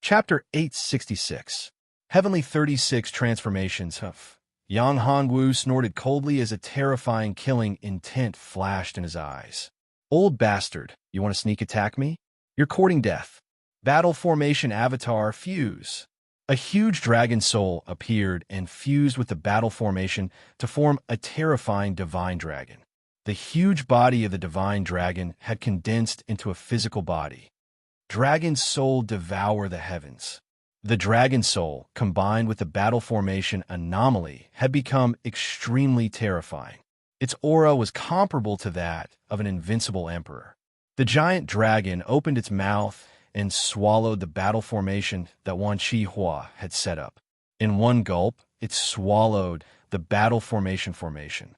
Chapter 866. Heavenly 36 Transformations. Yang Hongwu snorted coldly as a terrifying killing intent flashed in his eyes. Old bastard, you want to sneak attack me? You're courting death. Battle formation avatar fuse. A huge dragon soul appeared and fused with the battle formation to form a terrifying divine dragon. The huge body of the divine dragon had condensed into a physical body. Dragon soul devour the heavens. The dragon soul, combined with the battle formation anomaly, had become extremely terrifying. Its aura was comparable to that of an invincible emperor. The giant dragon opened its mouth and swallowed the battle formation that Wan Qihua had set up. In one gulp, it swallowed the battle formation.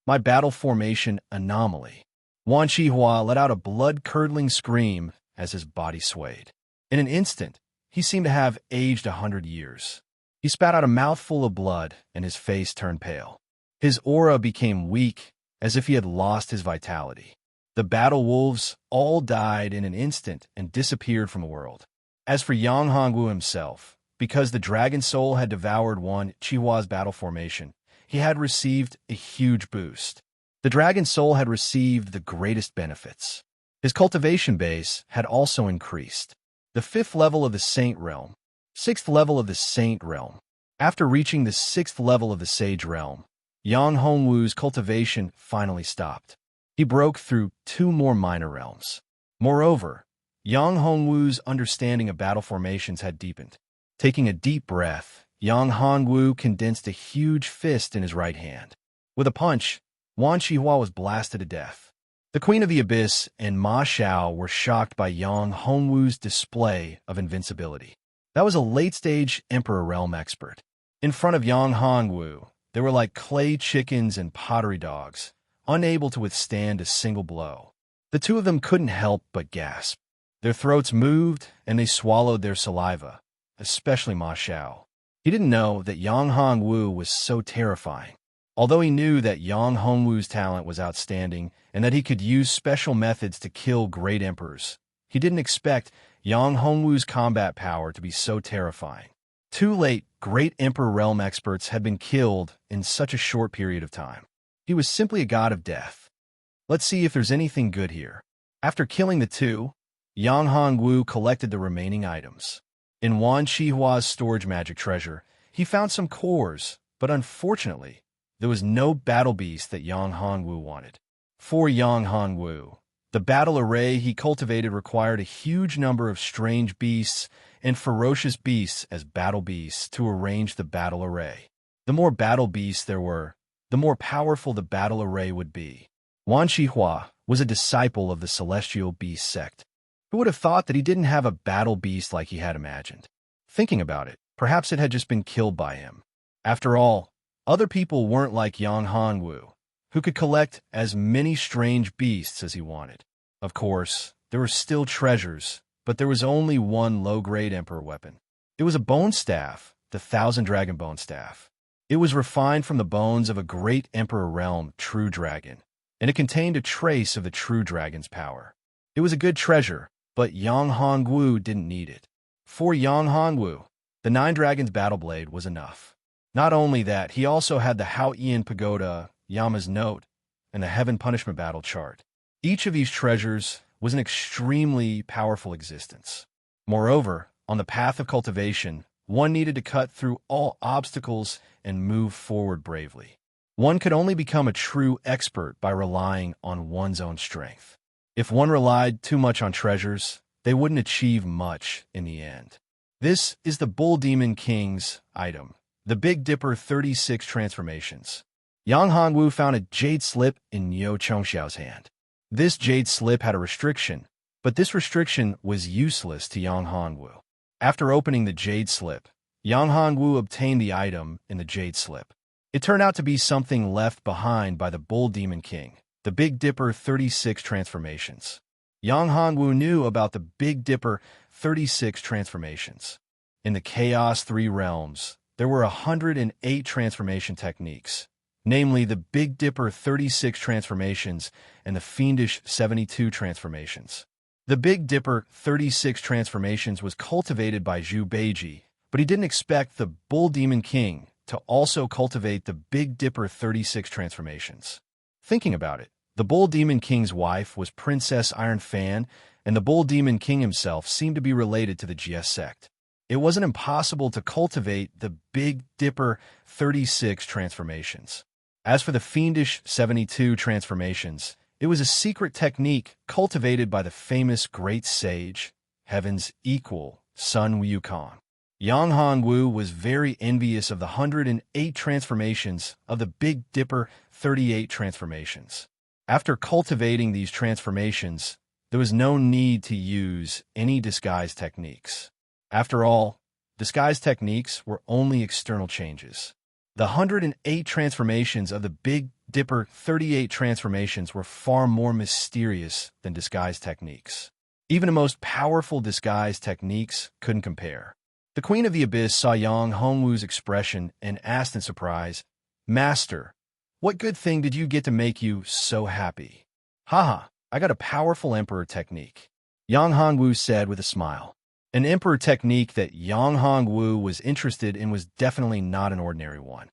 My battle formation anomaly. Wan Qihua let out a blood-curdling scream as his body swayed. In an instant, he seemed to have aged 100 years. He spat out a mouthful of blood, and his face turned pale. His aura became weak, as if he had lost his vitality. The battle wolves all died in an instant and disappeared from the world. As for Yang Hongwu himself, because the dragon soul had devoured Wan Qihua's battle formation, he had received a huge boost. The dragon soul had received the greatest benefits. His cultivation base had also increased. The 5th level of the Saint Realm, 6th level of the Saint Realm. After reaching the 6th level of the Sage Realm, Yang Hongwu's cultivation finally stopped. He broke through 2 more minor realms. Moreover, Yang Hongwu's understanding of battle formations had deepened. Taking a deep breath, Yang Hongwu condensed a huge fist in his right hand. With a punch, Wan Qihua was blasted to death. The Queen of the Abyss and Ma Xiao were shocked by Yang Hongwu's display of invincibility. That was a late-stage Emperor Realm expert. In front of Yang Hongwu, they were like clay chickens and pottery dogs, unable to withstand a single blow. The two of them couldn't help but gasp. Their throats moved, and they swallowed their saliva, especially Ma Xiao. He didn't know that Yang Hongwu was so terrifying. Although he knew that Yang Hongwu's talent was outstanding and that he could use special methods to kill great emperors, he didn't expect Yang Hongwu's combat power to be so terrifying. 2 late great Emperor Realm experts had been killed in such a short period of time. He was simply a god of death. Let's see if there's anything good here. After killing the 2, Yang Hongwu collected the remaining items. In Wan Qihua's storage magic treasure, he found some cores, but unfortunately, there was no battle beast that Yang Hongwu wanted. For Yang Hongwu, the battle array he cultivated required a huge number of strange beasts and ferocious beasts as battle beasts to arrange the battle array. The more battle beasts there were, the more powerful the battle array would be. Wan Qihua was a disciple of the Celestial Beast sect. Who would have thought that he didn't have a battle beast like he had imagined? Thinking about it, perhaps it had just been killed by him. After all, other people weren't like Yang Hongwu, who could collect as many strange beasts as he wanted. Of course, there were still treasures, but there was only one low-grade Emperor weapon. It was a bone staff, the 1,000 Dragon Bone Staff. It was refined from the bones of a great Emperor Realm true dragon, and it contained a trace of the true dragon's power. It was a good treasure, but Yang Hongwu didn't need it. For Yang Hongwu, the 9 Dragons Battle Blade was enough. Not only that, he also had the Hao Ian Pagoda, Yama's Note, and the Heaven Punishment Battle Chart. Each of these treasures was an extremely powerful existence. Moreover, on the path of cultivation, one needed to cut through all obstacles and move forward bravely. One could only become a true expert by relying on one's own strength. If one relied too much on treasures, they wouldn't achieve much in the end. This is the Bull Demon King's item. The Big Dipper 36 Transformations. Yang Hongwu found a jade slip in Niu Chongxiao's hand. This jade slip had a restriction, but this restriction was useless to Yang Hongwu. After opening the jade slip, Yang Hongwu obtained the item in the jade slip. It turned out to be something left behind by the Bull Demon King, the Big Dipper 36 Transformations. Yang Hongwu knew about the Big Dipper 36 Transformations. In the Chaos 3 realms, there were 108 transformation techniques, namely the Big Dipper 36 transformations and the Fiendish 72 transformations. The Big Dipper 36 transformations was cultivated by Zhu Beiji, but he didn't expect the Bull Demon King to also cultivate the Big Dipper 36 transformations. Thinking about it, the Bull Demon King's wife was Princess Iron Fan, and the Bull Demon King himself seemed to be related to the GS sect. It wasn't impossible to cultivate the Big Dipper 36 transformations. As for the Fiendish 72 transformations, it was a secret technique cultivated by the famous Great Sage, Heaven's Equal, Sun Wukong. Yang Hongwu was very envious of the 108 transformations of the Big Dipper 38 transformations. After cultivating these transformations, there was no need to use any disguise techniques. After all, disguise techniques were only external changes. The 108 transformations of the Big Dipper 38 transformations were far more mysterious than disguise techniques. Even the most powerful disguise techniques couldn't compare. The Queen of the Abyss saw Yang Hongwu's expression and asked in surprise, "Master, what good thing did you get to make you so happy?" "Haha, I got a powerful emperor technique," Yang Hongwu said with a smile. An emperor technique that Yang Hongwu was interested in was definitely not an ordinary one.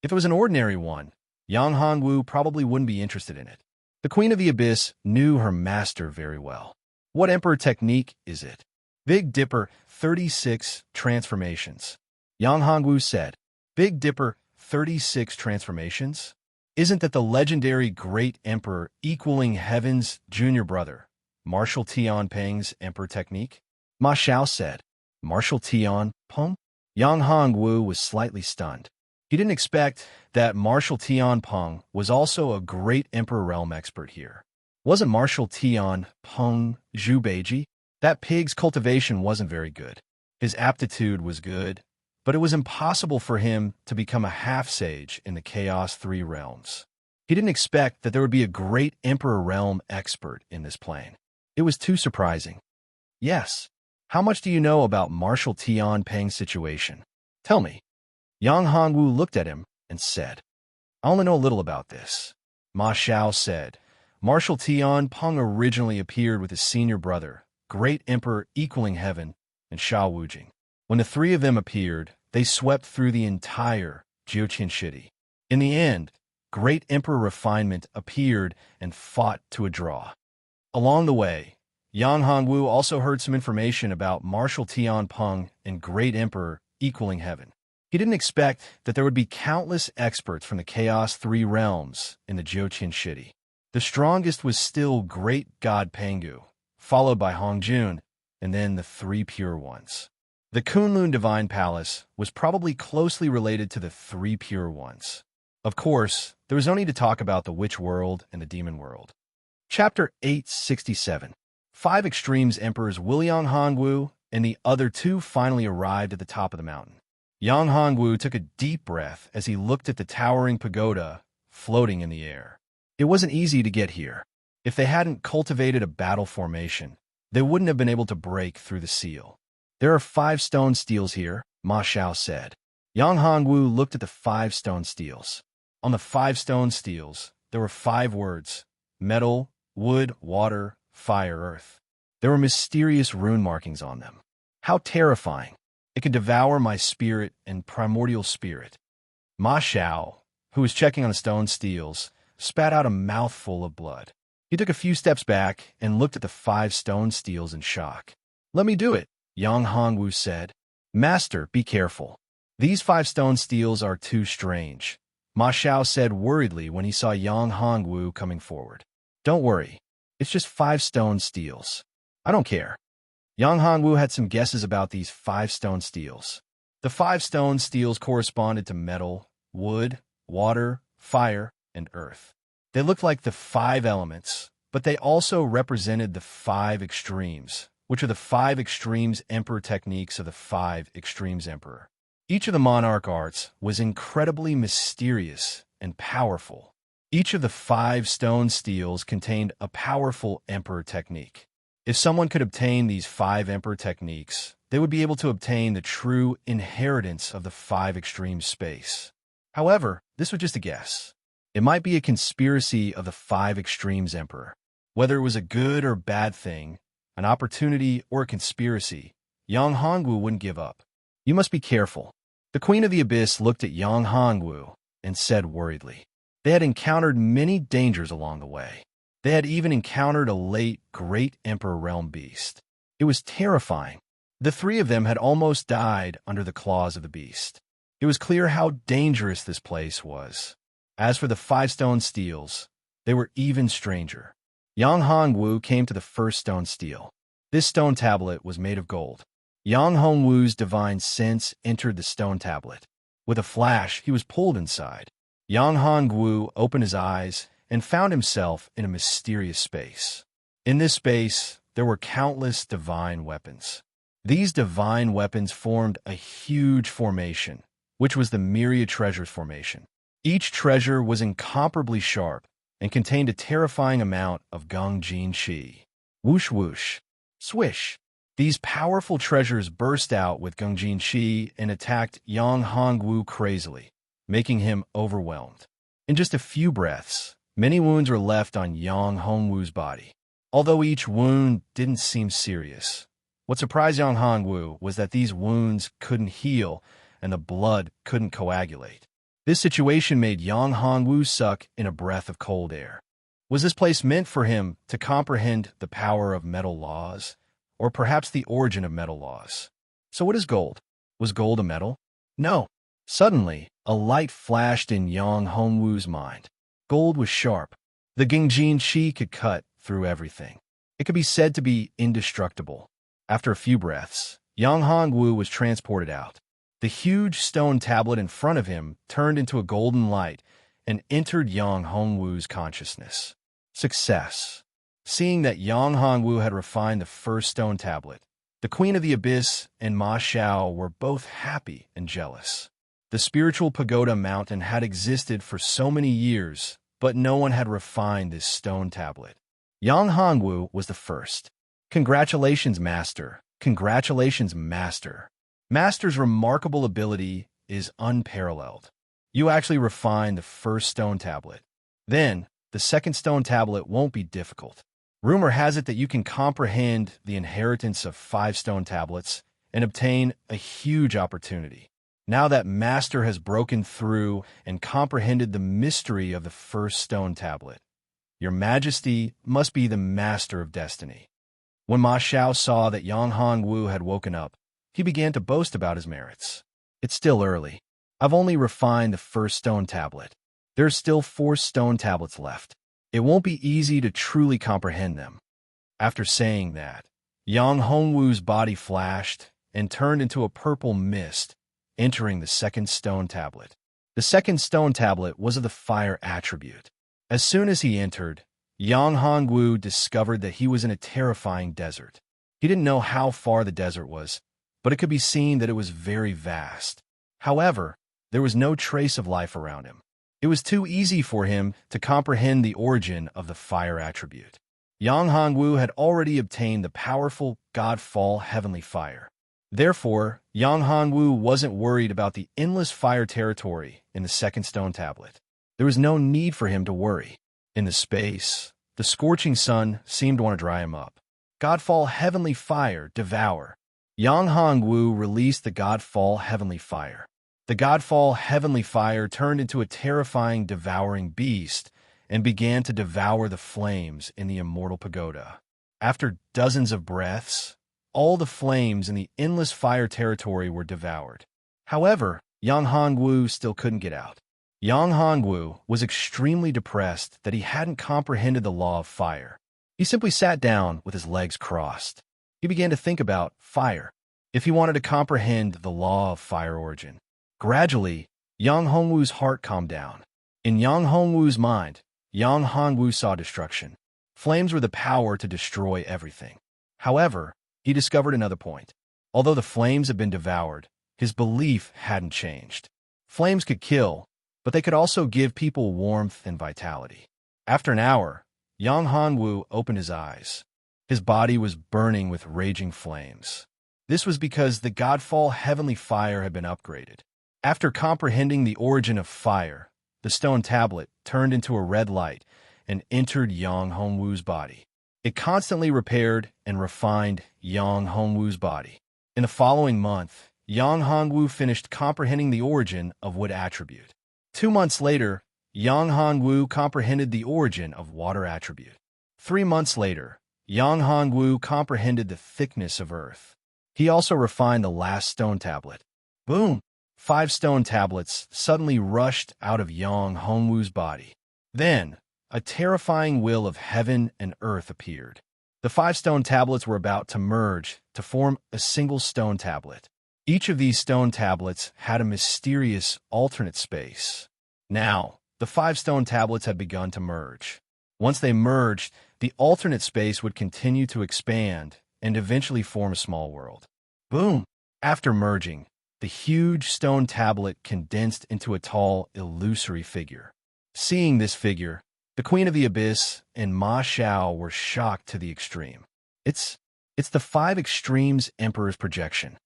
If it was an ordinary one, Yang Hongwu probably wouldn't be interested in it. The Queen of the Abyss knew her master very well. "What emperor technique is it?" "Big Dipper 36 transformations," Yang Hongwu said. "Big Dipper 36 transformations? Isn't that the legendary Great Emperor equaling Heaven's junior brother, Marshal Tianpeng's emperor technique?" Ma Xiao said. "Marshal Tianpeng?" Yang Hongwu was slightly stunned. He didn't expect that Marshal Tianpeng was also a great emperor realm expert here. Wasn't Marshal Tianpeng Zhu Beiji? That pig's cultivation wasn't very good. His aptitude was good, but it was impossible for him to become a half-sage in the Chaos 3 realms. He didn't expect that there would be a great Emperor Realm expert in this plane. It was too surprising. "Yes. How much do you know about Marshal Tianpeng's situation? Tell me." Yang Hongwu looked at him and said, "I only know a little about this." Ma Xiao said, "Marshal Tianpeng originally appeared with his senior brother, Great Emperor equaling Heaven, and Sha Wujing. When the three of them appeared, they swept through the entire Jiuqian city. In the end, Great Emperor Refinement appeared and fought to a draw. Along the way, Yang Hongwu also heard some information about Marshal Tianpeng and Great Emperor equaling Heaven. He didn't expect that there would be countless experts from the Chaos 3 realms in the Jiuqian city. The strongest was still Great God Pangu, followed by Hongjun, and then the three pure ones. The Kunlun Divine Palace was probably closely related to the three pure ones. Of course, there was no need to talk about the Witch World and the Demon World. Chapter 867. 5 Extremes Emperors Williang Hongwu and the other two finally arrived at the top of the mountain. Yang Hongwu took a deep breath as he looked at the towering pagoda floating in the air. It wasn't easy to get here. If they hadn't cultivated a battle formation, they wouldn't have been able to break through the seal. "There are 5 stone steels here," Ma Xiao said. Yang Hongwu looked at the 5 stone steels. On the 5 stone steels, there were 5 words: metal, wood, water, fire, earth. There were mysterious rune markings on them. How terrifying. It could devour my spirit and primordial spirit. Ma Xiao, who was checking on the stone steels, spat out a mouthful of blood. He took a few steps back and looked at the 5 stone steels in shock. "Let me do it," Yang Hongwu said. "Master, be careful. These 5 stone steels are too strange," Ma Xiao said worriedly when he saw Yang Hongwu coming forward. "Don't worry. It's just 5 stone steels. I don't care." Yang Hongwu had some guesses about these 5 stone steels. The 5 stone steels corresponded to metal, wood, water, fire, and earth. They looked like the 5 elements, but they also represented the 5 extremes, which are the 5 extremes emperor techniques of the 5 extremes emperor. Each of the monarch arts was incredibly mysterious and powerful. Each of the 5 stone steels contained a powerful emperor technique. If someone could obtain these 5 emperor techniques, they would be able to obtain the true inheritance of the 5 extremes space. However, this was just a guess. It might be a conspiracy of the 5 extremes emperor. Whether it was a good or bad thing, an opportunity, or a conspiracy, Yang Hongwu wouldn't give up. You must be careful. The Queen of the Abyss looked at Yang Hongwu and said worriedly. They had encountered many dangers along the way. They had even encountered a late, great Emperor Realm beast. It was terrifying. The three of them had almost died under the claws of the beast. It was clear how dangerous this place was. As for the 5 stone steels, they were even stranger. Yang Hongwu came to the first stone steel. This stone tablet was made of gold. Yang Hongwu's divine sense entered the stone tablet. With a flash, he was pulled inside. Yang Hongwu opened his eyes and found himself in a mysterious space. In this space, there were countless divine weapons. These divine weapons formed a huge formation, which was the Myriad Treasures formation. Each treasure was incomparably sharp and contained a terrifying amount of Gongjin Shi. Whoosh whoosh, swish. These powerful treasures burst out with Gongjin Shi and attacked Yang Hongwu crazily, making him overwhelmed. In just a few breaths, many wounds were left on Yang Hongwu's body. Although each wound didn't seem serious, what surprised Yang Hongwu was that these wounds couldn't heal and the blood couldn't coagulate. This situation made Yang Hongwu suck in a breath of cold air. Was this place meant for him to comprehend the power of metal laws, or perhaps the origin of metal laws? So what is gold? Was gold a metal? No. Suddenly, a light flashed in Yang Hongwu's mind. Gold was sharp. The Gongjin Shi could cut through everything. It could be said to be indestructible. After a few breaths, Yang Hongwu was transported out. The huge stone tablet in front of him turned into a golden light and entered Yang Hongwu's consciousness. Success. Seeing that Yang Hongwu had refined the first stone tablet, the Queen of the Abyss and Ma Xiao were both happy and jealous. The spiritual pagoda mountain had existed for so many years, but no one had refined this stone tablet. Yang Hongwu was the first. Congratulations, Master. Congratulations, Master. Master's remarkable ability is unparalleled. You actually refined the first stone tablet. Then, the second stone tablet won't be difficult. Rumor has it that you can comprehend the inheritance of 5 stone tablets and obtain a huge opportunity. Now that Master has broken through and comprehended the mystery of the first stone tablet, Your Majesty must be the master of destiny. When Ma Xiao saw that Yang Hongwu had woken up, he began to boast about his merits. It's still early. I've only refined the first stone tablet. There's still 4 stone tablets left. It won't be easy to truly comprehend them. After saying that, Yang Hongwu's body flashed and turned into a purple mist, entering the second stone tablet. The second stone tablet was of the fire attribute. As soon as he entered, Yang Hongwu discovered that he was in a terrifying desert. He didn't know how far the desert was, but it could be seen that it was very vast. However, there was no trace of life around him. It was too easy for him to comprehend the origin of the fire attribute. Yang Hongwu had already obtained the powerful Godfall heavenly fire. Therefore, Yang Hongwu wasn't worried about the endless fire territory in the second stone tablet. There was no need for him to worry. In the space, the scorching sun seemed to want to dry him up. Godfall heavenly fire, devour. Yang Hongwu released the Godfall heavenly fire. The Godfall heavenly fire turned into a terrifying, devouring beast and began to devour the flames in the immortal pagoda. After dozens of breaths, all the flames in the endless fire territory were devoured. However, Yang Hongwu still couldn't get out. Yang Hongwu was extremely depressed that he hadn't comprehended the law of fire. He simply sat down with his legs crossed. He began to think about fire, if he wanted to comprehend the law of fire origin. Gradually, Yang Hongwu's heart calmed down. In Yang Hongwu's mind, Yang Hongwu saw destruction. Flames were the power to destroy everything. However, he discovered another point. Although the flames had been devoured, his belief hadn't changed. Flames could kill, but they could also give people warmth and vitality. After an hour, Yang Hongwu opened his eyes. His body was burning with raging flames. This was because the Godfall heavenly fire had been upgraded. After comprehending the origin of fire, the stone tablet turned into a red light and entered Yang Hongwu's body. It constantly repaired and refined Yang Hongwu's body. In the following month, Yang Hongwu finished comprehending the origin of wood attribute. 2 months later, Yang Hongwu comprehended the origin of water attribute. 3 months later, Yang Hongwu comprehended the thickness of earth. He also refined the last stone tablet. Boom! 5 stone tablets suddenly rushed out of Yang Hongwu's body. Then, a terrifying will of heaven and earth appeared. The 5 stone tablets were about to merge to form a single stone tablet. Each of these stone tablets had a mysterious alternate space. Now, the 5 stone tablets had begun to merge. Once they merged, the alternate space would continue to expand and eventually form a small world. Boom! After merging, the huge stone tablet condensed into a tall, illusory figure. Seeing this figure, the Queen of the Abyss and Ma Xiao were shocked to the extreme. It's the 5 Extremes Emperor's projection.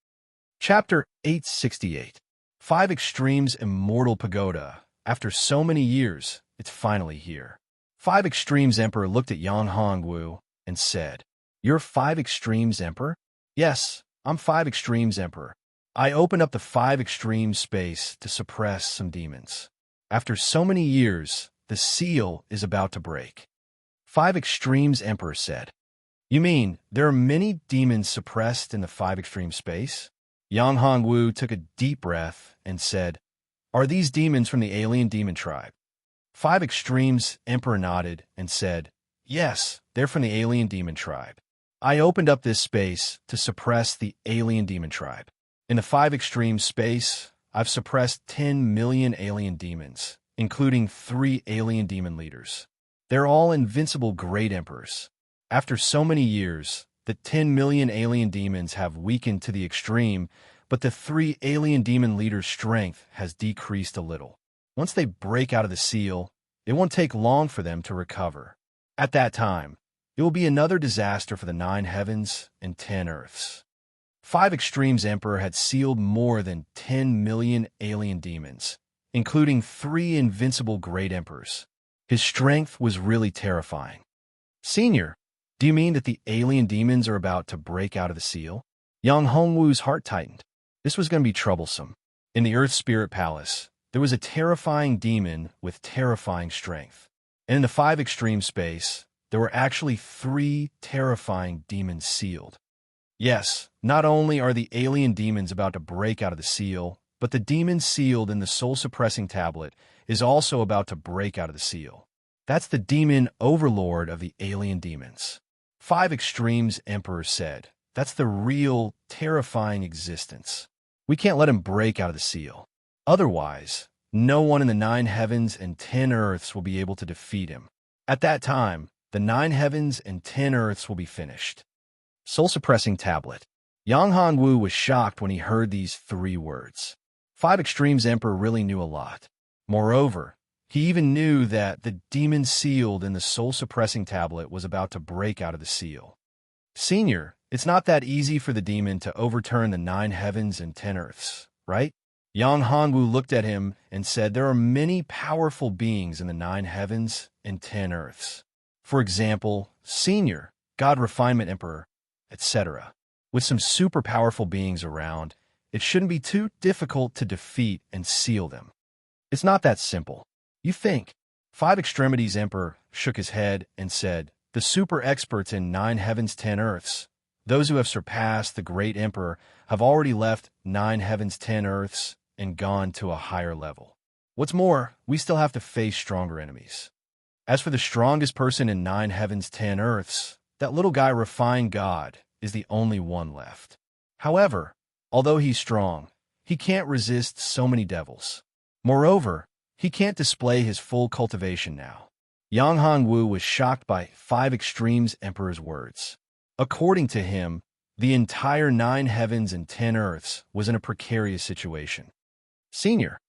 Chapter 868. 5 Extremes Immortal Pagoda. After so many years, it's finally here. 5 Extremes Emperor looked at Yang Hongwu and said, "You're 5 Extremes Emperor?" "Yes, I'm 5 Extremes Emperor. I opened up the 5 Extremes space to suppress some demons. After so many years, the seal is about to break." 5 Extremes Emperor said, "You mean there are many demons suppressed in the 5 Extremes space?" Yang Hongwu took a deep breath and said, "Are these demons from the alien demon tribe?" 5 Extremes Emperor nodded and said, "Yes, they're from the alien demon tribe. I opened up this space to suppress the alien demon tribe. In the 5 Extremes space, I've suppressed 10 million alien demons, including 3 alien demon leaders. They're all invincible great emperors. After so many years, the 10 million alien demons have weakened to the extreme, but the 3 alien demon leaders' strength has decreased a little. Once they break out of the seal, it won't take long for them to recover. At that time, it will be another disaster for the 9 heavens and 10 earths." 5 Extremes Emperor had sealed more than 10 million alien demons, including 3 invincible great emperors. His strength was really terrifying. "Senior, do you mean that the alien demons are about to break out of the seal?" Yang Hongwu's heart tightened. This was going to be troublesome. In the Earth Spirit Palace, there was a terrifying demon with terrifying strength. And in the 5 Extreme space, there were actually 3 terrifying demons sealed. Yes, not only are the alien demons about to break out of the seal, but the demon sealed in the soul-suppressing tablet is also about to break out of the seal. That's the demon overlord of the alien demons. 5 Extremes Emperor said, "That's the real, terrifying existence. We can't let him break out of the seal. Otherwise, no one in the 9 heavens and 10 earths will be able to defeat him. At that time, the 9 heavens and 10 earths will be finished." Soul-suppressing tablet. Yang Hongwu was shocked when he heard these 3 words. 5 Extremes Emperor really knew a lot. Moreover, he even knew that the demon sealed in the soul-suppressing tablet was about to break out of the seal. "Senior, it's not that easy for the demon to overturn the 9 heavens and 10 earths, right?" Yang Hongwu looked at him and said, "There are many powerful beings in the 9 heavens and 10 earths. For example, Senior, God Refinement Emperor, etc. With some super powerful beings around, it shouldn't be too difficult to defeat and seal them. It's not that simple. You think." 5 Extremities Emperor shook his head and said, "The super experts in 9 heavens, 10 earths, those who have surpassed the great emperor, have already left 9 heavens, 10 earths, and gone to a higher level. What's more, we still have to face stronger enemies. As for the strongest person in 9 heavens, 10 earths, that little guy Refined God is the only one left. However, although he's strong, he can't resist so many devils. Moreover, he can't display his full cultivation now." Yang Hongwu was shocked by 5 Extremes Emperor's words. According to him, the entire 9 heavens and 10 earths was in a precarious situation. "Senior,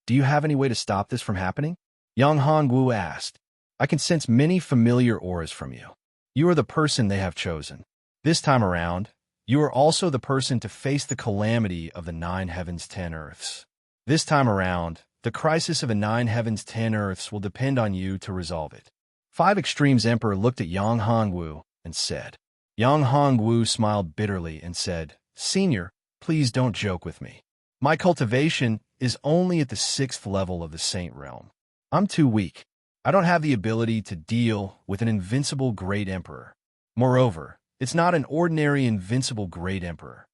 do you have any way to stop this from happening?" Yang Hongwu asked. "I can sense many familiar auras from you. You are the person they have chosen. This time around, you are also the person to face the calamity of the 9 heavens, 10 earths. This time around, the crisis of the 9 heavens, 10 earths will depend on you to resolve it." 5 Extremes Emperor looked at Yang Hongwu and said. Yang Hongwu smiled bitterly and said, Senior, please don't joke with me. My cultivation is only at the 6th level of the Saint Realm. I'm too weak. I don't have the ability to deal with an invincible Great Emperor. Moreover, it's not an ordinary invincible Great Emperor.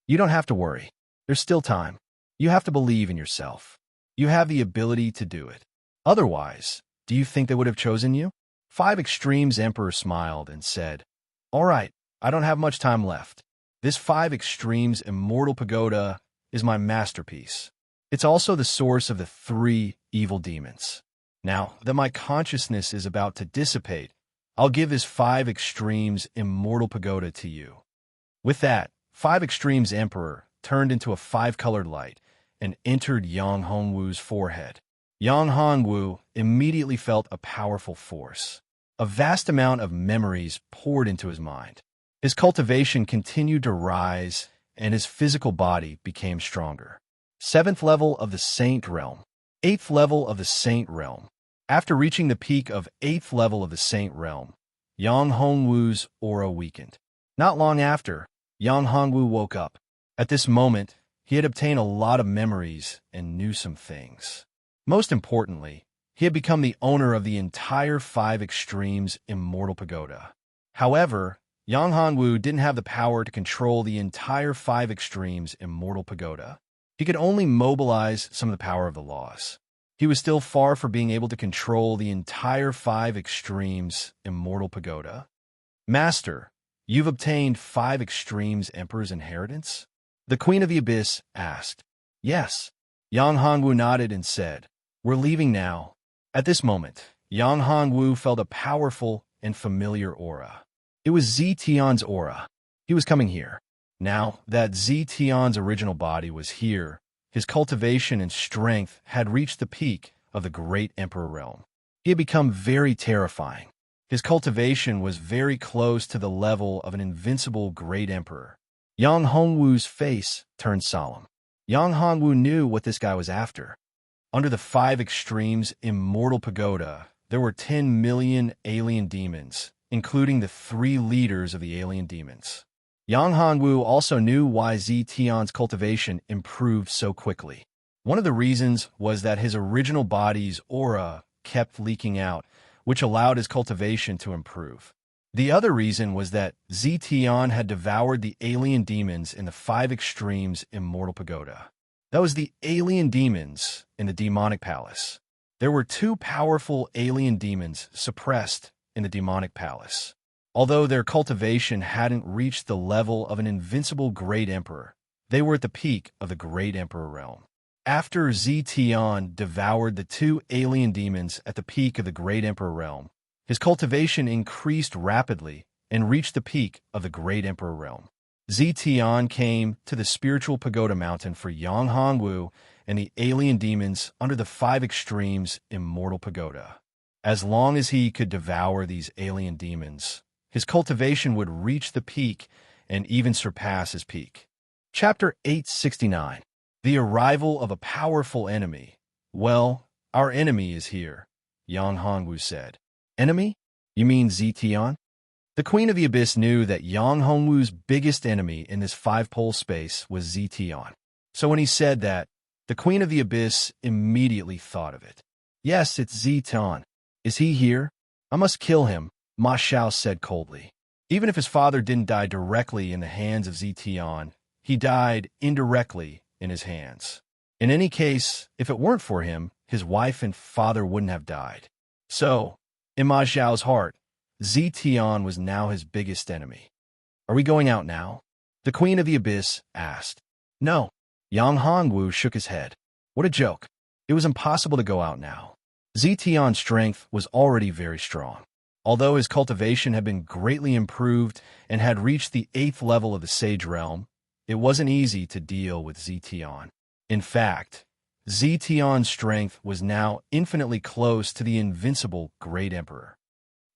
You don't have to worry. There's still time. You have to believe in yourself. You have the ability to do it. Otherwise, do you think they would have chosen you? 5 Extremes Emperor smiled and said, All right, I don't have much time left. This 5 Extremes Immortal Pagoda is my masterpiece. It's also the source of the 3 evil demons. Now that my consciousness is about to dissipate, I'll give this 5 Extremes Immortal Pagoda to you. With that, 5 Extremes Emperor turned into a 5-colored light and entered Yang Hongwu's forehead. Yang Hongwu immediately felt a powerful force. A vast amount of memories poured into his mind. His cultivation continued to rise, and his physical body became stronger. 7th level of the Saint Realm. 8th level of the Saint Realm. After reaching the peak of 8th level of the Saint Realm, Yang Hongwu's aura weakened. Not long after, Yang Hongwu woke up. At this moment, he had obtained a lot of memories and knew some things. Most importantly, he had become the owner of the entire 5 Extremes Immortal Pagoda. However, Yang Hongwu didn't have the power to control the entire 5 Extremes Immortal Pagoda. He could only mobilize some of the power of the laws. He was still far from being able to control the entire 5 Extremes Immortal Pagoda. Master, you've obtained 5 Extremes Emperor's inheritance? The Queen of the Abyss asked. Yes. Yang Hongwu nodded and said, We're leaving now. At this moment, Yang Hongwu felt a powerful and familiar aura. It was Zetian's aura. He was coming here. Now that Zetian's original body was here, his cultivation and strength had reached the peak of the Great Emperor realm. He had become very terrifying. His cultivation was very close to the level of an invincible Great Emperor. Yang Hongwu's face turned solemn. Yang Hongwu knew what this guy was after. Under the 5 Extremes Immortal Pagoda, there were 10 million alien demons, including the 3 leaders of the alien demons. Yang Hongwu also knew why Zetian's cultivation improved so quickly. One of the reasons was that his original body's aura kept leaking out, which allowed his cultivation to improve. The other reason was that Zetian had devoured the alien demons in the 5 Extremes Immortal Pagoda. That was the alien demons in the demonic palace. There were 2 powerful alien demons suppressed in the demonic palace. Although their cultivation hadn't reached the level of an invincible Great Emperor, they were at the peak of the Great Emperor realm. After Zetian devoured the 2 alien demons at the peak of the Great Emperor realm, his cultivation increased rapidly and reached the peak of the Great Emperor realm. Zetian came to the spiritual pagoda mountain for Yang Hongwu and the alien demons under the 5 Extremes Immortal Pagoda. As long as he could devour these alien demons, his cultivation would reach the peak and even surpass his peak. Chapter 869. The Arrival of a Powerful Enemy. Well, our enemy is here, Yang Hongwu said. Enemy? You mean Zetian? The Queen of the Abyss knew that Yang Hongwu's biggest enemy in this 5-pole space was Zetian. So when he said that, the Queen of the Abyss immediately thought of it. Yes, it's Zetian. Is he here? I must kill him, Ma Xiao said coldly. Even if his father didn't die directly in the hands of Zetian, he died indirectly in his hands. In any case, if it weren't for him, his wife and father wouldn't have died. So, in Ma Xiao's heart, Zetian was now his biggest enemy. Are we going out now? The Queen of the Abyss asked. No. Yang Hongwu shook his head. What a joke. It was impossible to go out now. Zetian's strength was already very strong. Although his cultivation had been greatly improved and had reached the 8th level of the Sage Realm, it wasn't easy to deal with Zetian. In fact, Zetian's strength was now infinitely close to the invincible Great Emperor.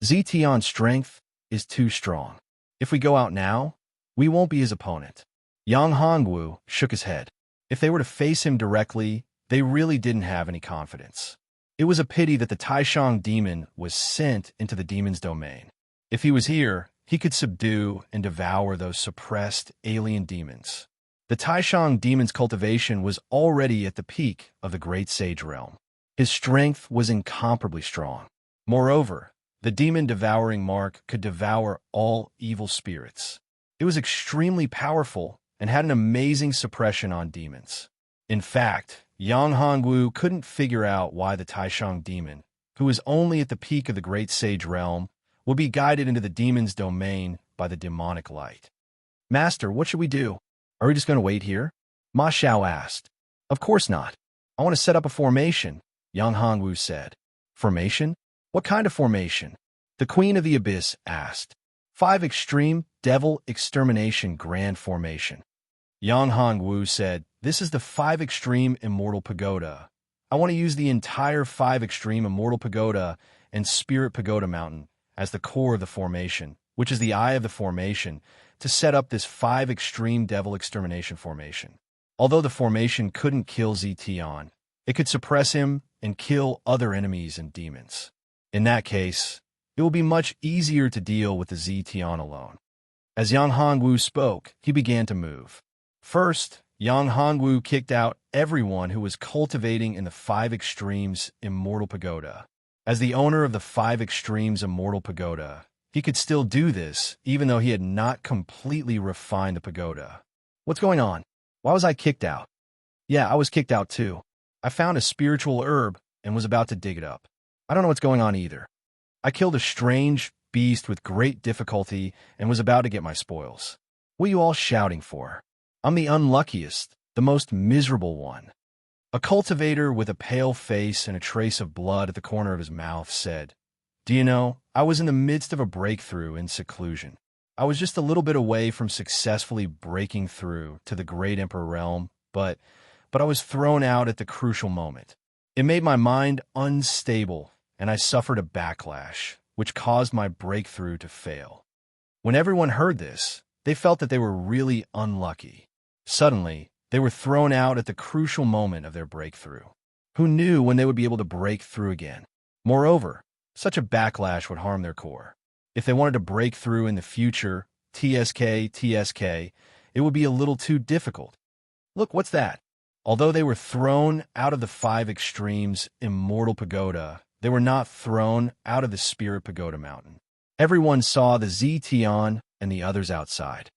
Zetian's strength is too strong. If we go out now, we won't be his opponent. Yang Hongwu shook his head. If they were to face him directly, they really didn't have any confidence. It was a pity that the Taishang demon was sent into the demon's domain. If he was here, he could subdue and devour those suppressed alien demons. The Taishang demon's cultivation was already at the peak of the great sage realm. His strength was incomparably strong. Moreover, the demon-devouring mark could devour all evil spirits. It was extremely powerful and had an amazing suppression on demons. In fact, Yang Hongwu couldn't figure out why the Taishang demon, who was only at the peak of the great sage realm, would be guided into the demon's domain by the demonic light. "Master, what should we do? Are we just going to wait here?" Ma Xiao asked. "Of course not. I want to set up a formation," Yang Hongwu said. "Formation? What kind of formation?" the Queen of the Abyss asked. "5 Extreme Devil Extermination Grand Formation." Yang Hongwu said, "This is the 5 Extreme Immortal Pagoda. I want to use the entire 5 Extreme Immortal Pagoda and Spirit Pagoda Mountain as the core of the formation, which is the eye of the formation, to set up this 5 Extreme Devil Extermination Formation. Although the formation couldn't kill Zetian, it could suppress him and kill other enemies and demons. In that case, it will be much easier to deal with the Zetian alone." As Yang Hongwu spoke, he began to move. First, Yang Hongwu kicked out everyone who was cultivating in the 5 Extremes Immortal Pagoda. As the owner of the 5 Extremes Immortal Pagoda, he could still do this, even though he had not completely refined the pagoda. "What's going on? Why was I kicked out?" "Yeah, I was kicked out too. I found a spiritual herb and was about to dig it up. I don't know what's going on either. I killed a strange beast with great difficulty and was about to get my spoils. What are you all shouting for? I'm the unluckiest, the most miserable one." A cultivator with a pale face and a trace of blood at the corner of his mouth said, "Do you know, I was in the midst of a breakthrough in seclusion. I was just a little bit away from successfully breaking through to the Great Emperor realm, but I was thrown out at the crucial moment. It made my mind unstable, and I suffered a backlash, which caused my breakthrough to fail." When everyone heard this, they felt that they were really unlucky. Suddenly, they were thrown out at the crucial moment of their breakthrough. Who knew when they would be able to break through again? Moreover, such a backlash would harm their core. If they wanted to break through in the future, TSK, it would be a little too difficult. Look, what's that? Although they were thrown out of the 5 Extremes Immortal Pagoda, they were not thrown out of the Spirit Pagoda Mountain. Everyone saw the Zetian and the others outside.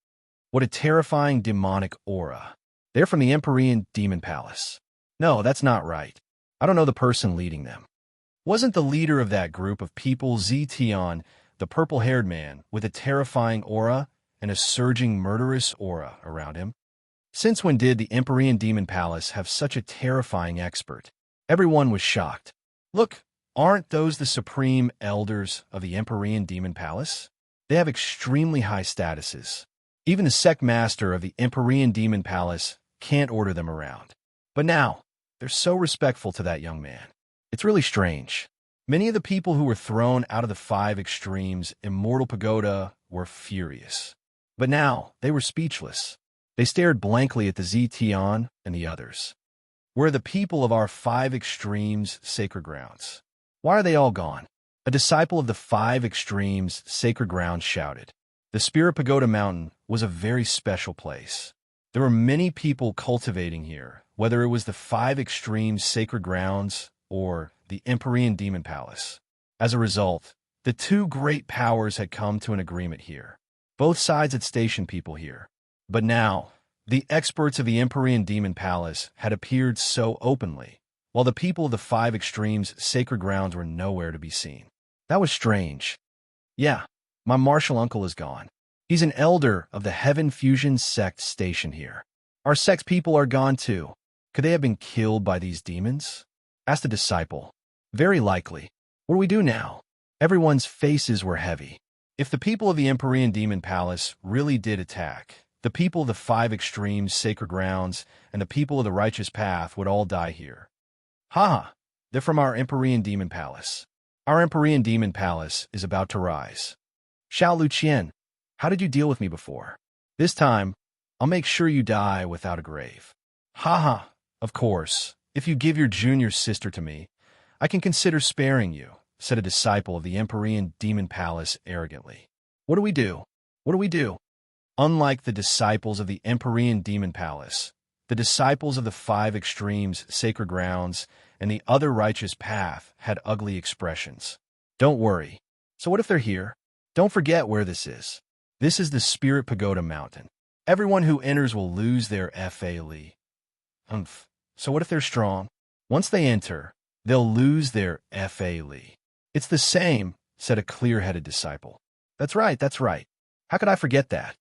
What a terrifying demonic aura. They're from the Empyrean Demon Palace. No, that's not right. I don't know the person leading them. Wasn't the leader of that group of people Zetian, the purple-haired man with a terrifying aura and a surging murderous aura around him? Since when did the Empyrean Demon Palace have such a terrifying expert? Everyone was shocked. Look, aren't those the supreme elders of the Empyrean Demon Palace? They have extremely high statuses. Even the sect master of the Empyrean Demon Palace can't order them around. But now, they're so respectful to that young man. It's really strange. Many of the people who were thrown out of the 5 Extremes Immortal Pagoda were furious. But now, they were speechless. They stared blankly at the Zetian and the others. "Where are the people of our 5 Extremes Sacred Grounds? Why are they all gone?" A disciple of the 5 Extremes Sacred Grounds shouted. The Spirit Pagoda Mountain was a very special place. There were many people cultivating here, whether it was the 5 Extremes Sacred Grounds or the Empyrean Demon Palace. As a result, the 2 great powers had come to an agreement here. Both sides had stationed people here. But now, the experts of the Empyrean Demon Palace had appeared so openly, while the people of the 5 Extremes Sacred Grounds were nowhere to be seen. That was strange. "Yeah, my martial uncle is gone. He's an elder of the Heaven Fusion sect stationed here. Our sect's people are gone too. Could they have been killed by these demons?" asked the disciple. "Very likely. What do we do now?" Everyone's faces were heavy. If the people of the Empyrean Demon Palace really did attack, the people of the 5 Extremes Sacred Grounds and the people of the Righteous Path would all die here. "Ha! They're from our Empyrean Demon Palace. Our Empyrean Demon Palace is about to rise. Xiao Luqian, how did you deal with me before? This time, I'll make sure you die without a grave." "Ha ha! Of course, if you give your junior sister to me, I can consider sparing you," said a disciple of the Empyrean Demon Palace arrogantly. What do we do? What do we do? Unlike the disciples of the Empyrean Demon Palace, the disciples of the five extremes, sacred grounds, and the other righteous path had ugly expressions. Don't worry. So what if they're here? Don't forget where this is. This is the Spirit Pagoda Mountain. Everyone who enters will lose their FA. So what if they're strong? Once they enter, they'll lose their FA. It's the same, said a clear-headed disciple. That's right, that's right. How could I forget that?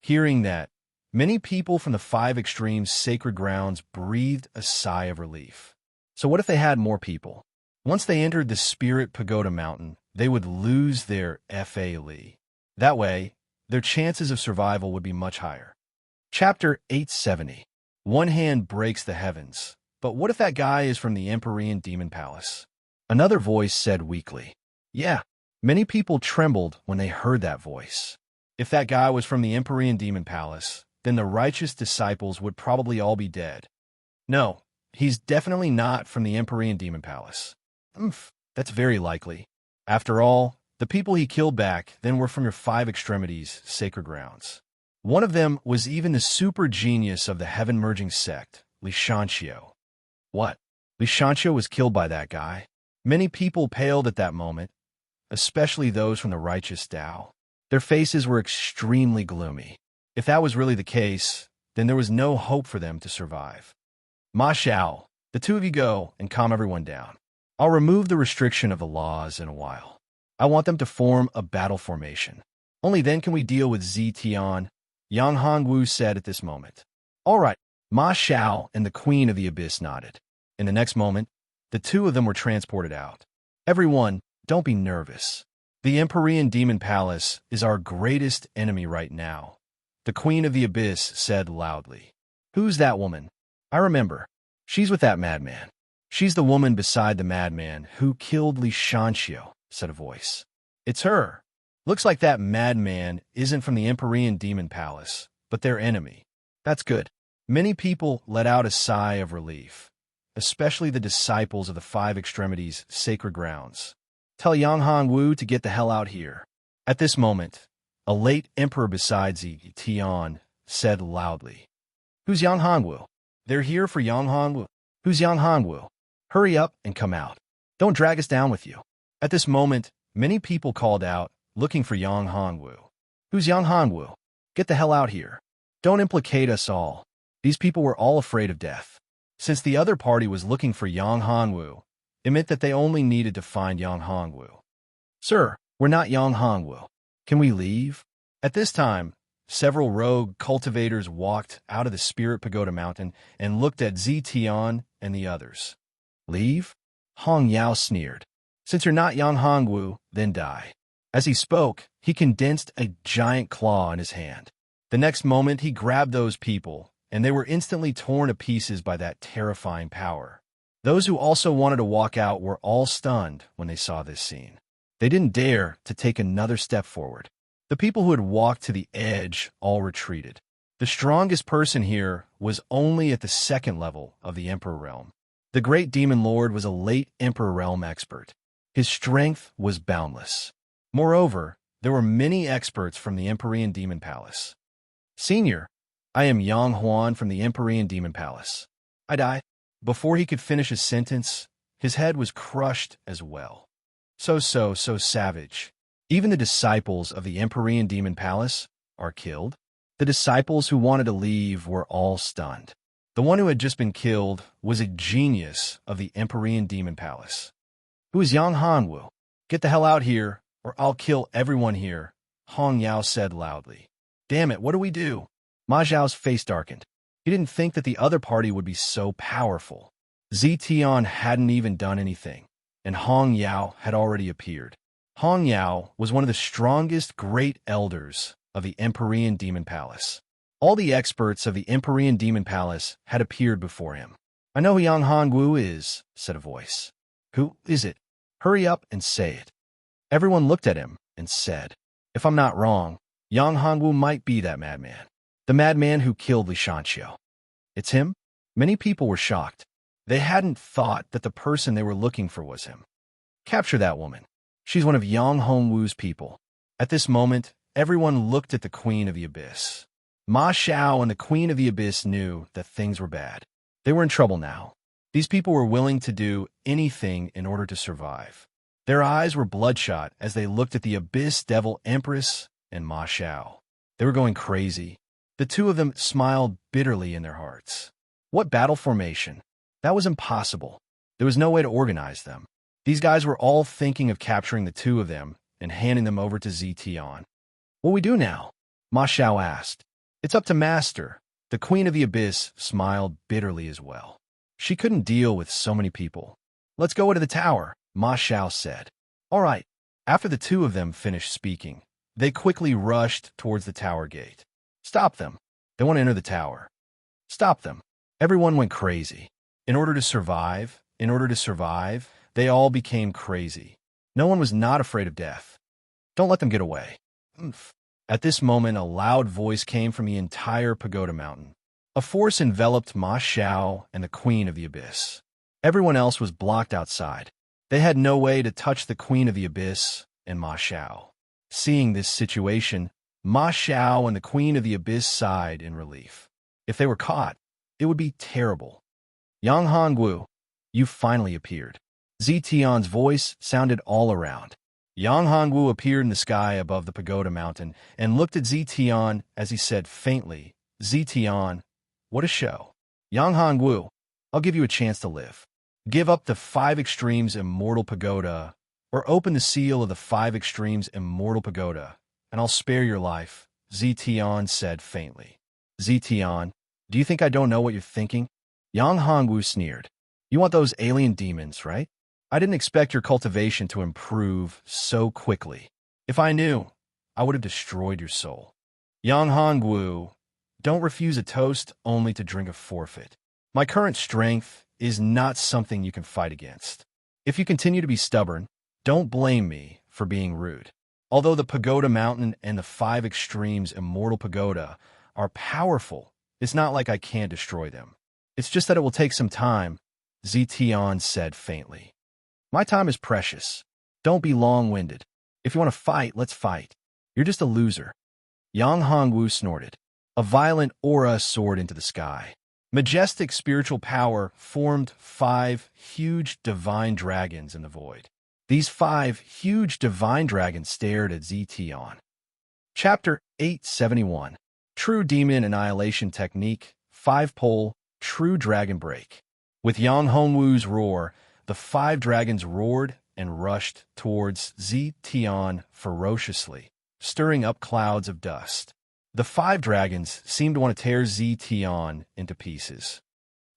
Hearing that, many people from the five extremes sacred grounds breathed a sigh of relief. So what if they had more people? Once they entered the Spirit Pagoda Mountain, they would lose their FA. That way, their chances of survival would be much higher. Chapter 870. One hand breaks the heavens. But what if that guy is from the Empyrean Demon Palace? Another voice said weakly. Yeah, many people trembled when they heard that voice. If that guy was from the Empyrean Demon Palace, then the righteous disciples would probably all be dead. No, he's definitely not from the Empyrean Demon Palace. That's very likely. After all, the people he killed back then were from your five extremities, sacred grounds. One of them was even the super genius of the heaven-merging sect, Lishantio. What? Lishantio was killed by that guy? Many people paled at that moment, especially those from the righteous Tao. Their faces were extremely gloomy. If that was really the case, then there was no hope for them to survive. Ma Xiao, the two of you go and calm everyone down. I'll remove the restriction of the laws in a while. I want them to form a battle formation. Only then can we deal with Zetian, Yang Hongwu said at this moment. All right, Ma Xiao and the Queen of the Abyss nodded. In the next moment, the two of them were transported out. Everyone, don't be nervous. The Empyrean Demon Palace is our greatest enemy right now, the Queen of the Abyss said loudly. Who's that woman? I remember. She's with that madman. She's the woman beside the madman who killed Lishantio, said a voice. It's her. Looks like that madman isn't from the Empyrean Demon Palace, but their enemy. That's good. Many people let out a sigh of relief, especially the disciples of the five extremities, sacred grounds. Tell Yang Hongwu to get the hell out here. At this moment, a late emperor besides Tian said loudly. Who's Yang Hongwu? They're here for Yang Hongwu. Who's Yang Hongwu? Hurry up and come out. Don't drag us down with you. At this moment, many people called out, looking for Yang Hongwu. Who's Yang Hongwu? Get the hell out here. Don't implicate us all. These people were all afraid of death. Since the other party was looking for Yang Hongwu, it meant that they only needed to find Yang Hongwu. Sir, we're not Yang Hongwu. Can we leave? At this time, several rogue cultivators walked out of the Spirit Pagoda Mountain and looked at Zetian and the others. Leave? Hong Yao sneered. Since you're not Yang Hongwu, then die. As he spoke, he condensed a giant claw in his hand. The next moment, he grabbed those people, and they were instantly torn to pieces by that terrifying power. Those who also wanted to walk out were all stunned when they saw this scene. They didn't dare to take another step forward. The people who had walked to the edge all retreated. The strongest person here was only at the second level of the Emperor Realm. The great demon lord was a late Emperor Realm expert. His strength was boundless. Moreover, there were many experts from the Empyrean Demon Palace. Senior, I am Yang Huan from the Empyrean Demon Palace. I die. Before he could finish his sentence, his head was crushed as well. So savage. Even the disciples of the Empyrean Demon Palace are killed. The disciples who wanted to leave were all stunned. The one who had just been killed was a genius of the Empyrean Demon Palace. Who is Yang Hongwu? Get the hell out here, or I'll kill everyone here, Hong Yao said loudly. Damn it, what do we do? Ma Zhao's face darkened. He didn't think that the other party would be so powerful. Zetian hadn't even done anything, and Hong Yao had already appeared. Hong Yao was one of the strongest great elders of the Empyrean Demon Palace. All the experts of the Empyrean Demon Palace had appeared before him. I know who Yang Hongwu is, said a voice. Who is it? Hurry up and say it. Everyone looked at him and said, if I'm not wrong, Yang Hongwu might be that madman. The madman who killed Lishantio. It's him? Many people were shocked. They hadn't thought that the person they were looking for was him. Capture that woman. She's one of Yang Hongwu's people. At this moment, everyone looked at the Queen of the Abyss. Ma Xiao and the Queen of the Abyss knew that things were bad. They were in trouble now. These people were willing to do anything in order to survive. Their eyes were bloodshot as they looked at the Abyss Devil Empress and Ma Xiao. They were going crazy. The two of them smiled bitterly in their hearts. What battle formation? That was impossible. There was no way to organize them. These guys were all thinking of capturing the two of them and handing them over to Zetian. What we do now? Ma Xiao asked. It's up to Master. The Queen of the Abyss smiled bitterly as well. She couldn't deal with so many people. Let's go into the tower, Ma Xiao said. All right. After the two of them finished speaking, they quickly rushed towards the tower gate. Stop them. They want to enter the tower. Stop them. Everyone went crazy. In order to survive, they all became crazy. No one was not afraid of death. Don't let them get away. Oomph. At this moment, a loud voice came from the entire pagoda mountain. A force enveloped Ma Xiao and the Queen of the Abyss. Everyone else was blocked outside. They had no way to touch the Queen of the Abyss and Ma Xiao. Seeing this situation, Ma Xiao and the Queen of the Abyss sighed in relief. If they were caught, it would be terrible. Yang Hongwu, you finally appeared. Zetian's voice sounded all around. Yang Hongwu appeared in the sky above the pagoda mountain and looked at Zetian as he said faintly, Zetian, what a show. Yang Hongwu, I'll give you a chance to live. Give up the 5 Extremes Immortal Pagoda, or open the seal of the 5 Extremes Immortal Pagoda, and I'll spare your life, Zetian said faintly. Zetian, do you think I don't know what you're thinking? Yang Hongwu sneered. You want those alien demons, right? I didn't expect your cultivation to improve so quickly. If I knew, I would have destroyed your soul. Yang Hongwu, don't refuse a toast only to drink a forfeit. My current strength is not something you can fight against. If you continue to be stubborn, don't blame me for being rude. Although the Pagoda Mountain and the 5 Extremes Immortal Pagoda are powerful, it's not like I can't destroy them. It's just that it will take some time, Zetian said faintly. My time is precious. Don't be long-winded. If you want to fight, let's fight. You're just a loser. Yang Hongwu snorted. A violent aura soared into the sky. Majestic spiritual power formed 5 huge divine dragons in the void. These 5 huge divine dragons stared at Zetian. Chapter 871. True Demon Annihilation Technique, 5-Pole, True Dragon Break. With Yang Hongwu's roar, the 5 dragons roared and rushed towards Zetian ferociously, stirring up clouds of dust. The 5 dragons seemed to want to tear Zetian into pieces.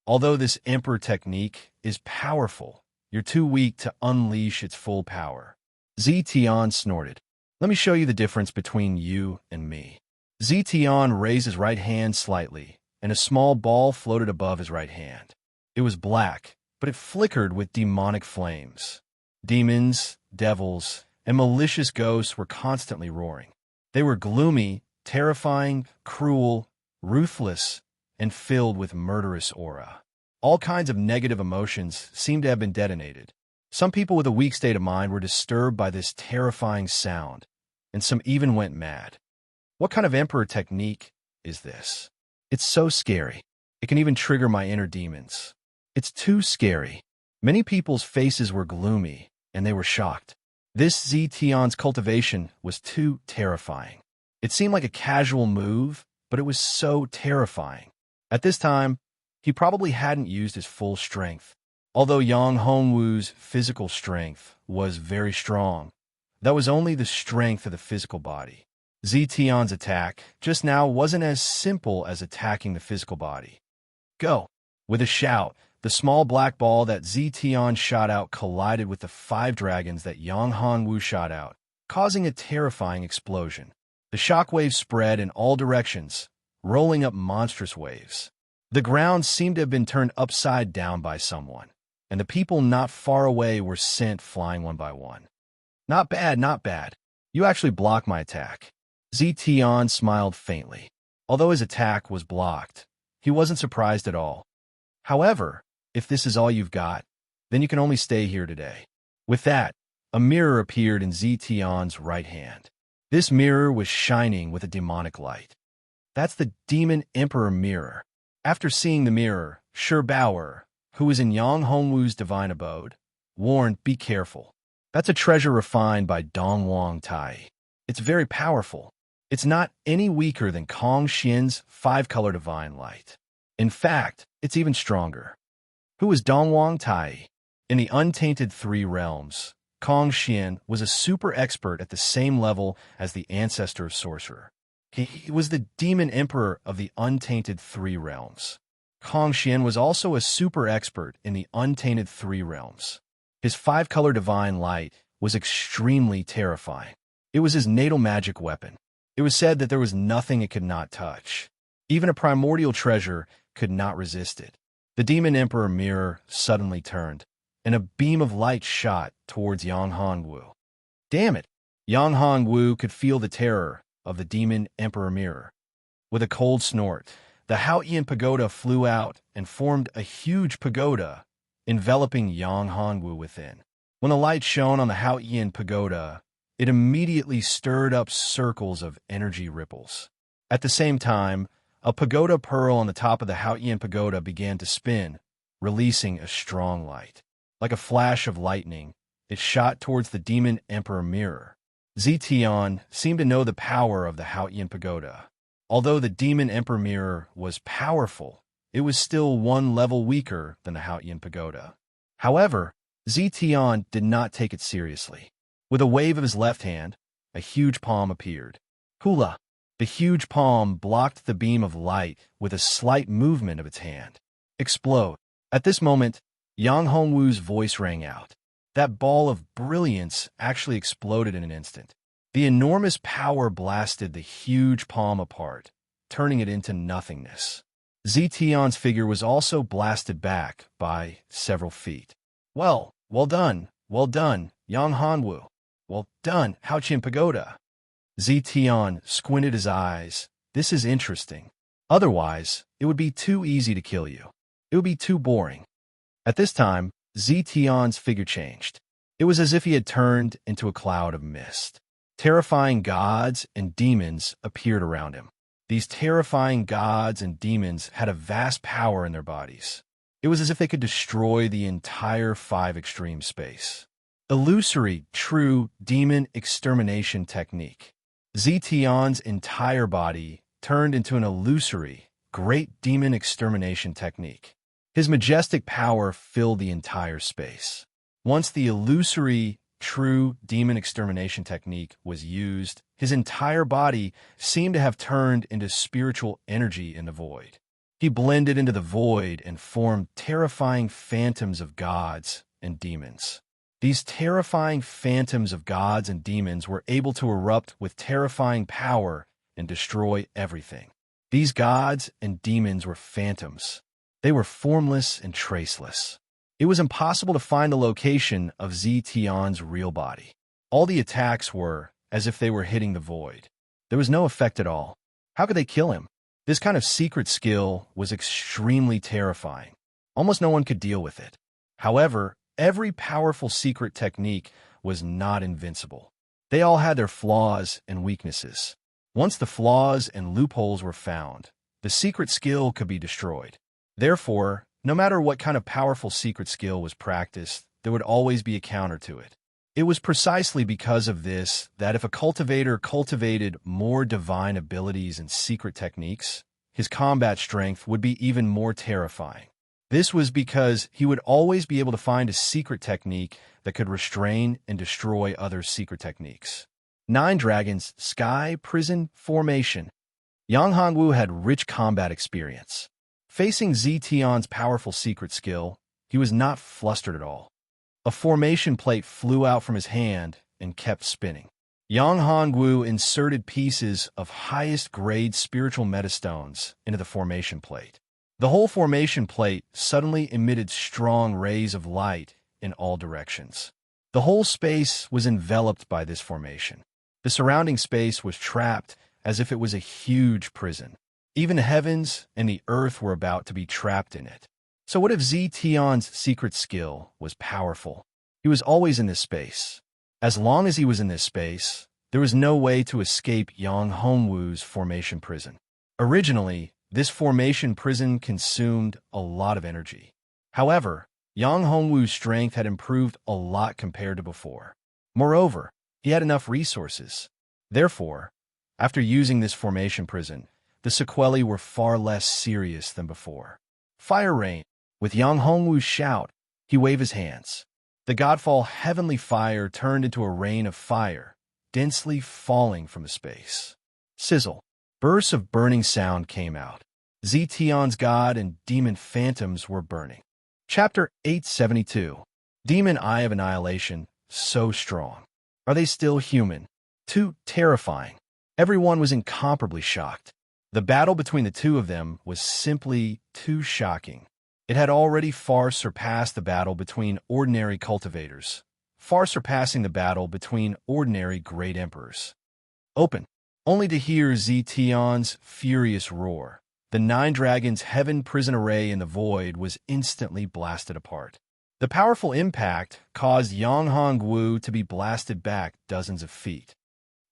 Although this Emperor technique is powerful, you're too weak to unleash its full power. Zetian snorted. Let me show you the difference between you and me. Zetian raised his right hand slightly, and a small ball floated above his right hand. It was black, but it flickered with demonic flames. Demons, devils, and malicious ghosts were constantly roaring. They were gloomy, terrifying, cruel, ruthless, and filled with murderous aura. All kinds of negative emotions seemed to have been detonated. Some people with a weak state of mind were disturbed by this terrifying sound, and some even went mad. What kind of Emperor technique is this? It's so scary. It can even trigger my inner demons. It's too scary. Many people's faces were gloomy, and they were shocked. This Zetian's cultivation was too terrifying. It seemed like a casual move, but it was so terrifying. At this time, he probably hadn't used his full strength. Although Yang Hongwu's physical strength was very strong, that was only the strength of the physical body. Zetian's attack just now wasn't as simple as attacking the physical body. Go! With a shout, the small black ball that Zetian shot out collided with the 5 dragons that Yang Hongwu shot out, causing a terrifying explosion. The shockwaves spread in all directions, rolling up monstrous waves. The ground seemed to have been turned upside down by someone, and the people not far away were sent flying one by one. Not bad, not bad. You actually blocked my attack. Zetian smiled faintly. Although his attack was blocked, he wasn't surprised at all. However, if this is all you've got, then you can only stay here today. With that, a mirror appeared in Zetian's right hand. This mirror was shining with a demonic light. That's the Demon Emperor mirror. After seeing the mirror, Shi Baoer, who was in Yang Hongwu's divine abode, warned, "Be careful. That's a treasure refined by Dongwang Tai. It's very powerful. It's not any weaker than Kong Xian's five-color divine light. In fact, it's even stronger." Who was Dongwang Tai? In the untainted three realms, Kong Xian was a super expert at the same level as the ancestor of sorcerer. He was the demon emperor of the untainted three realms. Kong Xian was also a super expert in the untainted three realms. His five-color divine light was extremely terrifying. It was his natal magic weapon. It was said that there was nothing it could not touch. Even a primordial treasure could not resist it. The Demon Emperor mirror suddenly turned, and a beam of light shot towards Yang Hongwu. Damn it! Yang Hongwu could feel the terror of the Demon Emperor mirror. With a cold snort, the Haotian pagoda flew out and formed a huge pagoda, enveloping Yang Hongwu within. When the light shone on the Haotian pagoda, it immediately stirred up circles of energy ripples. At the same time, a pagoda pearl on the top of the Haotian pagoda began to spin, releasing a strong light. Like a flash of lightning, it shot towards the Demon Emperor mirror. Zetian seemed to know the power of the Haotian pagoda. Although the Demon Emperor mirror was powerful, it was still one level weaker than the Haotian pagoda. However, Zetian did not take it seriously. With a wave of his left hand, a huge palm appeared. Hula! The huge palm blocked the beam of light with a slight movement of its hand. Explode! At this moment, Yang Hongwu's voice rang out. That ball of brilliance actually exploded in an instant. The enormous power blasted the huge palm apart, turning it into nothingness. Zetian's figure was also blasted back by several feet. Well done, Yang Hongwu. Well done, Haotian Pagoda. Zetian squinted his eyes. This is interesting. Otherwise, it would be too easy to kill you. It would be too boring. At this time, Zetian's figure changed. It was as if he had turned into a cloud of mist. Terrifying gods and demons appeared around him. These terrifying gods and demons had a vast power in their bodies. It was as if they could destroy the entire five extreme space. Illusory, true demon extermination technique. Zetian's entire body turned into an illusory, great demon extermination technique. His majestic power filled the entire space. Once the illusory, true demon extermination technique was used, his entire body seemed to have turned into spiritual energy in the void. He blended into the void and formed terrifying phantoms of gods and demons. These terrifying phantoms of gods and demons were able to erupt with terrifying power and destroy everything. These gods and demons were phantoms. They were formless and traceless. It was impossible to find the location of Zetian's real body. All the attacks were as if they were hitting the void. There was no effect at all. How could they kill him? This kind of secret skill was extremely terrifying. Almost no one could deal with it. However, every powerful secret technique was not invincible. They all had their flaws and weaknesses. Once the flaws and loopholes were found, the secret skill could be destroyed. Therefore, no matter what kind of powerful secret skill was practiced, there would always be a counter to it. It was precisely because of this that if a cultivator cultivated more divine abilities and secret techniques, his combat strength would be even more terrifying. This was because he would always be able to find a secret technique that could restrain and destroy other secret techniques. 9 Dragons, Sky Prison Formation. Yang Hongwu had rich combat experience. Facing Zetian's powerful secret skill, he was not flustered at all. A formation plate flew out from his hand and kept spinning. Yang Hongwu inserted pieces of highest-grade spiritual metastones into the formation plate. The whole formation plate suddenly emitted strong rays of light in all directions. The whole space was enveloped by this formation. The surrounding space was trapped as if it was a huge prison. Even the heavens and the earth were about to be trapped in it. So what if Zetian's secret skill was powerful? He was always in this space. As long as he was in this space, There was no way to escape Yang Hongwu's formation prison. Originally, this formation prison consumed a lot of energy. However, Yang Hongwu's strength had improved a lot compared to before. Moreover, he had enough resources. Therefore, after using this formation prison, the sequelae were far less serious than before. Fire rain. With Yang Hongwu's shout, he waved his hands. The godfall heavenly fire turned into a rain of fire, densely falling from the space. Sizzle. Bursts of burning sound came out. Zetion's god and demon phantoms were burning. Chapter 872. Demon Eye of Annihilation, so strong. Are they still human? Too terrifying. Everyone was incomparably shocked. The battle between the two of them was simply too shocking. It had already far surpassed the battle between ordinary cultivators, far surpassing the battle between ordinary great emperors. Open. Only to hear Zetion's furious roar. The Nine Dragons' heaven prison array in the void was instantly blasted apart. The powerful impact caused Yang Hongwu to be blasted back dozens of feet.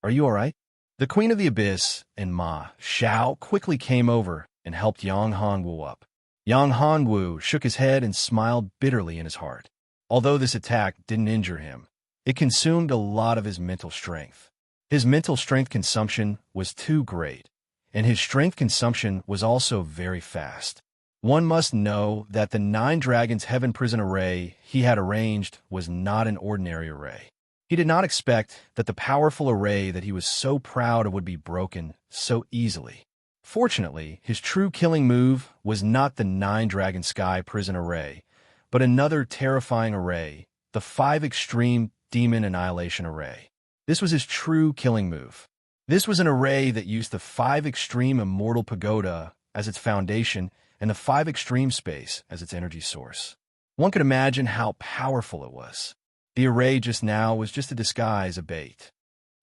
Are you all right? The Queen of the Abyss and Ma Xiao quickly came over and helped Yang Hongwu up. Yang Hongwu shook his head and smiled bitterly in his heart. Although this attack didn't injure him, it consumed a lot of his mental strength. His mental strength consumption was too great, and his strength consumption was also very fast. One must know that the Nine Dragons' heaven prison array he had arranged was not an ordinary array. He did not expect that the powerful array that he was so proud of would be broken so easily. Fortunately, his true killing move was not the Nine Dragon Sky prison array, but another terrifying array, the 5 Extreme Demon Annihilation Array. This was his true killing move. This was an array that used the 5 Extreme Immortal Pagoda as its foundation and the 5 Extreme Space as its energy source. One could imagine how powerful it was. The array just now was just a disguise, a bait.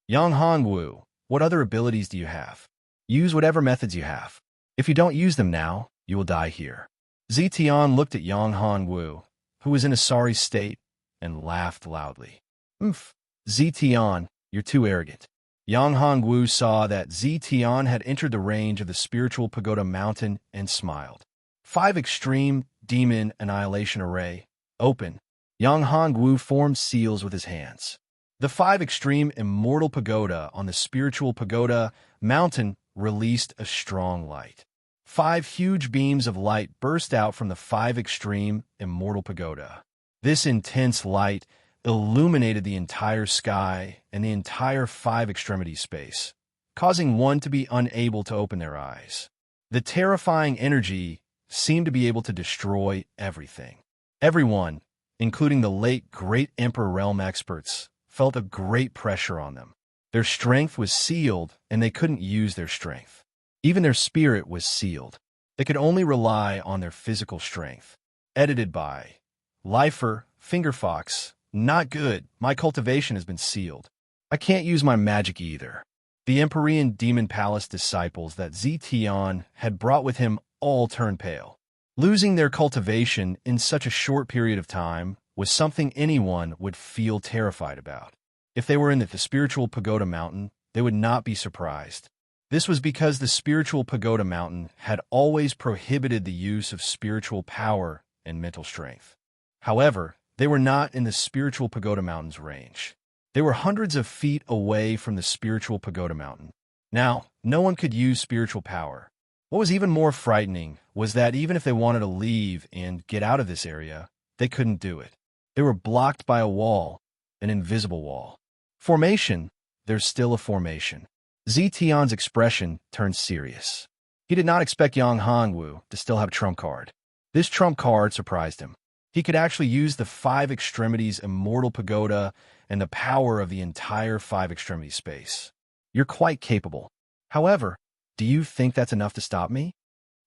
Yang Hongwu, what other abilities do you have? Use whatever methods you have. If you don't use them now, you will die here. Zetion looked at Yang Hongwu, who was in a sorry state, and laughed loudly. Oomph. Zetion, you're too arrogant. Yang Hongwu saw that Zetion had entered the range of the spiritual pagoda mountain and smiled. 5 Extreme Demon Annihilation Array. Open. Yang Hongwu formed seals with his hands. The 5 Extreme Immortal Pagoda on the spiritual pagoda mountain released a strong light. 5 huge beams of light burst out from the 5 Extreme Immortal Pagoda. This intense light illuminated the entire sky and the entire 5 extremity space, causing one to be unable to open their eyes. The terrifying energy seemed to be able to destroy everything. Everyone, including the late great Emperor Realm experts, felt a great pressure on them. Their strength was sealed, and they couldn't use their strength. Even their spirit was sealed. They could only rely on their physical strength. Edited by Lifer, Fingerfox. Not good. My cultivation has been sealed. I can't use my magic either. The Empyrean Demon Palace disciples that Zetion had brought with him all turned pale. Losing their cultivation in such a short period of time was something anyone would feel terrified about. If they were in the spiritual pagoda mountain, they would not be surprised. This was because the spiritual pagoda mountain had always prohibited the use of spiritual power and mental strength. However, they were not in the spiritual pagoda mountain's range. They were hundreds of feet away from the spiritual pagoda mountain. Now, no one could use spiritual power. What was even more frightening was that even if they wanted to leave and get out of this area, they couldn't do it. They were blocked by a wall, an invisible wall. Formation, there's still a formation. Zetion's expression turned serious. He did not expect Yang Hongwu to still have a trump card. This trump card surprised him. He could actually use the 5 extremities Immortal Pagoda and the power of the entire 5 extremity space. You're quite capable. However, do you think that's enough to stop me?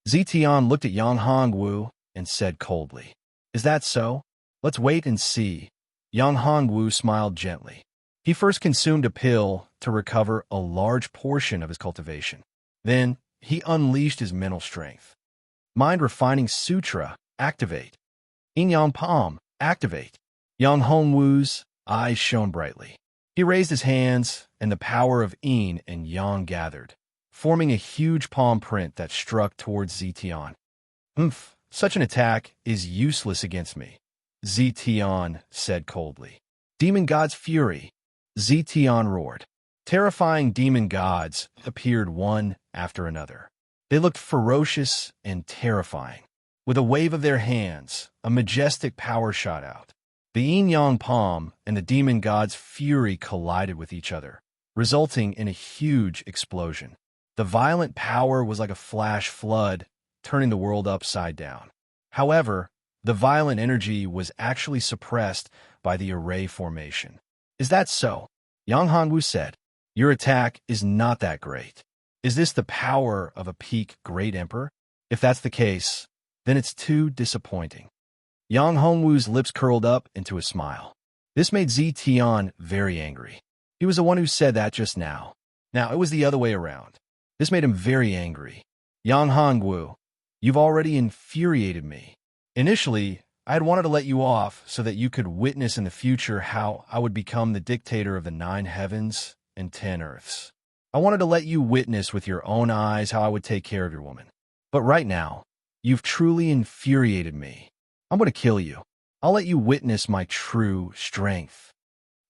Zetion looked at Yang Hongwu and said coldly, Is that so? Let's wait and see. Yang Hongwu smiled gently. He first consumed a pill to recover a large portion of his cultivation. Then, he unleashed his mental strength. Mind Refining Sutra, activate. Yin Yang Palm, activate. Yang Hongwu's eyes shone brightly. He raised his hands, and the power of yin and yang gathered, forming a huge palm print that struck towards Zetian. Such an attack is useless against me, Zetian said coldly. Demon God's fury, Zetian roared. Terrifying demon gods appeared one after another. They looked ferocious and terrifying. With a wave of their hands, a majestic power shot out. The yin-yang palm and the demon god's fury collided with each other, resulting in a huge explosion. The violent power was like a flash flood, turning the world upside down. However, the violent energy was actually suppressed by the array formation. Is that so? Yang Hanwu said. Your attack is not that great. Is this the power of a peak great emperor? If that's the case, then it's too disappointing. Yang Hongwu's lips curled up into a smile. This made Zetian very angry. He was the one who said that just now. Now, it was the other way around. This made him very angry. Yang Hongwu, you've already infuriated me. Initially, I had wanted to let you off so that you could witness in the future how I would become the dictator of the 9 heavens and 10 earths. I wanted to let you witness with your own eyes how I would take care of your woman. But right now, you've truly infuriated me. I'm going to kill you. I'll let you witness my true strength.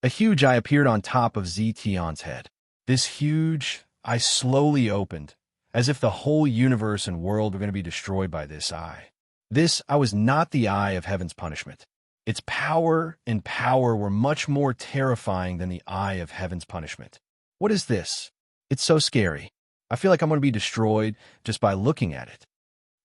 A huge eye appeared on top of Zetian's head. This huge eye slowly opened, as if the whole universe and world were going to be destroyed by this eye. This eye was not the eye of heaven's punishment. Its power and power were much more terrifying than the eye of heaven's punishment. What is this? It's so scary. I feel like I'm going to be destroyed just by looking at it.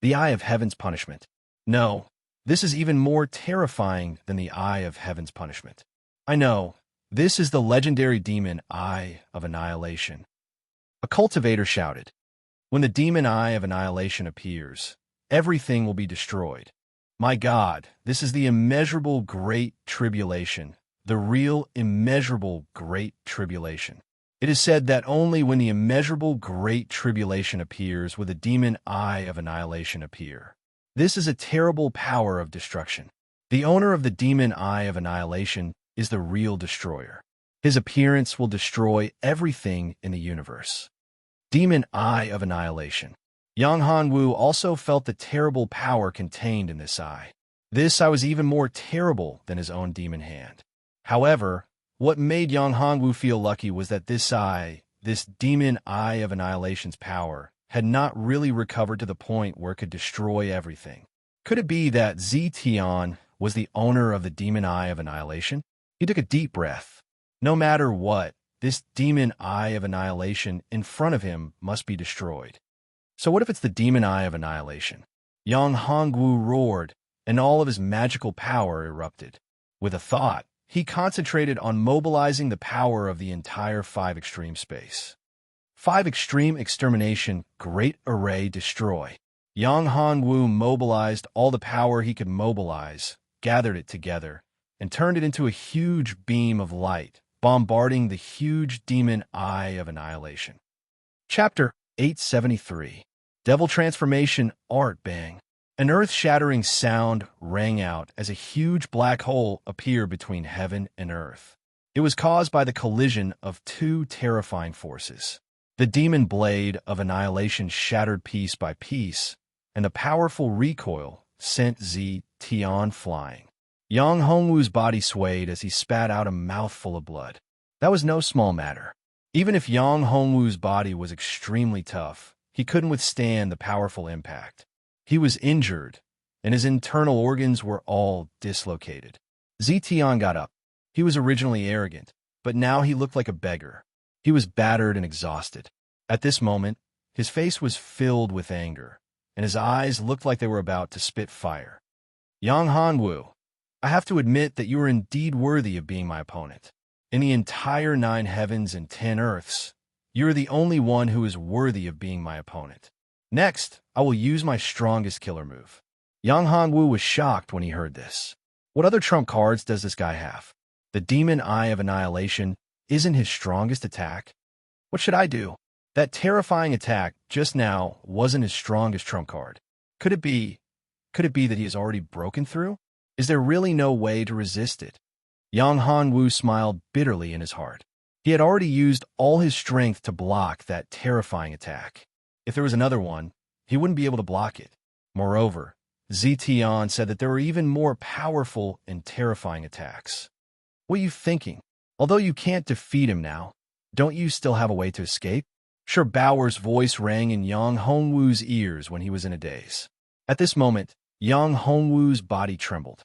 The eye of heaven's punishment. No. This is even more terrifying than the Eye of Heaven's punishment. I know, this is the legendary demon Eye of Annihilation. A cultivator shouted. When the demon Eye of Annihilation appears, everything will be destroyed. My God, this is the immeasurable great tribulation, the real immeasurable great tribulation. It is said that only when the immeasurable great tribulation appears will the demon Eye of Annihilation appear. This is a terrible power of destruction. The owner of the demon Eye of Annihilation is the real destroyer. His appearance will destroy everything in the universe. Demon Eye of Annihilation. Yang Hanwu also felt the terrible power contained in this eye. This eye was even more terrible than his own demon hand. However, what made Yang Hanwu feel lucky was that this eye, this demon Eye of Annihilation's power, had not really recovered to the point where it could destroy everything. Could it be that Zetian was the owner of the demon Eye of Annihilation? He took a deep breath. No matter what, this demon Eye of Annihilation in front of him must be destroyed. So what if it's the demon Eye of Annihilation? Yang Hongwu roared, and all of his magical power erupted. With a thought, he concentrated on mobilizing the power of the entire 5 extreme space. 5 extreme extermination, great array destroy. Yang Hongwu mobilized all the power he could mobilize, gathered it together, and turned it into a huge beam of light, bombarding the huge demon Eye of Annihilation. Chapter 873. Devil Transformation Art Bang. An earth-shattering sound rang out as a huge black hole appeared between heaven and earth. It was caused by the collision of 2 terrifying forces. The demon blade of annihilation shattered piece by piece, and the powerful recoil sent Zetian flying. Yang Hongwu's body swayed as he spat out a mouthful of blood. That was no small matter. Even if Yang Hongwu's body was extremely tough, he couldn't withstand the powerful impact. He was injured, and his internal organs were all dislocated. Zetian got up. He was originally arrogant, but now he looked like a beggar. He was battered and exhausted. At this moment, his face was filled with anger, and his eyes looked like they were about to spit fire. Yang Hanwu, I have to admit that you are indeed worthy of being my opponent. In the entire 9 heavens and 10 earths, you are the only one who is worthy of being my opponent. Next, I will use my strongest killer move. Yang Hongwu was shocked when he heard this. What other trump cards does this guy have? The demon Eye of Annihilation isn't his strongest attack. What should I do? That terrifying attack just now wasn't his strongest trump card. Could it be that he has already broken through? Is there really no way to resist it? Yang Hongwu smiled bitterly in his heart. He had already used all his strength to block that terrifying attack. If there was another one, he wouldn't be able to block it. Moreover, Zetian said that there were even more powerful and terrifying attacks. What are you thinking? Although you can't defeat him now, don't you still have a way to escape? Sure, Bauer's voice rang in Yang Hongwu's ears when he was in a daze. At this moment, Yang Hongwu's body trembled.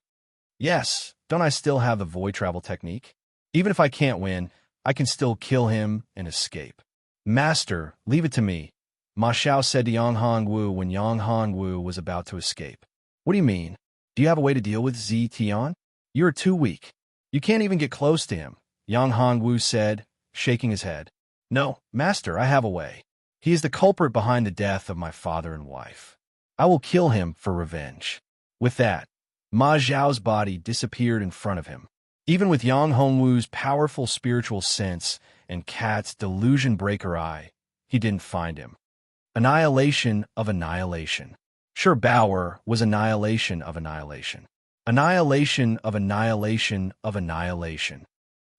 Yes, don't I still have the void travel technique? Even if I can't win, I can still kill him and escape. Master, leave it to me, Ma Xiao said to Yang Hongwu when Yang Hongwu was about to escape. What do you mean? Do you have a way to deal with Zetian? You are too weak. You can't even get close to him, Yang Hongwu said, shaking his head. No, Master, I have a way. He is the culprit behind the death of my father and wife. I will kill him for revenge. With that, Ma Xiao's body disappeared in front of him. Even with Yang Hongwu's powerful spiritual sense and Cat's delusion breaker eye, he didn't find him. Annihilation of annihilation. Sure, Bauer was annihilation of annihilation. Annihilation of annihilation of annihilation.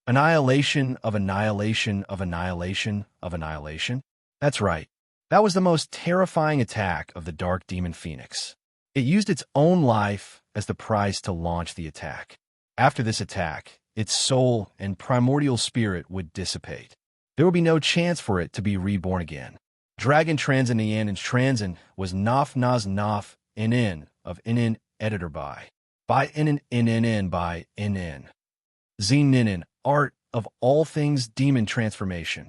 Annihilation of annihilation of annihilation of annihilation? That's right. That was the most terrifying attack of the Dark Demon Phoenix. It used its own life as the prize to launch the attack. After this attack, its soul and primordial spirit would dissipate. There would be no chance for it to be reborn again. Dragon Transinian and Transin was Naf Naz Naf Inin of Inin editor by Inin by Inin. Zeninin, art of all things demon transformation.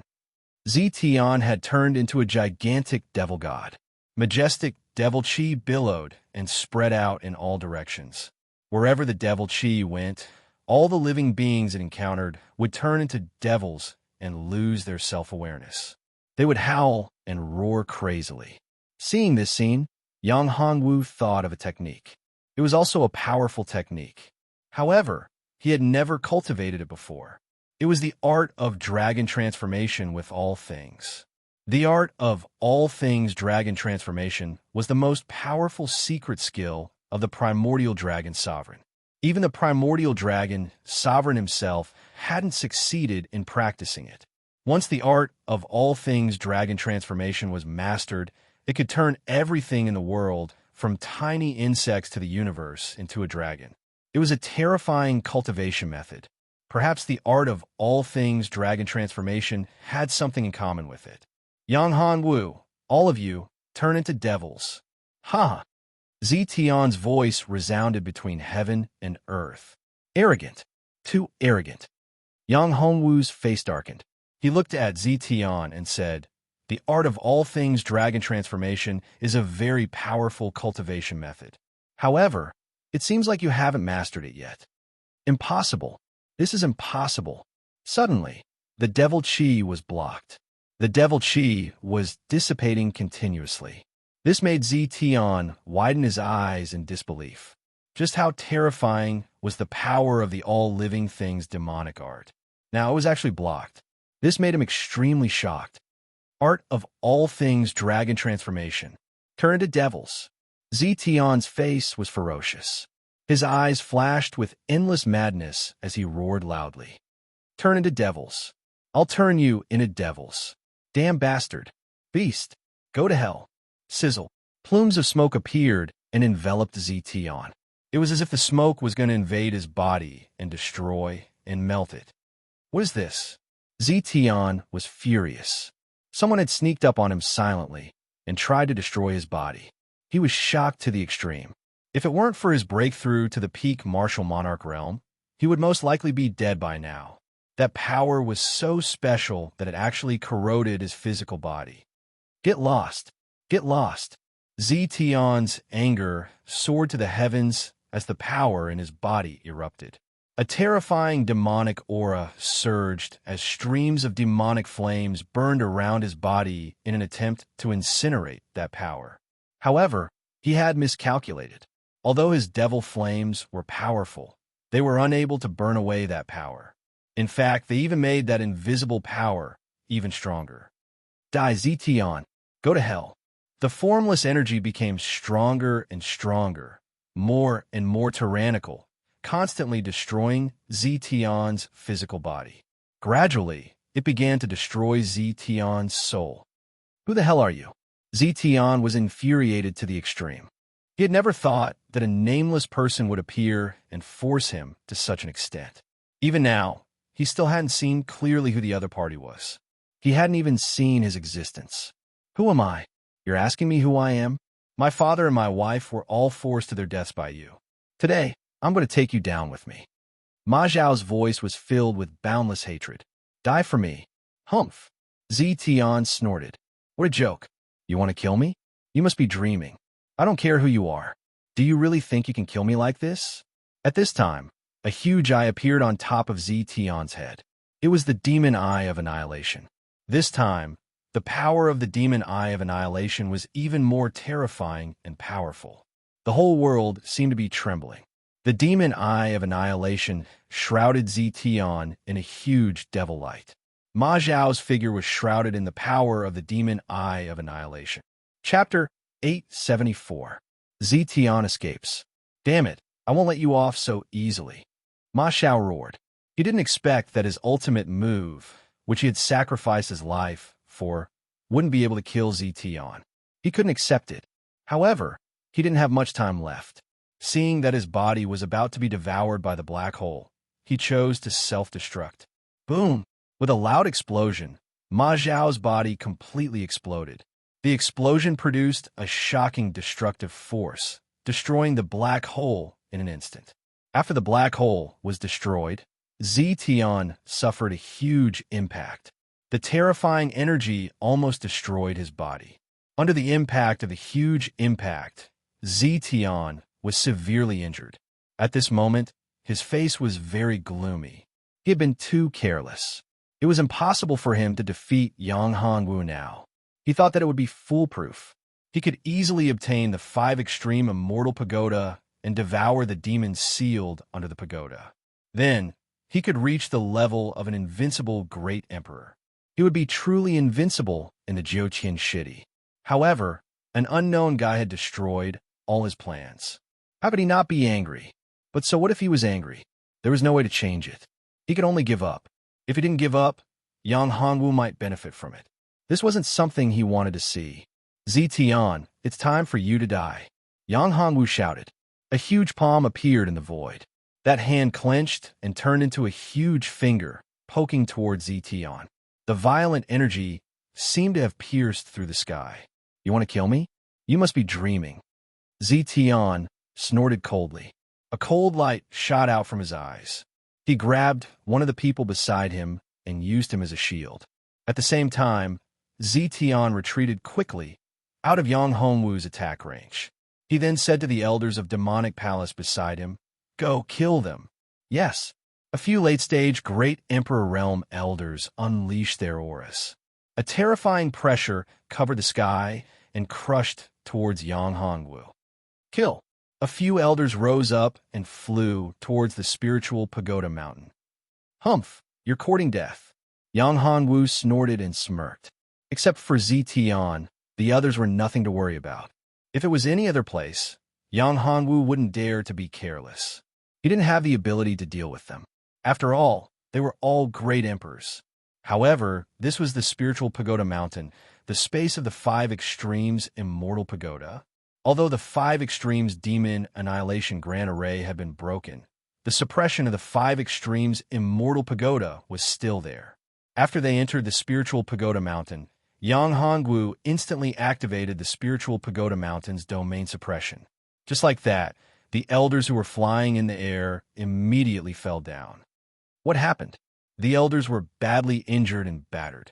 Zetian had turned into a gigantic devil god. Majestic devil chi billowed and spread out in all directions. Wherever the devil chi went, all the living beings it encountered would turn into devils and lose their self-awareness. They would howl and roar crazily. Seeing this scene, Yang Hongwu thought of a technique. It was also a powerful technique. However, he had never cultivated it before. It was the art of dragon transformation with all things. The art of all things dragon transformation was the most powerful secret skill of the primordial dragon sovereign. Even the primordial dragon sovereign himself hadn't succeeded in practicing it. Once the art of all things dragon transformation was mastered, it could turn everything in the world, from tiny insects to the universe, into a dragon. It was a terrifying cultivation method. Perhaps the art of all things dragon transformation had something in common with it. Yang Hongwu, all of you, turn into devils. Ha! Zetian's voice resounded between heaven and earth. Arrogant. Too arrogant. Yang Hongwu's face darkened. He looked at Zetian and said, "The art of all things dragon transformation is a very powerful cultivation method. However, it seems like you haven't mastered it yet." Impossible. This is impossible. Suddenly, the devil chi was blocked. The devil chi was dissipating continuously. This made Zetian widen his eyes in disbelief. Just how terrifying was the power of the all-living things demonic art. Now it was actually blocked. This made him extremely shocked. Art of all things dragon transformation. Turn into devils. Zetian's face was ferocious. His eyes flashed with endless madness as he roared loudly. Turn into devils. I'll turn you into devils. Damn bastard. Beast. Go to hell. Sizzle. Plumes of smoke appeared and enveloped Zetian. It was as if the smoke was going to invade his body and destroy and melt it. What is this? Zetian was furious. Someone had sneaked up on him silently and tried to destroy his body. He was shocked to the extreme. If it weren't for his breakthrough to the peak martial monarch realm, he would most likely be dead by now. That power was so special that it actually corroded his physical body. Get lost. Get lost. Zetian's anger soared to the heavens as the power in his body erupted. A terrifying demonic aura surged as streams of demonic flames burned around his body in an attempt to incinerate that power. However, he had miscalculated. Although his devil flames were powerful, they were unable to burn away that power. In fact, they even made that invisible power even stronger. Die, Zetian. Go to hell. The formless energy became stronger and stronger, more and more tyrannical, constantly destroying Zetian's physical body. Gradually, it began to destroy Ztion's soul. Who the hell are you? Ztion was infuriated to the extreme. He had never thought that a nameless person would appear and force him to such an extent. Even now, he still hadn't seen clearly who the other party was. He hadn't even seen his existence. Who am I? You're asking me who I am? My father and my wife were all forced to their deaths by you. Today, I'm going to take you down with me. Ma Zhao's voice was filled with boundless hatred. Die for me. Humph. Ztion snorted. What a joke. You want to kill me? You must be dreaming. I don't care who you are. Do you really think you can kill me like this? At this time, a huge eye appeared on top of Ztion's head. It was the demon eye of annihilation. This time, the power of the demon eye of annihilation was even more terrifying and powerful. The whole world seemed to be trembling. The demon eye of annihilation shrouded Ztion in a huge devil light. Ma Zhao's figure was shrouded in the power of the demon eye of annihilation. Chapter 874. Ztion escapes. Damn it, I won't let you off so easily. Ma Zhao roared. He didn't expect that his ultimate move, which he had sacrificed his life for, wouldn't be able to kill Ztion. He couldn't accept it. However, he didn't have much time left. Seeing that his body was about to be devoured by the black hole, he chose to self-destruct. Boom! With a loud explosion, Ma Zhao's body completely exploded. The explosion produced a shocking destructive force, destroying the black hole in an instant. After the black hole was destroyed, Ztion suffered a huge impact. The terrifying energy almost destroyed his body. Under the impact of the huge impact, Ztion was severely injured. At this moment, his face was very gloomy. He had been too careless. It was impossible for him to defeat Yang Hongwu now. He thought that it would be foolproof. He could easily obtain the 5 extreme immortal pagoda and devour the demons sealed under the pagoda. Then, he could reach the level of an invincible great emperor. He would be truly invincible in the Jiuqian city. However, an unknown guy had destroyed all his plans. How could he not be angry? But so what if he was angry? There was no way to change it. He could only give up. If he didn't give up, Yang Hongwu might benefit from it. This wasn't something he wanted to see. Ztion, it's time for you to die. Yang Hongwu shouted. A huge palm appeared in the void. That hand clenched and turned into a huge finger, poking towards Ztion. The violent energy seemed to have pierced through the sky. You want to kill me? You must be dreaming. Ztion snorted coldly. A cold light shot out from his eyes. He grabbed one of the people beside him and used him as a shield. At the same time, Ztion retreated quickly out of Yang Hongwu's attack range. He then said to the elders of Demonic Palace beside him, Go kill them. Yes, a few late-stage Great Emperor Realm elders unleashed their auras. A terrifying pressure covered the sky and crushed towards Yang Hongwu. Kill. A few elders rose up and flew towards the spiritual pagoda mountain. Humph, you're courting death. Yang Hongwu snorted and smirked. Except for Ztion, the others were nothing to worry about. If it was any other place, Yang Hongwu wouldn't dare to be careless. He didn't have the ability to deal with them. After all, they were all great emperors. However, this was the spiritual pagoda mountain, the space of the 5 extremes immortal pagoda. Although the 5 extremes demon annihilation grand array had been broken, the suppression of the 5 extremes immortal pagoda was still there. After they entered the spiritual pagoda mountain, Yang Hongwu instantly activated the spiritual pagoda mountain's domain suppression. Just like that, the elders who were flying in the air immediately fell down. What happened? The elders were badly injured and battered.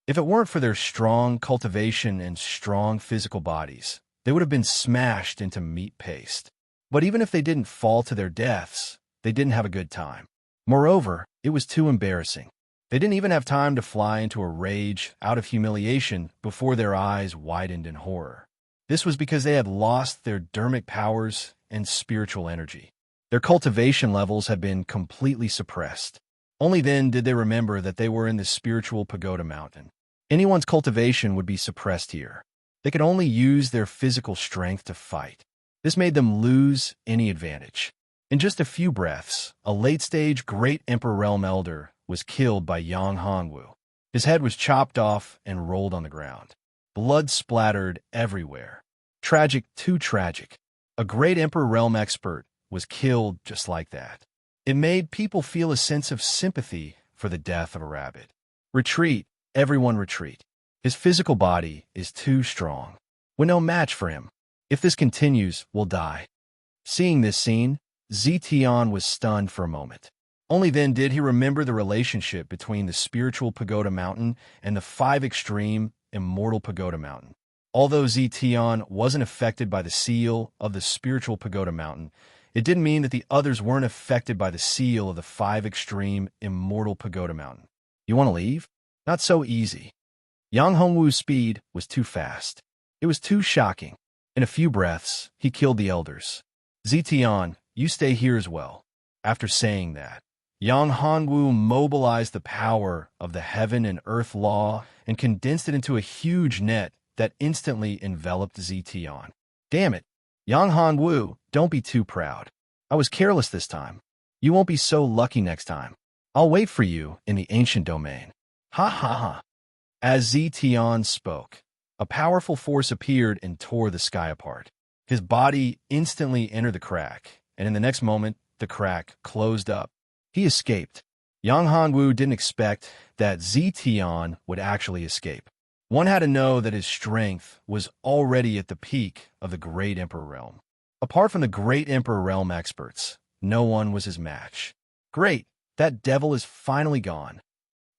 If it weren't for their strong cultivation and strong physical bodies, they would have been smashed into meat paste. But even if they didn't fall to their deaths, they didn't have a good time. Moreover, it was too embarrassing. They didn't even have time to fly into a rage out of humiliation before their eyes widened in horror. This was because they had lost their dermic powers and spiritual energy. Their cultivation levels had been completely suppressed. Only then did they remember that they were in the spiritual pagoda mountain. Anyone's cultivation would be suppressed here. They could only use their physical strength to fight. This made them lose any advantage. In just a few breaths, a late-stage Great Emperor Realm Elder was killed by Yang Hongwu. His head was chopped off and rolled on the ground. Blood splattered everywhere. Tragic, too tragic. A great Emperor Realm expert was killed just like that. It made people feel a sense of sympathy for the death of a rabbit. Retreat, everyone retreat. His physical body is too strong. We're no match for him. If this continues, we'll die. Seeing this scene, Zetian was stunned for a moment. Only then did he remember the relationship between the spiritual Pagoda Mountain and the 5 extreme immortal Pagoda Mountain. Although Zetian wasn't affected by the seal of the spiritual Pagoda Mountain, it didn't mean that the others weren't affected by the seal of the 5 extreme immortal Pagoda Mountain. You want to leave? Not so easy. Yang Hongwu's speed was too fast. It was too shocking. In a few breaths, he killed the elders. Zetian, you stay here as well. After saying that, Yang Hongwu mobilized the power of the heaven and earth law and condensed it into a huge net that instantly enveloped Zetian. Damn it, Yang Hongwu, don't be too proud. I was careless this time. You won't be so lucky next time. I'll wait for you in the ancient domain. Ha ha ha. As Zetian spoke, a powerful force appeared and tore the sky apart. His body instantly entered the crack, and in the next moment, the crack closed up. He escaped. Yang Hongwu didn't expect that Zetian would actually escape. One had to know that his strength was already at the peak of the Great Emperor Realm. Apart from the Great Emperor Realm experts, no one was his match. Great, that devil is finally gone.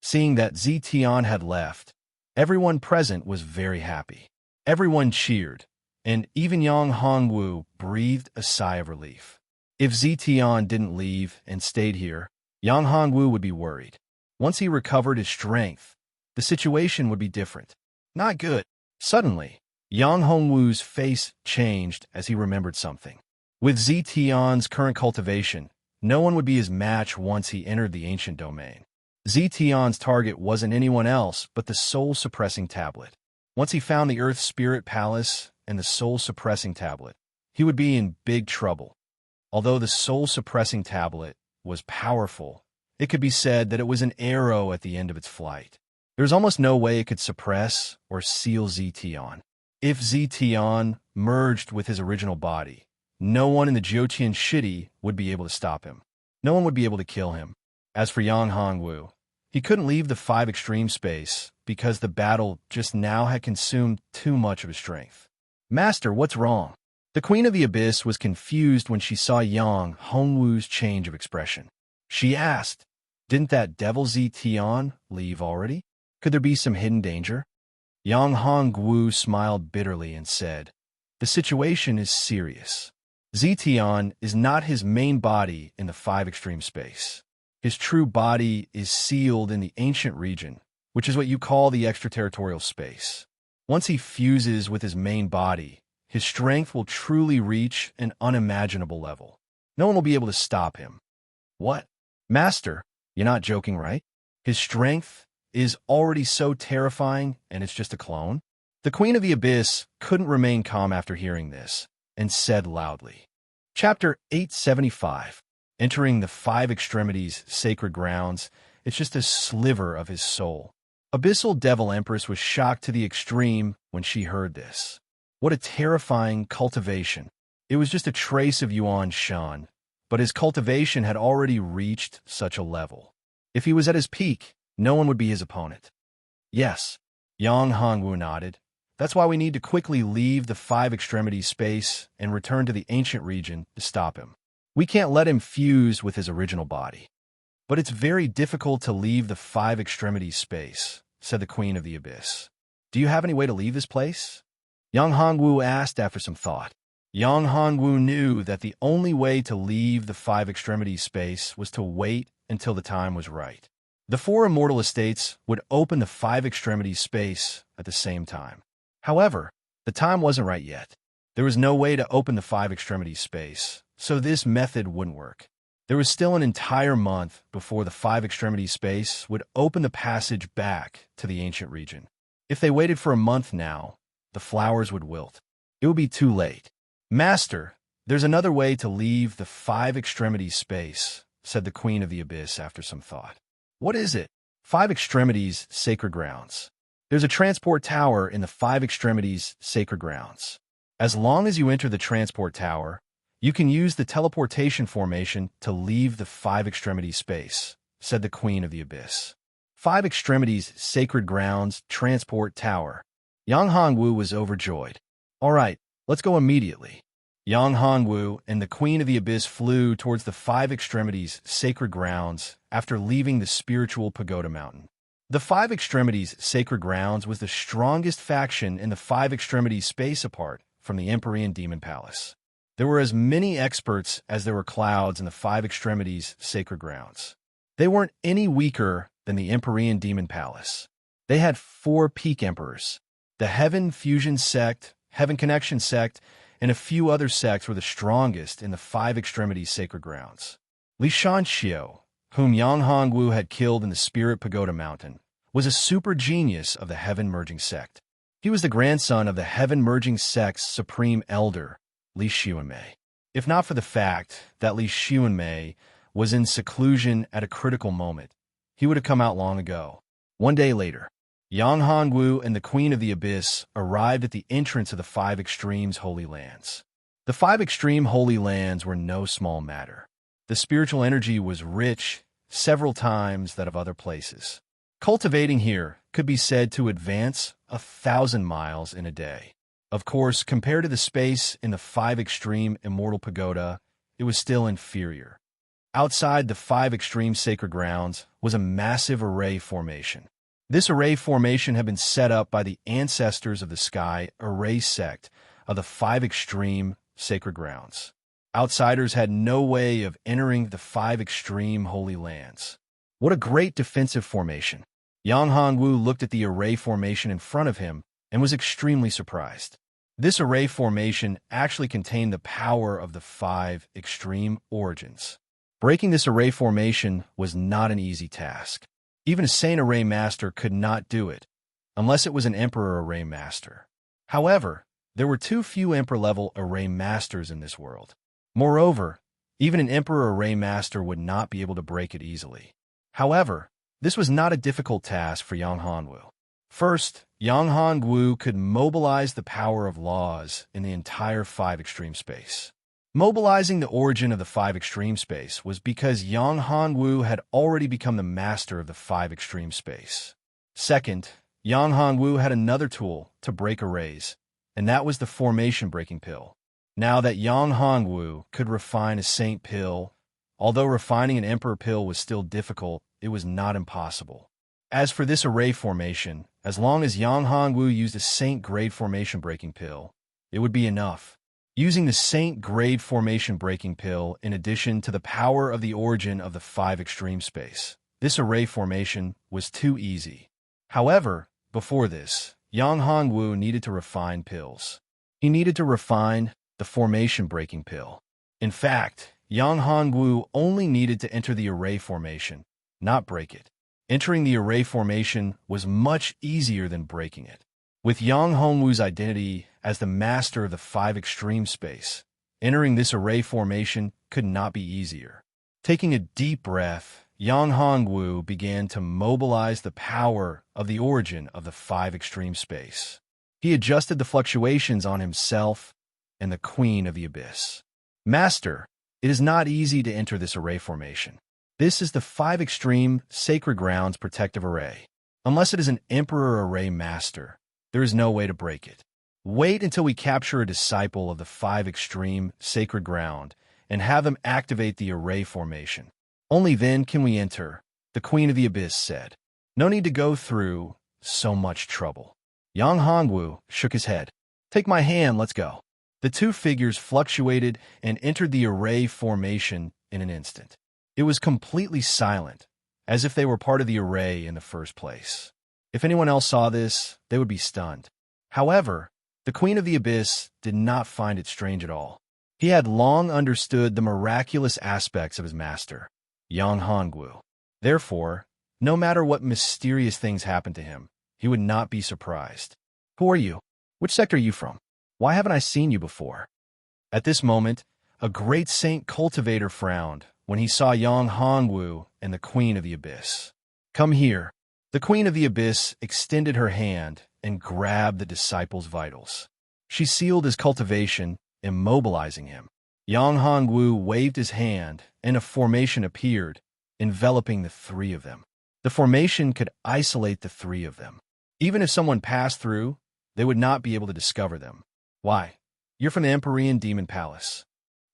Seeing that Zetian had left, everyone present was very happy. Everyone cheered, and even Yang Hongwu breathed a sigh of relief. If Zetian didn't leave and stayed here, Yang Hongwu would be worried. Once he recovered his strength, the situation would be different. Not good. Suddenly, Yang Hongwu's face changed as he remembered something. With Zetian's current cultivation, no one would be his match once he entered the ancient domain. Zetian's target wasn't anyone else but the soul-suppressing tablet. Once he found the Earth Spirit Palace and the soul-suppressing tablet, he would be in big trouble. Although the soul-suppressing tablet was powerful, it could be said that it was an arrow at the end of its flight. There was almost no way it could suppress or seal Zetian. If Zetian merged with his original body, no one in the Jiutian City would be able to stop him. No one would be able to kill him. As for Yang Hongwu, he couldn't leave the 5 extreme space because the battle just now had consumed too much of his strength. Master, what's wrong? The Queen of the Abyss was confused when she saw Yang Hongwu's change of expression. She asked, didn't that devil Zetian leave already? Could there be some hidden danger? Yang Hongwu smiled bitterly and said, the situation is serious. Zetian is not his main body in the 5 extreme space. His true body is sealed in the ancient region, which is what you call the extraterritorial space. Once he fuses with his main body, his strength will truly reach an unimaginable level. No one will be able to stop him. What? Master, you're not joking, right? His strength is already so terrifying, and it's just a clone? The Queen of the Abyss couldn't remain calm after hearing this, and said loudly. Chapter 875. Entering the 5 extremities sacred grounds, it's just a sliver of his soul. Abyssal Devil Empress was shocked to the extreme when she heard this. What a terrifying cultivation. It was just a trace of Yuan Shan, but his cultivation had already reached such a level. If he was at his peak, no one would be his opponent. Yes, Yang Hongwu nodded. That's why we need to quickly leave the 5 extremities space and return to the ancient region to stop him. We can't let him fuse with his original body. But it's very difficult to leave the 5 extremities space, said the Queen of the Abyss. Do you have any way to leave this place? Yang Hongwu asked after some thought. Yang Hongwu knew that the only way to leave the 5 extremities space was to wait until the time was right. The 4 immortal estates would open the 5 extremities space at the same time. However, the time wasn't right yet. There was no way to open the 5 extremities space, so this method wouldn't work. There was still an entire month before the 5 extremities space would open the passage back to the ancient region. If they waited for a month now, the flowers would wilt. It would be too late. Master, there's another way to leave the 5 extremities space, said the Queen of the Abyss after some thought. What is it? Five Extremities Sacred Grounds. There's a transport tower in the Five Extremities Sacred Grounds. As long as you enter the transport tower, you can use the teleportation formation to leave the Five Extremities space, said the Queen of the Abyss. Five Extremities Sacred Grounds Transport Tower. Yang Hongwu was overjoyed. All right, let's go immediately. Yang Hongwu and the Queen of the Abyss flew towards the Five Extremities Sacred Grounds after leaving the spiritual pagoda mountain. The Five Extremities Sacred Grounds was the strongest faction in the Five Extremities space apart from the Empyrean Demon Palace. There were as many experts as there were clouds in the Five Extremities Sacred Grounds. They weren't any weaker than the Empyrean Demon Palace. They had 4 peak emperors. The Heaven Fusion Sect, Heaven Connection Sect, and a few other sects were the strongest in the Five Extremities Sacred Grounds. Li Shanxiu, whom Yang Hongwu had killed in the Spirit Pagoda Mountain, was a super genius of the Heaven Merging Sect. He was the grandson of the Heaven Merging Sect's supreme elder, Li Xuanmei. If not for the fact that Li Xuanmei was in seclusion at a critical moment, he would have come out long ago. One day later, Yang Hongwu and the Queen of the Abyss arrived at the entrance of the Five Extremes Holy Lands. The Five Extreme Holy Lands were no small matter. The spiritual energy was rich, several times that of other places. Cultivating here could be said to advance 1,000 miles in a day. Of course, compared to the space in the Five Extreme Immortal Pagoda, it was still inferior. Outside the Five Extreme Sacred Grounds was a massive array formation. This array formation had been set up by the ancestors of the Sky Array sect of the Five Extreme Sacred Grounds. Outsiders had no way of entering the Five Extreme Holy Lands. What a great defensive formation! Yang Hongwu looked at the array formation in front of him and was extremely surprised. This array formation actually contained the power of the Five Extreme Origins. Breaking this array formation was not an easy task. Even a Saint Array Master could not do it, unless it was an Emperor Array Master. However, there were too few Emperor-level Array Masters in this world. Moreover, even an Emperor Array Master would not be able to break it easily. However, this was not a difficult task for Yang Hongwu. First, Yang Hongwu could mobilize the power of laws in the entire Five Extreme space. Mobilizing the origin of the Five Extreme space was because Yang Hongwu had already become the master of the Five Extreme space. Second, Yang Hongwu had another tool to break arrays, and that was the formation breaking pill. Now that Yang Hongwu could refine a saint pill, although refining an emperor pill was still difficult, it was not impossible. As for this array formation, as long as Yang Hongwu used a saint grade formation breaking pill, it would be enough. Using the Saint Grade Formation Breaking Pill in addition to the power of the origin of the Five Extreme space, this array formation was too easy. However, before this, Yang Hongwu needed to refine pills. He needed to refine the Formation Breaking Pill. In fact, Yang Hongwu only needed to enter the array formation, not break it. Entering the array formation was much easier than breaking it. With Yang Hongwu's identity as the master of the Five Extreme space, entering this array formation could not be easier. Taking a deep breath, Yang Hongwu began to mobilize the power of the origin of the Five Extreme space. He adjusted the fluctuations on himself and the Queen of the Abyss. Master, it is not easy to enter this array formation. This is the Five Extreme Sacred Grounds Protective Array. Unless it is an Emperor Array Master, there is no way to break it. Wait until we capture a disciple of the Five Extreme Sacred Ground and have them activate the array formation. Only then can we enter, the Queen of the Abyss said. No need to go through so much trouble. Yang Hongwu shook his head. Take my hand, let's go. The two figures fluctuated and entered the array formation in an instant. It was completely silent, as if they were part of the array in the first place. If anyone else saw this, they would be stunned. However, the Queen of the Abyss did not find it strange at all. He had long understood the miraculous aspects of his master, Yang Hongwu. Therefore, no matter what mysterious things happened to him, he would not be surprised. Who are you? Which sect are you from? Why haven't I seen you before? At this moment, a great saint cultivator frowned when he saw Yang Hongwu and the Queen of the Abyss. Come here, The Queen of the Abyss extended her hand and grabbed the disciple's vitals. She sealed his cultivation, immobilizing him. Yang Hongwu waved his hand, and a formation appeared, enveloping the three of them. The formation could isolate the three of them. Even if someone passed through, they would not be able to discover them. Why? You're from the Empyrean Demon Palace.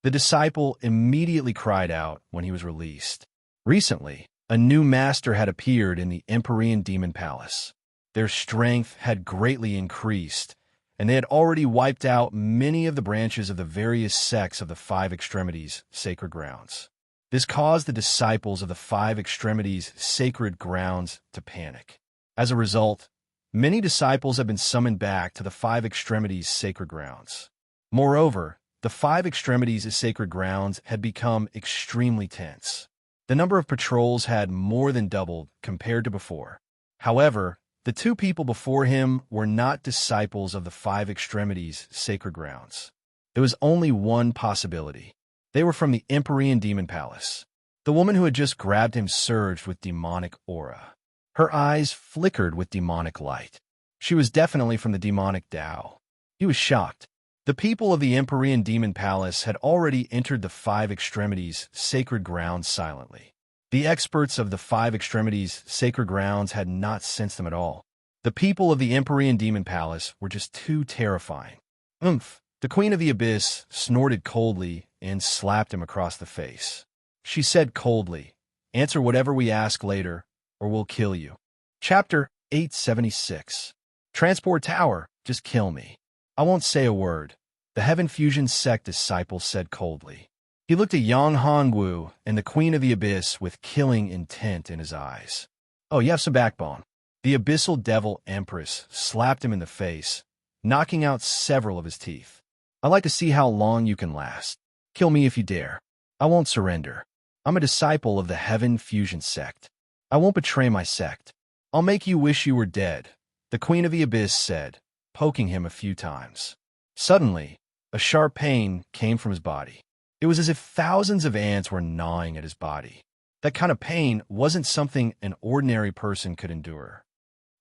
The disciple immediately cried out when he was released. Recently, a new master had appeared in the Empyrean Demon Palace. Their strength had greatly increased, and they had already wiped out many of the branches of the various sects of the Five Extremities sacred grounds. This caused the disciples of the Five Extremities sacred grounds to panic. As a result, many disciples have been summoned back to the Five Extremities sacred grounds. Moreover, the Five Extremities sacred grounds had become extremely tense. The number of patrols had more than doubled compared to before. However, the two people before him were not disciples of the Five Extremities sacred grounds. There was only one possibility. They were from the Empyrean Demon Palace. The woman who had just grabbed him surged with demonic aura. Her eyes flickered with demonic light. She was definitely from the demonic Tao. He was shocked. The people of the Empyrean Demon Palace had already entered the Five Extremities sacred grounds silently. The experts of the Five Extremities sacred grounds had not sensed them at all. The people of the Empyrean Demon Palace were just too terrifying. Oomph! The Queen of the Abyss snorted coldly and slapped him across the face. She said coldly, "Answer whatever we ask later, or we'll kill you." Chapter 876. Transport Tower, just kill me. I won't say a word, the Heaven Fusion sect disciple said coldly. He looked at Yang Hongwu and the Queen of the Abyss with killing intent in his eyes. Oh, you have some backbone. The Abyssal Devil Empress slapped him in the face, knocking out several of his teeth. I'd like to see how long you can last. Kill me if you dare. I won't surrender. I'm a disciple of the Heaven Fusion sect. I won't betray my sect. I'll make you wish you were dead, the Queen of the Abyss said, poking him a few times. Suddenly, a sharp pain came from his body. It was as if thousands of ants were gnawing at his body. That kind of pain wasn't something an ordinary person could endure.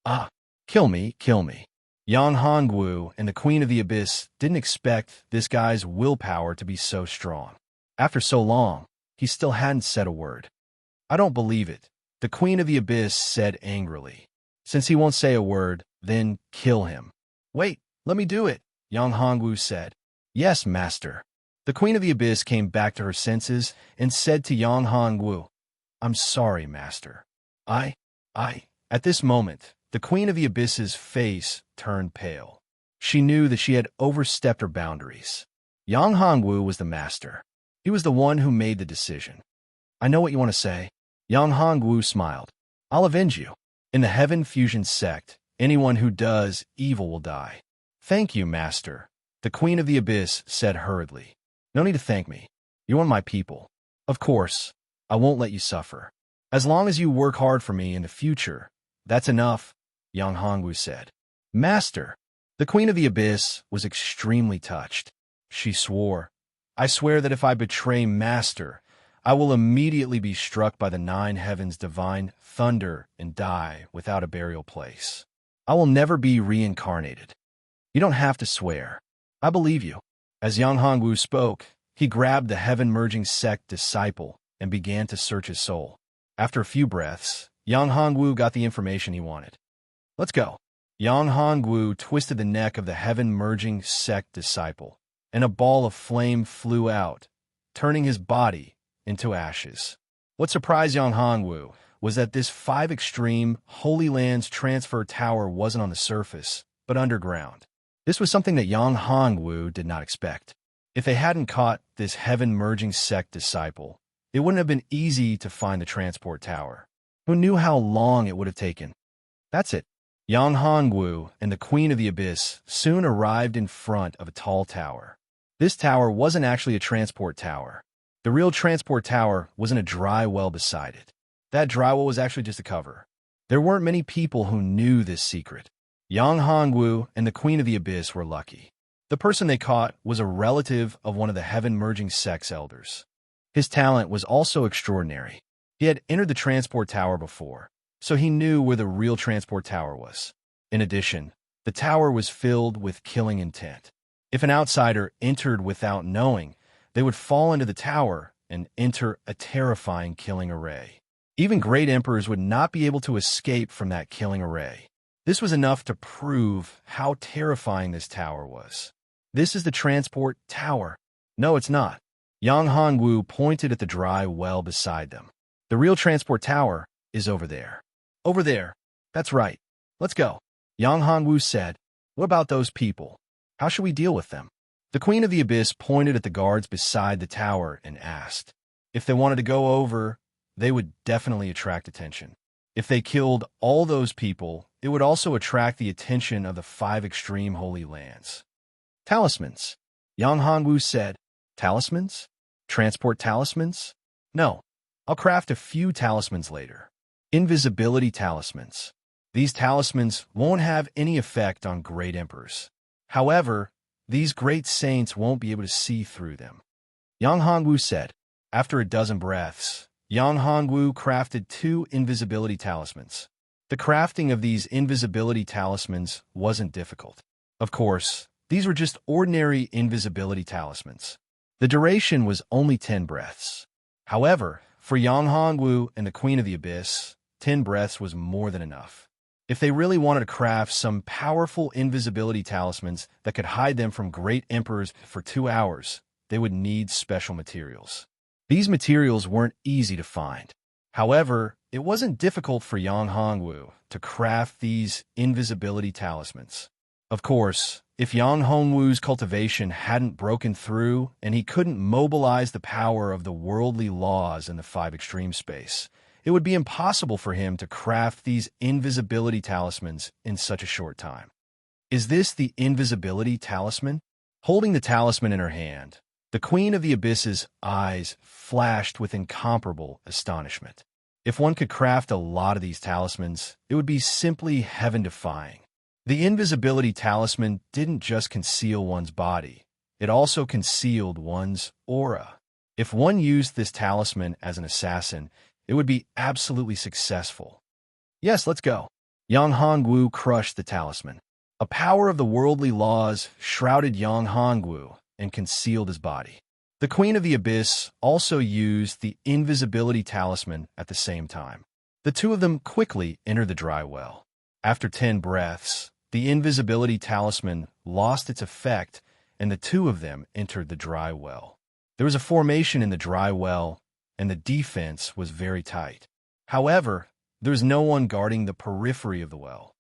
Ah, kill me, kill me. Yang Hongwu and the Queen of the Abyss didn't expect this guy's willpower to be so strong. After so long, he still hadn't said a word. I don't believe it, the Queen of the Abyss said angrily. Since he won't say a word, then kill him. Wait, let me do it, Yang Hongwu said. Yes, master. The Queen of the Abyss came back to her senses and said to Yang Hongwu, I'm sorry, master. At this moment, the Queen of the Abyss's face turned pale. She knew that she had overstepped her boundaries. Yang Hongwu was the master. He was the one who made the decision. I know what you want to say. Yang Hongwu smiled. I'll avenge you. In the Heaven Fusion sect, anyone who does evil will die. Thank you, master, the Queen of the Abyss said hurriedly. No need to thank me. You're one of my people. Of course, I won't let you suffer. As long as you work hard for me in the future, that's enough, Yang Hongwu said. Master, the Queen of the Abyss was extremely touched. She swore, I swear that if I betray Master, I will immediately be struck by the 9 heavens' divine thunder and die without a burial place. I will never be reincarnated. You don't have to swear. I believe you. As Yang Hongwu spoke, he grabbed the heaven-merging sect disciple and began to search his soul. After a few breaths, Yang Hongwu got the information he wanted. Let's go. Yang Hongwu twisted the neck of the heaven-merging sect disciple, and a ball of flame flew out, turning his body into ashes. What surprised Yang Hongwu was that this 5 extreme Holy Lands transfer tower wasn't on the surface, but underground. This was something that Yang Hongwu did not expect. If they hadn't caught this heaven-merging sect disciple, it wouldn't have been easy to find the transport tower. Who knew how long it would have taken? That's it. Yang Hongwu and the Queen of the Abyss soon arrived in front of a tall tower. This tower wasn't actually a transport tower. The real transport tower was in a dry well beside it. That dry well was actually just a cover. There weren't many people who knew this secret. Yang Hongwu and the Queen of the Abyss were lucky. The person they caught was a relative of one of the heaven-merging sect's elders. His talent was also extraordinary. He had entered the transport tower before, so he knew where the real transport tower was. In addition, the tower was filled with killing intent. If an outsider entered without knowing, they would fall into the tower and enter a terrifying killing array. Even great emperors would not be able to escape from that killing array. This was enough to prove how terrifying this tower was. This is the transport tower. No, it's not. Yang Hongwu pointed at the dry well beside them. The real transport tower is over there. Over there. That's right. Let's go. Yang Hongwu said, "What about those people? How should we deal with them?" The Queen of the Abyss pointed at the guards beside the tower and asked. If they wanted to go over, they would definitely attract attention. If they killed all those people, it would also attract the attention of the 5 extreme holy lands. Talismans. Yang Hongwu said, "Talismans? Transport talismans? No. I'll craft a few talismans later. Invisibility talismans. These talismans won't have any effect on great emperors. However, these great saints won't be able to see through them." Yang Hongwu said. After a dozen breaths, Yang Hongwu crafted 2 invisibility talismans. The crafting of these invisibility talismans wasn't difficult. Of course, these were just ordinary invisibility talismans. The duration was only 10 breaths. However, for Yang Hongwu and the Queen of the Abyss, 10 breaths was more than enough. If they really wanted to craft some powerful invisibility talismans that could hide them from great emperors for 2 hours, they would need special materials. These materials weren't easy to find. However, it wasn't difficult for Yang Hongwu to craft these invisibility talismans. Of course, if Yang Hongwu's cultivation hadn't broken through and he couldn't mobilize the power of the worldly laws in the 5 extreme space, it would be impossible for him to craft these invisibility talismans in such a short time. Is this the invisibility talisman? Holding the talisman in her hand, the Queen of the Abyss's eyes flashed with incomparable astonishment. If one could craft a lot of these talismans, it would be simply heaven-defying. The invisibility talisman didn't just conceal one's body, it also concealed one's aura. If one used this talisman as an assassin, it would be absolutely successful. Yes, let's go. Yang Hongwu crushed the talisman. A power of the worldly laws shrouded Yang Hongwu and concealed his body. The Queen of the Abyss also used the invisibility talisman at the same time. The two of them quickly entered the dry well. After 10 breaths, the invisibility talisman lost its effect, and the two of them entered the dry well. There was a formation in the dry well, and the defense was very tight. However, there was no one guarding the periphery of the well.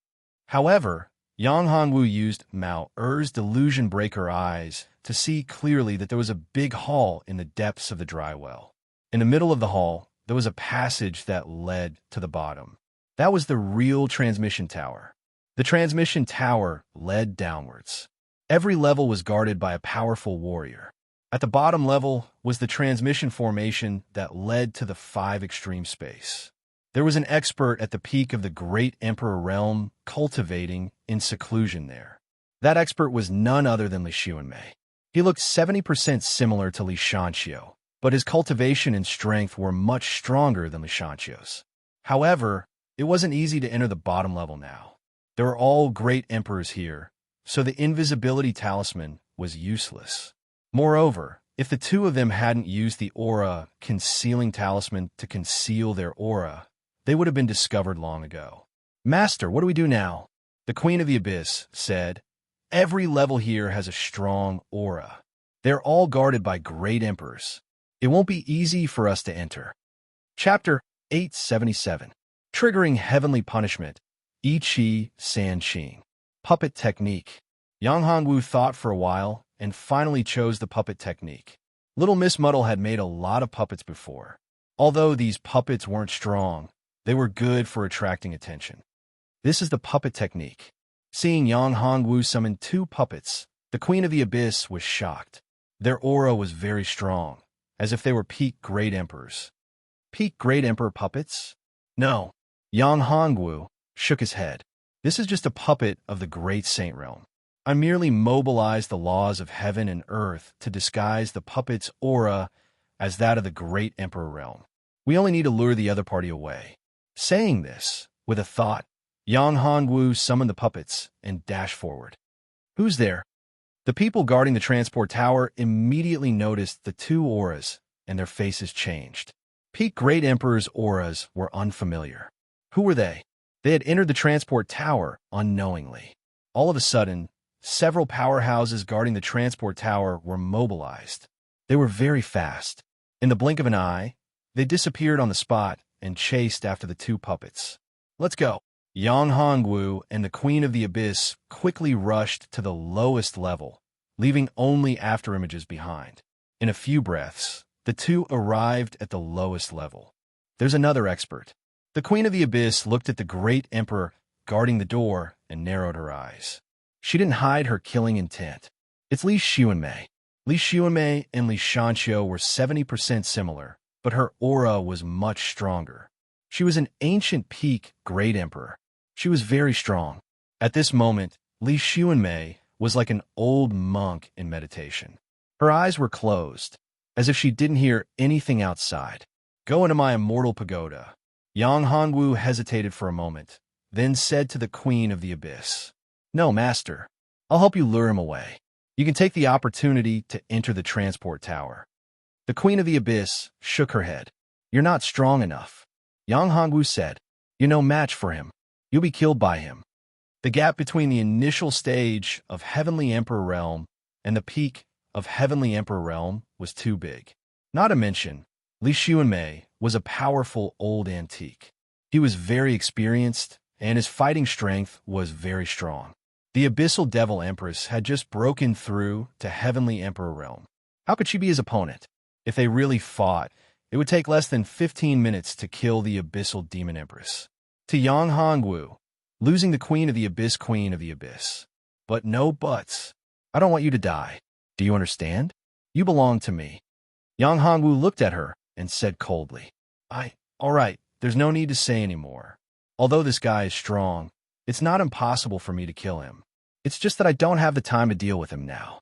However, Yang Hongwu used Mao Er's delusion breaker eyes to see clearly that there was a big hall in the depths of the dry well. In the middle of the hall, there was a passage that led to the bottom. That was the real transmission tower. The transmission tower led downwards. Every level was guarded by a powerful warrior. At the bottom level was the transmission formation that led to the 5 extreme space. There was an expert at the peak of the Great Emperor realm cultivating in seclusion there. That expert was none other than Li Xuanmei. He looked 70% similar to Li Shanqiu, but his cultivation and strength were much stronger than Li Shanqiu's. However, it wasn't easy to enter the bottom level now. There were all great emperors here, so the invisibility talisman was useless. Moreover, if the two of them hadn't used the aura concealing talisman to conceal their aura, they would have been discovered long ago. "Master, what do we do now?" The Queen of the Abyss said. "Every level here has a strong aura. They're all guarded by great emperors. It won't be easy for us to enter." Chapter 877. Triggering Heavenly Punishment. Yi Qi San Qing. Puppet Technique. Yang Hongwu thought for a while and finally chose the puppet technique. Little Miss Muddle had made a lot of puppets before. Although these puppets weren't strong, they were good for attracting attention. This is the puppet technique. Seeing Yang Hongwu summon 2 puppets, the Queen of the Abyss was shocked. Their aura was very strong, as if they were peak great emperors. Peak great emperor puppets? No. Yang Hongwu shook his head. This is just a puppet of the great saint realm. I merely mobilized the laws of heaven and earth to disguise the puppet's aura as that of the great emperor realm. We only need to lure the other party away. Saying this, With a thought, Yang Hongwu summoned the puppets and dashed forward. Who's there? The people guarding the transport tower immediately noticed the two auras, and their faces changed. Peak Great Emperor's auras were unfamiliar. Who were they? They had entered the transport tower unknowingly. All of a sudden, several powerhouses guarding the transport tower were mobilized. They were very fast. In the blink of an eye, they disappeared on the spot and chased after the two puppets. Let's go. Yang Hongwu and the Queen of the Abyss quickly rushed to the lowest level, leaving only afterimages behind. In a few breaths, the two arrived at the lowest level. There's another expert. The Queen of the Abyss looked at the Great Emperor guarding the door and narrowed her eyes. She didn't hide her killing intent. It's Li Xuanmei. Li Xuanmei and Li Shanxiu were 70% similar, but her aura was much stronger. She was an ancient peak Great Emperor. She was very strong. At this moment, Li Xuanmei was like an old monk in meditation. Her eyes were closed, as if she didn't hear anything outside. Go into my immortal pagoda. Yang Hongwu hesitated for a moment, then said to the Queen of the Abyss, No, Master. I'll help you lure him away. You can take the opportunity to enter the transport tower. The Queen of the Abyss shook her head. You're not strong enough. Yang Hongwu said, You're no match for him. You'll be killed by him. The gap between the initial stage of Heavenly Emperor Realm and the peak of Heavenly Emperor Realm was too big. Not to mention, Li Xuanmei was a powerful old antique. He was very experienced, and his fighting strength was very strong. The Abyssal Devil Empress had just broken through to Heavenly Emperor Realm. How could she be his opponent? If they really fought, it would take less than 15 minutes to kill the Abyssal Demon Empress. To Yang Hongwu, losing the Queen of the Abyss, Queen of the Abyss. But no buts. I don't want you to die. Do you understand? You belong to me. Yang Hongwu looked at her and said coldly, All right, there's no need to say anymore. Although this guy is strong, it's not impossible for me to kill him. It's just that I don't have the time to deal with him now.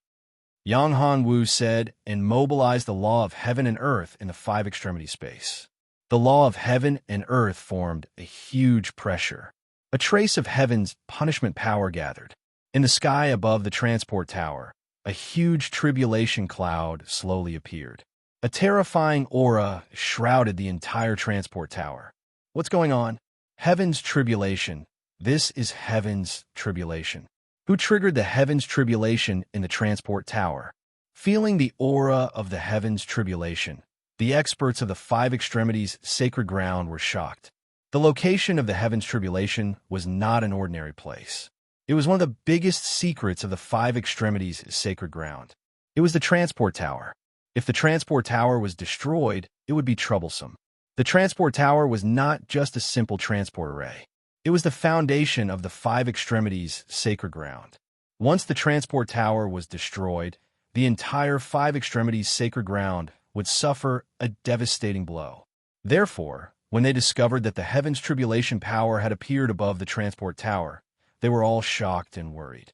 Yang Hongwu said and mobilized the law of heaven and earth in the five extremity space. The law of heaven and earth formed a huge pressure. A trace of heaven's punishment power gathered. In the sky above the transport tower, a huge tribulation cloud slowly appeared. A terrifying aura shrouded the entire transport tower. What's going on? Heaven's tribulation. This is heaven's tribulation. Who triggered the heaven's tribulation in the transport tower? Feeling the aura of the heaven's tribulation, the experts of the five extremities sacred ground were shocked. The location of the heaven's tribulation was not an ordinary place. It was one of the biggest secrets of the five extremities sacred ground. It was the transport tower. If the transport tower was destroyed, it would be troublesome. The transport tower was not just a simple transport array. It was the foundation of the five extremities sacred ground. Once the transport tower was destroyed, the entire five extremities sacred ground would suffer a devastating blow. Therefore, when they discovered that the heaven's tribulation power had appeared above the transport tower, they were all shocked and worried.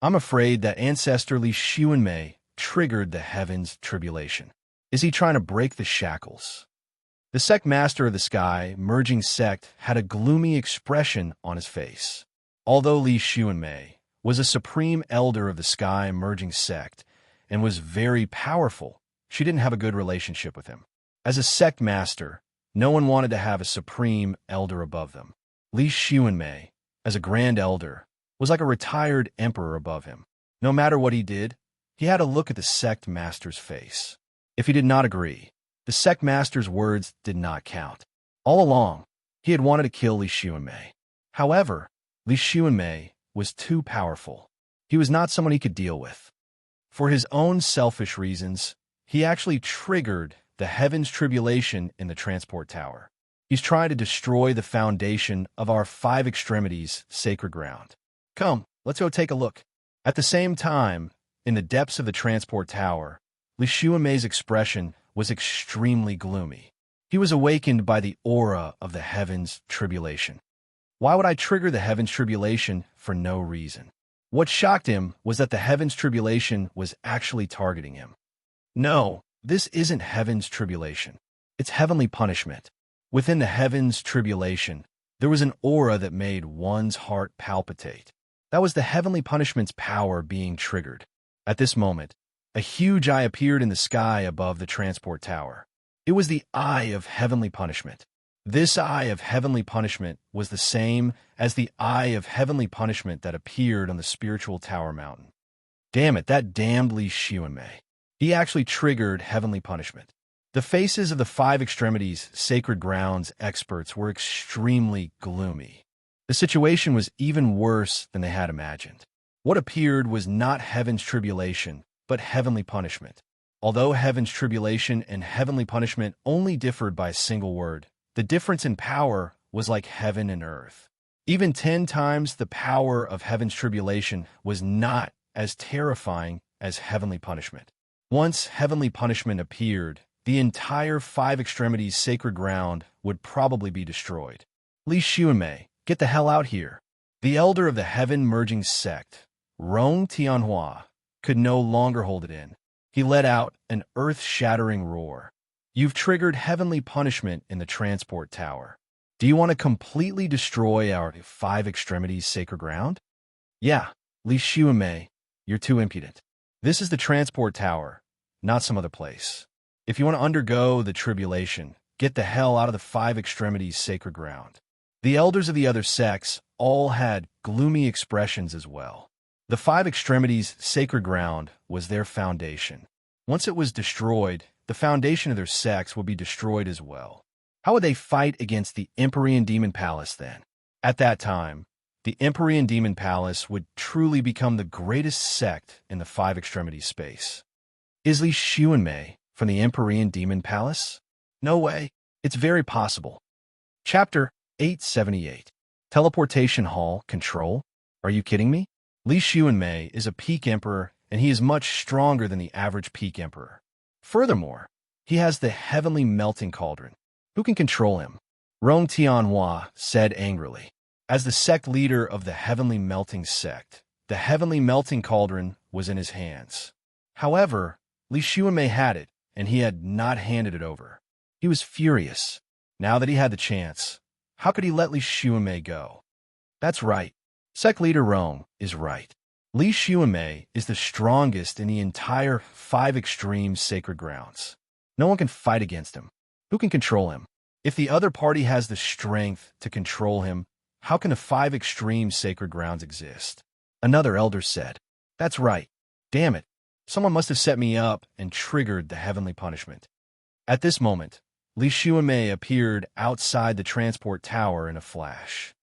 I'm afraid that Ancestor Li Xuanmei triggered the heaven's tribulation. Is he trying to break the shackles? The sect master of the sky, merging sect, had a gloomy expression on his face. Although Li Xuanmei was a supreme elder of the sky merging sect and was very powerful, she didn't have a good relationship with him. As a sect master, no one wanted to have a supreme elder above them. Li Xuanmei, as a grand elder, was like a retired emperor above him. No matter what he did, he had to look at the sect master's face. If he did not agree, the sect master's words did not count. All along, he had wanted to kill Li Xuanmei. However, Li Xuanmei was too powerful. He was not someone he could deal with. For his own selfish reasons, he actually triggered the heaven's tribulation in the transport tower. He's trying to destroy the foundation of our five extremities sacred ground. Come, let's go take a look. At the same time, in the depths of the transport tower, Li Xuanmei's expression was extremely gloomy. He was awakened by the aura of the heaven's tribulation. Why would I trigger the heaven's tribulation for no reason? What shocked him was that the heaven's tribulation was actually targeting him. No, this isn't heaven's tribulation. It's heavenly punishment. Within the heaven's tribulation, There was an aura that made one's heart palpitate. That was the heavenly punishment's power being triggered. At this moment, a huge eye appeared in the sky above the transport tower. It was the eye of heavenly punishment. This eye of heavenly punishment was the same as the eye of heavenly punishment that appeared on the spiritual tower mountain. Damn it, that damned Li Xuanmei. He actually triggered heavenly punishment. The faces of the five extremities sacred grounds experts were extremely gloomy. The situation was even worse than they had imagined. What appeared was not heaven's tribulation, but heavenly punishment. Although heaven's tribulation and heavenly punishment only differed by a single word, the difference in power was like heaven and earth. Even 10 times the power of heaven's tribulation was not as terrifying as heavenly punishment. Once heavenly punishment appeared, the entire five extremities sacred ground would probably be destroyed. Li Xuanmei, get the hell out here. The elder of the heaven-merging sect, Rong Tianhua, could no longer hold it in. He let out an earth-shattering roar. You've triggered heavenly punishment in the transport tower. Do you want to completely destroy our five extremities sacred ground? Yeah, Li Xuanmei, you're too impudent. This is the transport tower, not some other place. If you want to undergo the tribulation, get the hell out of the five extremities sacred ground. The elders of the other sects all had gloomy expressions as well. The five extremities sacred ground was their foundation. Once it was destroyed, the foundation of their sects would be destroyed as well. How would they fight against the Empyrean Demon Palace then? At that time, the Empyrean Demon Palace would truly become the greatest sect in the five extremities space. Is Li Xuanmei from the Empyrean Demon Palace? No way. It's very possible. Chapter 878. Teleportation Hall Control? Are you kidding me? Li Xuanmei is a peak emperor, and he is much stronger than the average peak emperor. Furthermore, he has the heavenly melting cauldron. Who can control him? Rong Tianhua said angrily. As the sect leader of the heavenly melting sect, the heavenly melting cauldron was in his hands. However, Li Xuanmei had it, and he had not handed it over. He was furious. Now that he had the chance, how could he let Li Xuanmei go? That's right. Sect leader Rong is right. Li Xuanmei is the strongest in the entire five extreme sacred grounds. No one can fight against him. Who can control him? If the other party has the strength to control him, how can the five extreme sacred grounds exist? Another elder said. That's right. Damn it. Someone must have set me up and triggered the heavenly punishment. At this moment, Li Xuanmei appeared outside the transport tower in a flash.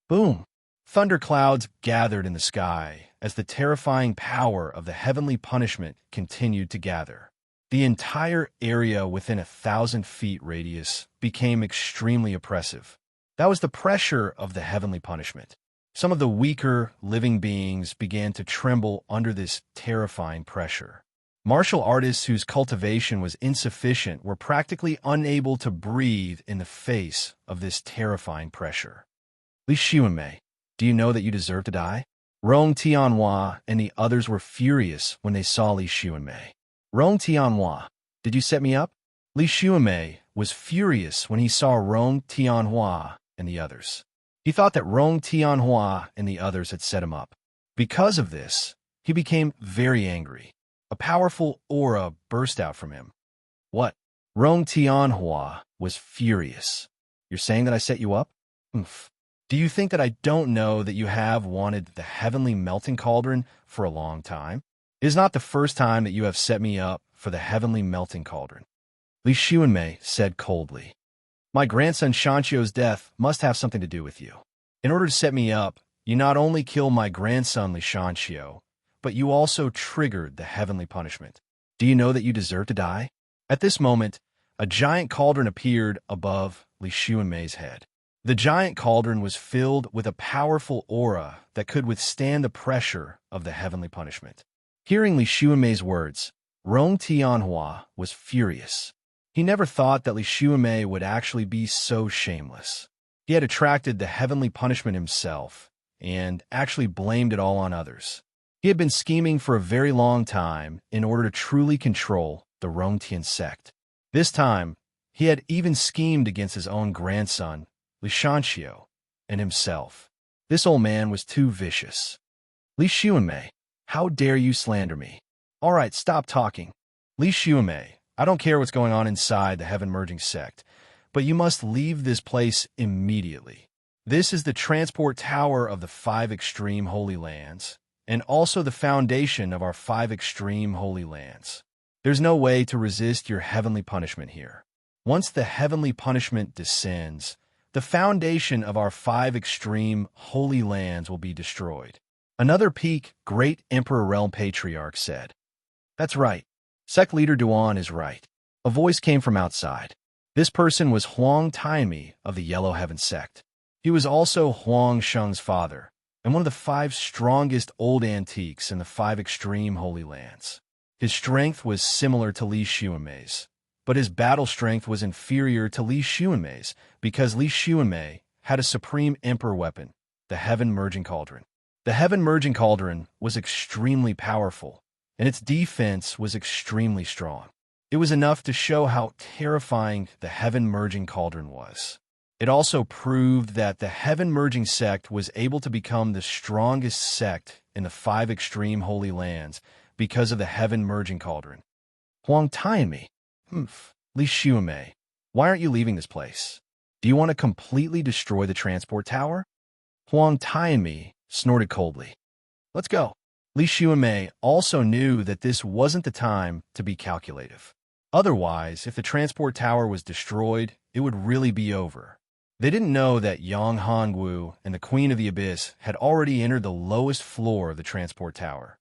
Boom! Thunderclouds gathered in the sky as the terrifying power of the heavenly punishment continued to gather. The entire area within 1,000 feet radius became extremely oppressive. That was the pressure of the heavenly punishment. Some of the weaker living beings began to tremble under this terrifying pressure. Martial artists whose cultivation was insufficient were practically unable to breathe in the face of this terrifying pressure. Li Xuanmei, do you know that you deserve to die? Rong Tianhua and the others were furious when they saw Li Xuanmei. Rong Tianhua, did you set me up? Li Xuanmei was furious when he saw Rong Tianhua and the others. He thought that Rong Tianhua and the others had set him up. Because of this, he became very angry. A powerful aura burst out from him. What? Rong Tianhua was furious. You're saying that I set you up? Oomph. Do you think that I don't know that you have wanted the heavenly melting cauldron for a long time? It is not the first time that you have set me up for the heavenly melting cauldron. Li Xuanmei said coldly. My grandson Shanxio's death must have something to do with you. In order to set me up, you not only kill my grandson Li Shanxio, but you also triggered the heavenly punishment. Do you know that you deserve to die? At this moment, a giant cauldron appeared above Li Xuanmei's head. The giant cauldron was filled with a powerful aura that could withstand the pressure of the heavenly punishment. Hearing Li Xuanmei's words, Rong Tianhua was furious. He never thought that Li Xuanmei would actually be so shameless. He had attracted the heavenly punishment himself and actually blamed it all on others. He had been scheming for a very long time in order to truly control the Rongtian sect. This time, he had even schemed against his own grandson, Li Shanxio. and himself. This old man was too vicious. Li Xuanmei, how dare you slander me? All right, stop talking. Li Xuanmei, I don't care what's going on inside the heaven-merging sect, but you must leave this place immediately. This is the transport tower of the 5 extreme holy lands, and also the foundation of our 5 extreme holy lands. There's no way to resist your heavenly punishment here. Once the heavenly punishment descends, the foundation of our 5 extreme holy lands will be destroyed. Another peak, Great Emperor Realm Patriarch said. That's right. Sect leader Duan is right. A voice came from outside. This person was Huang Taimi of the Yellow Heaven sect. He was also Huang Sheng's father, and one of the 5 strongest old antiques in the 5 extreme holy lands. His strength was similar to Li Xuanmei's, but his battle strength was inferior to Li Xuanmei's because Li Xuanmei had a supreme emperor weapon, the Heaven-Merging Cauldron. The Heaven-Merging Cauldron was extremely powerful, and its defense was extremely strong. It was enough to show how terrifying the Heaven-Merging Cauldron was. It also proved that the Heaven-Merging sect was able to become the strongest sect in the 5 extreme holy lands because of the Heaven-Merging Cauldron. Huang Taimi, Li Xuanmei, why aren't you leaving this place? Do you want to completely destroy the transport tower? Huang Taimi snorted coldly. Let's go. Li Xuanmei also knew that this wasn't the time to be calculative. Otherwise, if the transport tower was destroyed, it would really be over. They didn't know that Yang Hongwu and the Queen of the Abyss had already entered the lowest floor of the transport tower.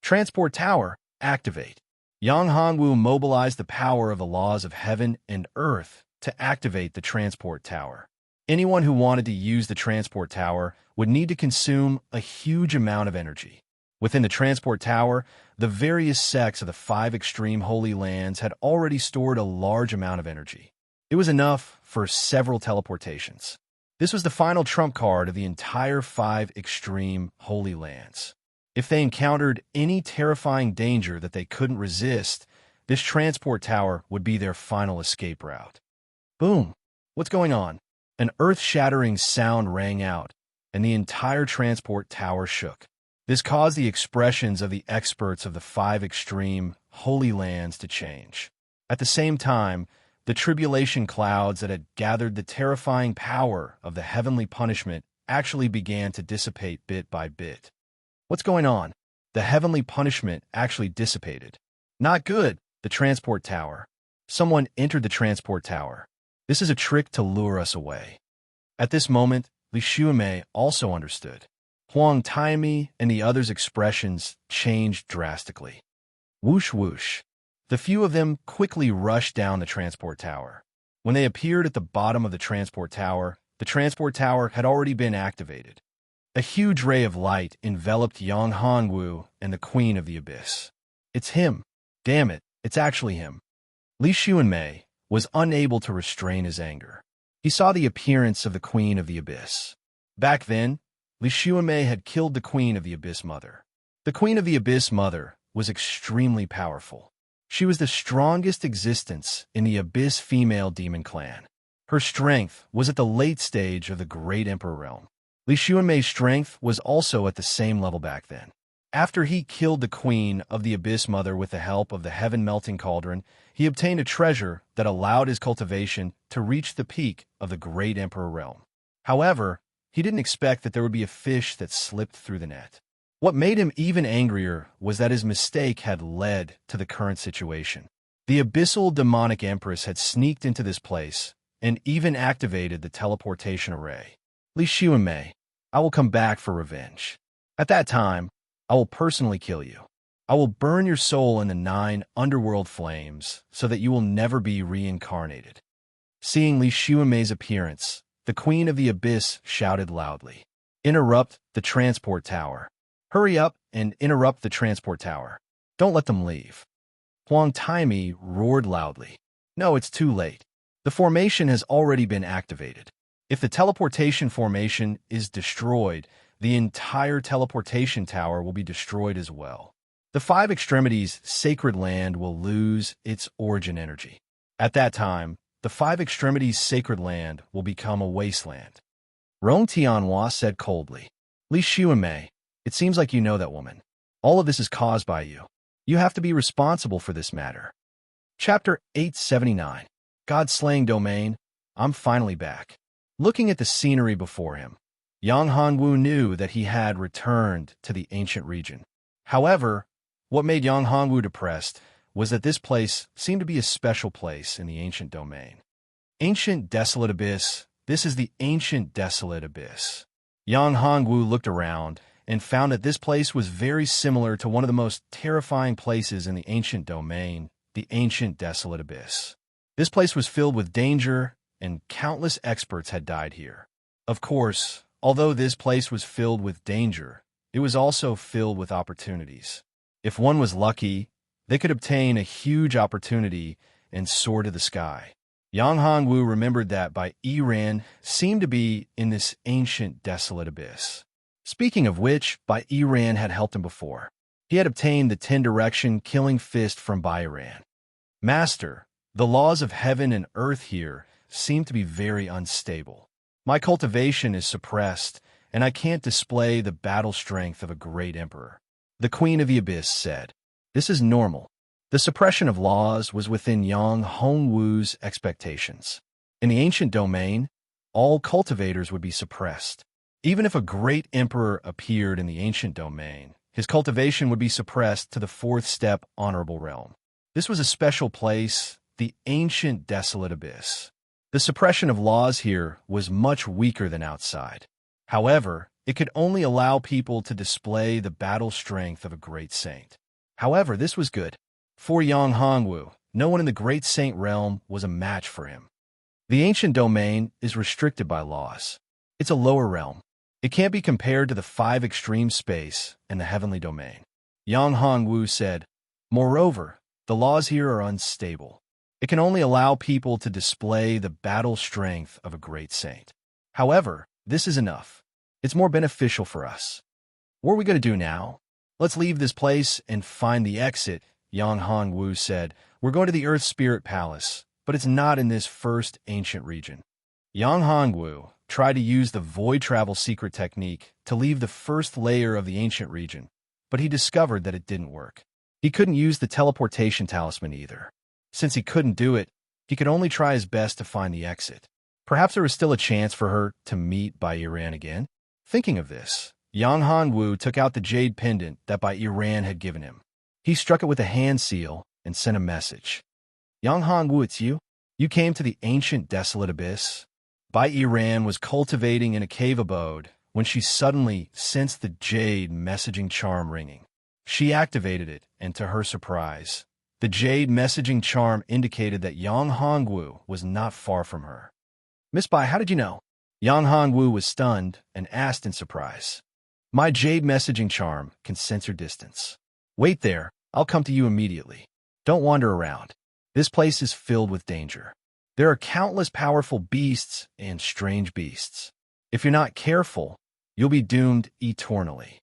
Transport tower, activate. Yang Hongwu mobilized the power of the laws of heaven and earth to activate the transport tower. Anyone who wanted to use the transport tower would need to consume a huge amount of energy. Within the transport tower, the various sects of the 5 extreme holy lands had already stored a large amount of energy. It was enough for several teleportations. This was the final trump card of the entire 5 extreme holy lands. If they encountered any terrifying danger that they couldn't resist, this transport tower would be their final escape route. Boom! What's going on? An earth-shattering sound rang out, and the entire transport tower shook. This caused the expressions of the experts of the 5 extreme holy lands to change. At the same time, the tribulation clouds that had gathered the terrifying power of the heavenly punishment actually began to dissipate bit by bit. What's going on? The heavenly punishment actually dissipated. Not good, the transport tower. Someone entered the transport tower. This is a trick to lure us away. At this moment, Li Xuanmei also understood. Huang Taimi and the others' expressions changed drastically. Whoosh whoosh. The few of them quickly rushed down the transport tower. When they appeared at the bottom of the transport tower had already been activated. A huge ray of light enveloped Yang Hongwu and the Queen of the Abyss. It's him. Damn it, it's actually him. Li Xuanmei was unable to restrain his anger. He saw the appearance of the Queen of the Abyss. Back then, Li Xuanmei had killed the Queen of the Abyss Mother. The Queen of the Abyss Mother was extremely powerful. She was the strongest existence in the Abyss female demon clan. Her strength was at the late stage of the Great Emperor Realm. Li Xuanmei's strength was also at the same level back then. After he killed the Queen of the Abyss Mother with the help of the Heaven-Melting Cauldron, he obtained a treasure that allowed his cultivation to reach the peak of the Great Emperor Realm. However, he didn't expect that there would be a fish that slipped through the net. What made him even angrier was that his mistake had led to the current situation. The Abyssal Demonic Empress had sneaked into this place and even activated the teleportation array. Li Xuanmei, I will come back for revenge. At that time, I will personally kill you. I will burn your soul in the 9 underworld flames so that you will never be reincarnated. Seeing Li Xuanmei's appearance, the Queen of the Abyss shouted loudly, Interrupt the transport tower. Hurry up and interrupt the transport tower. Don't let them leave. Huang Taimi roared loudly. No, it's too late. The formation has already been activated. If the teleportation formation is destroyed, the entire teleportation tower will be destroyed as well. The 5 extremities sacred land will lose its origin energy. At that time, the 5 extremities sacred land will become a wasteland. Rong Tianhua said coldly. Li Xuanmei, it seems like you know that woman. All of this is caused by you. You have to be responsible for this matter. Chapter 879. God-slaying domain. I'm finally back. Looking at the scenery before him, Yang Hongwu knew that he had returned to the ancient region. However, what made Yang Hongwu depressed was that this place seemed to be a special place in the ancient domain. Ancient Desolate Abyss. This is the ancient Desolate Abyss. Yang Hongwu looked around and found that this place was very similar to one of the most terrifying places in the ancient domain, the ancient Desolate Abyss. This place was filled with danger, and countless experts had died here. Of course, although this place was filled with danger, it was also filled with opportunities. If one was lucky, they could obtain a huge opportunity and soar to the sky. Yang Hongwu remembered that Bai Yiran seemed to be in this ancient Desolate Abyss. Speaking of which, Bai Yiran had helped him before. He had obtained the 10-direction killing fist from Bai Yiran. Master, the laws of heaven and earth here seem to be very unstable. My cultivation is suppressed, and I can't display the battle strength of a great emperor. The Queen of the Abyss said, This is normal. The suppression of laws was within Yang Hongwu's expectations. In the ancient domain, all cultivators would be suppressed. Even if a great emperor appeared in the ancient domain, his cultivation would be suppressed to the 4th step honorable realm. This was a special place, the ancient Desolate Abyss. The suppression of laws here was much weaker than outside. However, it could only allow people to display the battle strength of a great saint. However, this was good. For Yang Hongwu, no one in the great saint realm was a match for him. The ancient domain is restricted by laws. It's a lower realm. It can't be compared to the 5 extreme space and the heavenly domain. Yang Hongwu said, Moreover, the laws here are unstable. It can only allow people to display the battle strength of a great saint. However, this is enough. It's more beneficial for us. What are we going to do now? Let's leave this place and find the exit, Yang Hongwu said. We're going to the Earth Spirit Palace, but it's not in this first ancient region. Yang Hongwu tried to use the void travel secret technique to leave the first layer of the ancient region, but he discovered that it didn't work. He couldn't use the teleportation talisman either. Since he couldn't do it, he could only try his best to find the exit. Perhaps there was still a chance for her to meet Bai Yiran again. Thinking of this, Yang Hongwu took out the jade pendant that Bai Yiran had given him. He struck it with a hand seal and sent a message. Yang Hongwu, it's you? You came to the ancient Desolate Abyss? Bai Yiran was cultivating in a cave abode when she suddenly sensed the jade messaging charm ringing. She activated it, and to her surprise, the jade messaging charm indicated that Yang Hongwu was not far from her. Miss Bai, how did you know? Yang Hongwu was stunned and asked in surprise. My jade messaging charm can sense your distance. Wait there, I'll come to you immediately. Don't wander around. This place is filled with danger. There are countless powerful beasts and strange beasts. If you're not careful, you'll be doomed eternally.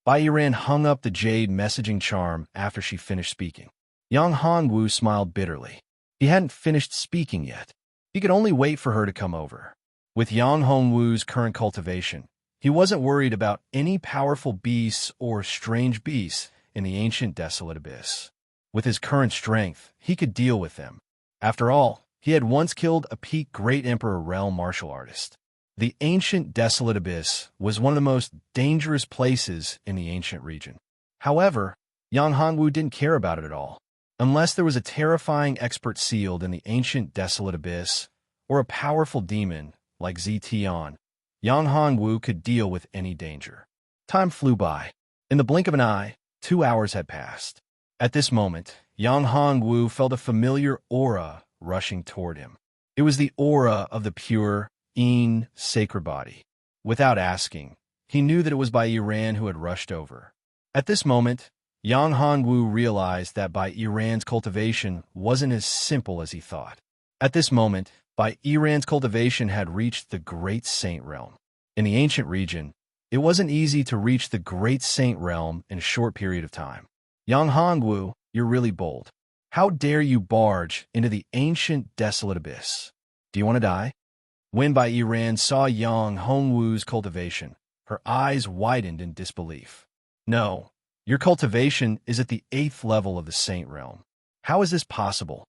Bai Yiran hung up the jade messaging charm after she finished speaking. Yang Hongwu smiled bitterly. He hadn't finished speaking yet. He could only wait for her to come over. With Yang Hongwu's current cultivation, he wasn't worried about any powerful beasts or strange beasts in the ancient Desolate Abyss. With his current strength, he could deal with them. After all, he had once killed a peak Great Emperor realm martial artist. The ancient Desolate Abyss was one of the most dangerous places in the ancient region. However, Yang Hongwu didn't care about it at all. Unless there was a terrifying expert sealed in the ancient Desolate Abyss, or a powerful demon like Zetian, Yang Hongwu could deal with any danger. Time flew by. In the blink of an eye, 2 hours had passed. At this moment, Yang Hongwu felt a familiar aura rushing toward him. It was the aura of the pure, sacred body. Without asking, he knew that it was Bai Yiran who had rushed over. At this moment, Yang Hongwu realized that Bai Yiran's cultivation wasn't as simple as he thought. At this moment, Bai Yiran's cultivation had reached the Great Saint Realm. In the ancient region, it wasn't easy to reach the Great Saint Realm in a short period of time. Yang Hongwu, you're really bold. How dare you barge into the ancient Desolate Abyss? Do you want to die? When Bai Yiran saw Yang Hongwu's cultivation, her eyes widened in disbelief. No, your cultivation is at the 8th level of the Saint Realm. How is this possible?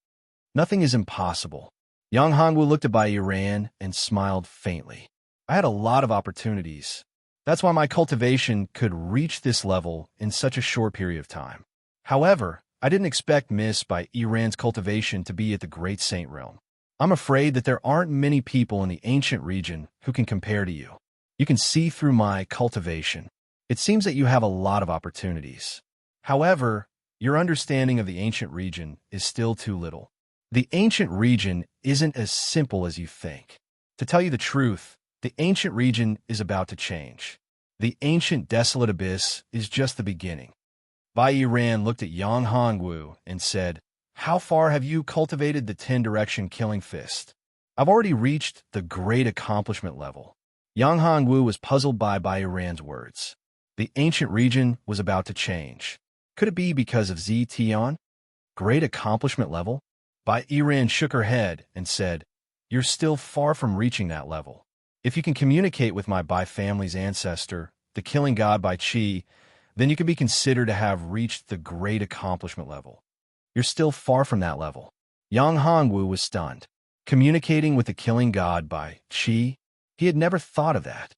Nothing is impossible. Yang Hongwu looked at Bai Yiran and smiled faintly. I had a lot of opportunities. That's why my cultivation could reach this level in such a short period of time. However, I didn't expect Miss Bai Yiran's cultivation to be at the Great Saint Realm. I'm afraid that there aren't many people in the ancient region who can compare to you. You can see through my cultivation. It seems that you have a lot of opportunities. However, your understanding of the ancient region is still too little. The ancient region isn't as simple as you think. To tell you the truth, the ancient region is about to change. The ancient desolate abyss is just the beginning. Bai Yiran looked at Yang Hongwu and said, "How far have you cultivated the 10-direction killing fist?" "I've already reached the great accomplishment level." Yang Hongwu was puzzled by Bai Yiran's words. The ancient region was about to change. Could it be because of Zi Tian? Great accomplishment level? Bai Yiran shook her head and said, "You're still far from reaching that level. If you can communicate with my Bai family's ancestor, the killing god Bai Qi, then you can be considered to have reached the great accomplishment level. You're still far from that level." Yang Hongwu was stunned. Communicating with the killing god Bai Qi? He had never thought of that.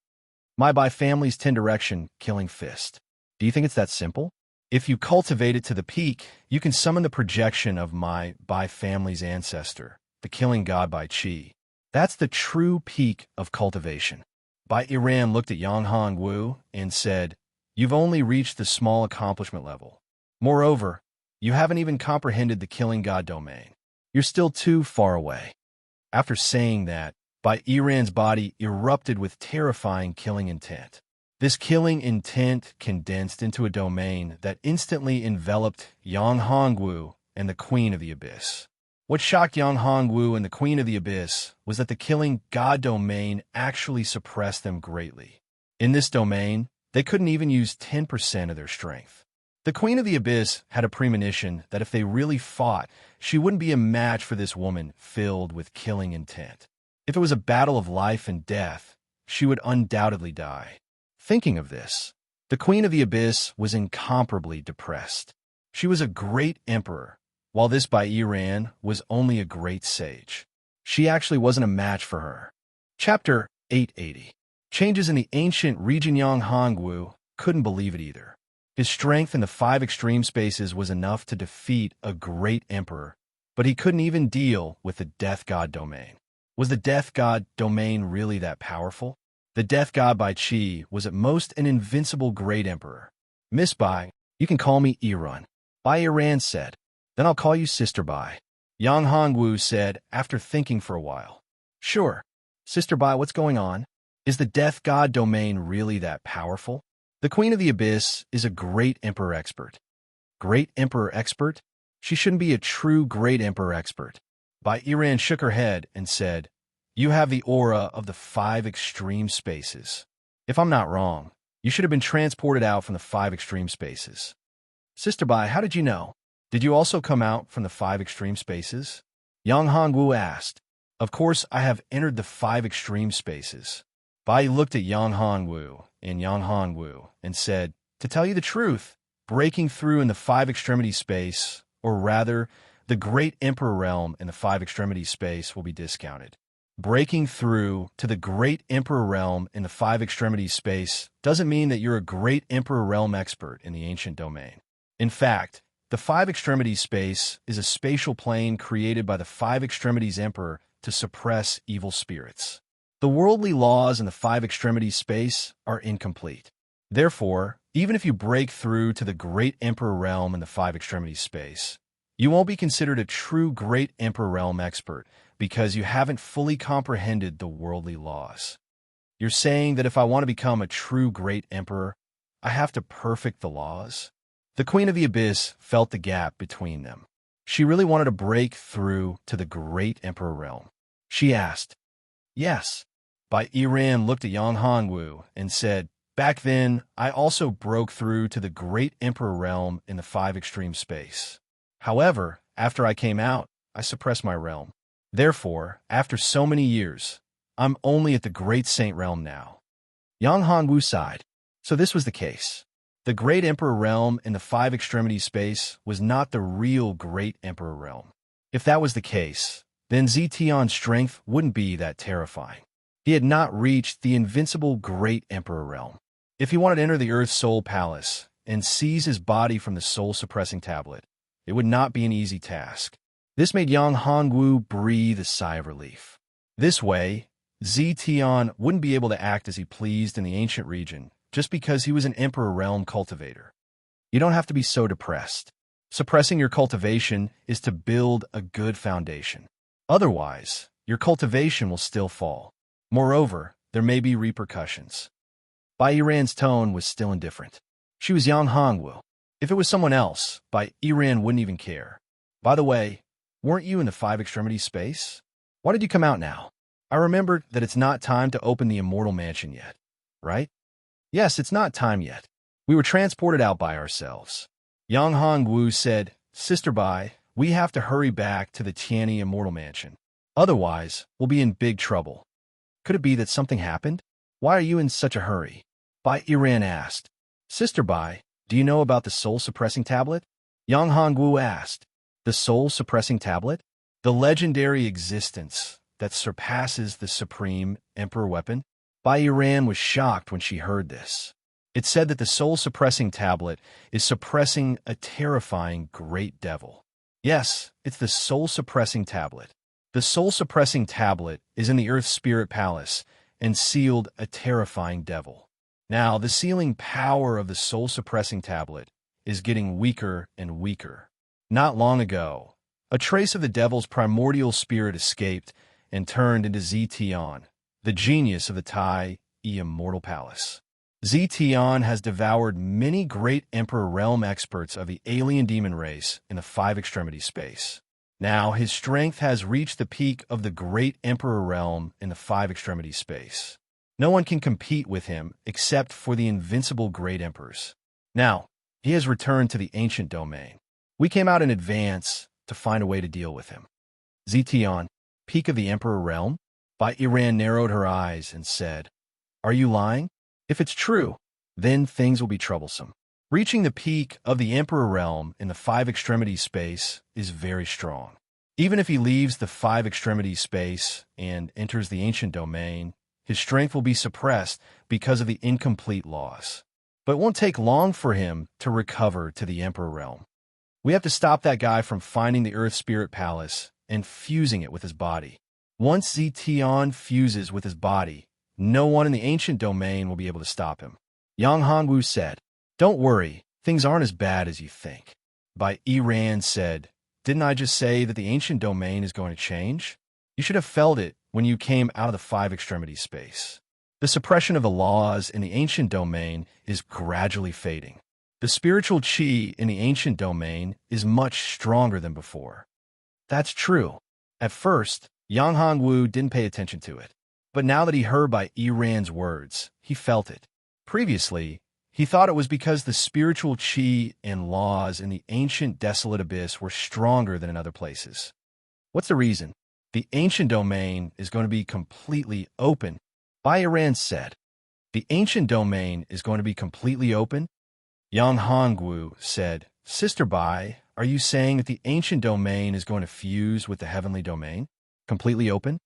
My Bai family's 10-direction killing fist. Do you think it's that simple? If you cultivate it to the peak, you can summon the projection of my Bai family's ancestor, the killing god Bai Qi. That's the true peak of cultivation. Bai Yiran looked at Yang Hongwu and said, "You've only reached the small accomplishment level. Moreover, you haven't even comprehended the killing god domain. You're still too far away." After saying that, Bai Yiran's body erupted with terrifying killing intent. This killing intent condensed into a domain that instantly enveloped Yang Hongwu and the Queen of the Abyss. What shocked Yang Hongwu and the Queen of the Abyss was that the killing god domain actually suppressed them greatly. In this domain, they couldn't even use 10% of their strength. The Queen of the Abyss had a premonition that if they really fought, she wouldn't be a match for this woman filled with killing intent. If it was a battle of life and death, she would undoubtedly die. Thinking of this, the Queen of the Abyss was incomparably depressed. She was a great emperor, while this Bai Yiran was only a great sage. She actually wasn't a match for her. Chapter 880. Changes in the ancient region. Yang Hongwu couldn't believe it either. His strength in the 5 extreme spaces was enough to defeat a great emperor, but he couldn't even deal with the death god domain. Was the death god domain really that powerful? The death god Bai Qi was at most an invincible great emperor. "Miss Bai, you can call me Yiran," Bai Yiran said. "Then I'll call you Sister Bai," Yang Hongwu said after thinking for a while. "Sure. Sister Bai, what's going on? Is the death god domain really that powerful?" "The Queen of the Abyss is a great emperor expert." "Great emperor expert? She shouldn't be a true great emperor expert." Bai Yiran shook her head and said, "You have the aura of the 5 extreme spaces. If I'm not wrong, you should have been transported out from the 5 extreme spaces." "Sister Bai, how did you know? Did you also come out from the 5 extreme spaces?" Yang Hongwu asked. "Of course, I have entered the 5 extreme spaces." Bai looked at Yang Hongwu and said, "To tell you the truth, breaking through in the 5 extremity space, or rather, the Great Emperor Realm in the 5 extremity space will be discounted. Breaking through to the Great Emperor Realm in the 5 extremity space doesn't mean that you're a Great Emperor Realm expert in the ancient domain. In fact, the 5 extremities space is a spatial plane created by the 5 extremities Emperor to suppress evil spirits. The worldly laws in the 5 extremities space are incomplete. Therefore, even if you break through to the Great Emperor Realm in the 5 extremities space, you won't be considered a true Great Emperor Realm expert because you haven't fully comprehended the worldly laws. You're saying that if I want to become a true Great Emperor, I have to perfect the laws?" The Queen of the Abyss felt the gap between them. She really wanted to break through to the Great Emperor Realm. She asked, "Yes." Bai Yiran looked at Yang Hongwu and said, "Back then, I also broke through to the Great Emperor Realm in the 5 extreme space. However, after I came out, I suppressed my realm. Therefore, after so many years, I'm only at the Great Saint Realm now. Yang Hanwu sighed. So this was the case. The Great Emperor Realm in the Five Extremities space was not the real Great Emperor Realm. If that was the case, then Zetion's strength wouldn't be that terrifying. He had not reached the invincible Great Emperor Realm. If he wanted to enter the Earth Soul Palace and seize his body from the soul-suppressing tablet, it would not be an easy task. This made Yang Hongwu breathe a sigh of relief. This way, Zetion wouldn't be able to act as he pleased in the ancient region just because he was an Emperor Realm cultivator. You don't have to be so depressed. Suppressing your cultivation is to build a good foundation. Otherwise, your cultivation will still fall. Moreover, there may be repercussions. Bai Yiran's tone was still indifferent. She was Yang Hongwu. If it was someone else, Bai Yiran wouldn't even care. By the way, weren't you in the Five Extremities space? Why did you come out now? I remembered that it's not time to open the Immortal Mansion yet, right? Yes, it's not time yet. We were transported out by ourselves. Yang Hongwu said, Sister Bai, we have to hurry back to the Tianyi Immortal Mansion. Otherwise, we'll be in big trouble. Could it be that something happened? Why are you in such a hurry? Bai Yiran asked. Sister Bai, do you know about the soul-suppressing tablet? Yang Hongwu asked. The soul-suppressing tablet? The legendary existence that surpasses the supreme emperor weapon? Bai Yiran was shocked when she heard this. It said that the soul-suppressing tablet is suppressing a terrifying great devil. Yes, it's the soul-suppressing tablet. The soul-suppressing tablet is in the Earth Spirit Palace and sealed a terrifying devil. Now, the sealing power of the soul-suppressing tablet is getting weaker and weaker. Not long ago, a trace of the devil's primordial spirit escaped and turned into Zetion, the genius of the Tai Immortal Palace. Zetion has devoured many great Emperor Realm experts of the alien demon race in the Five Extremities space. Now, his strength has reached the peak of the Great Emperor Realm in the Five Extremities space. No one can compete with him except for the invincible Great Emperors. Now, he has returned to the ancient domain. We came out in advance to find a way to deal with him. Zetion, peak of the Emperor Realm? Bai Yiran narrowed her eyes and said, Are you lying? If it's true, then things will be troublesome. Reaching the peak of the Emperor Realm in the Five Extremities space is very strong. Even if he leaves the Five Extremities space and enters the ancient domain, his strength will be suppressed because of the incomplete laws. But it won't take long for him to recover to the Emperor Realm. We have to stop that guy from finding the Earth Spirit Palace and fusing it with his body. Once Zetion fuses with his body, no one in the ancient domain will be able to stop him. Yang Hongwu said, Don't worry, things aren't as bad as you think. Bai Yiran said, Didn't I just say that the ancient domain is going to change? You should have felt it when you came out of the Five Extremities space. The suppression of the laws in the ancient domain is gradually fading. The spiritual qi in the ancient domain is much stronger than before. That's true. At first, Yang Hongwu didn't pay attention to it. But now that he heard Bai Yiran's words, he felt it. Previously, he thought it was because the spiritual qi and laws in the ancient desolate abyss were stronger than in other places. What's the reason? The ancient domain is going to be completely open. Bai Yiran said, The ancient domain is going to be completely open? Yang Hongwu said, Sister Bai, are you saying that the ancient domain is going to fuse with the heavenly domain? Completely open?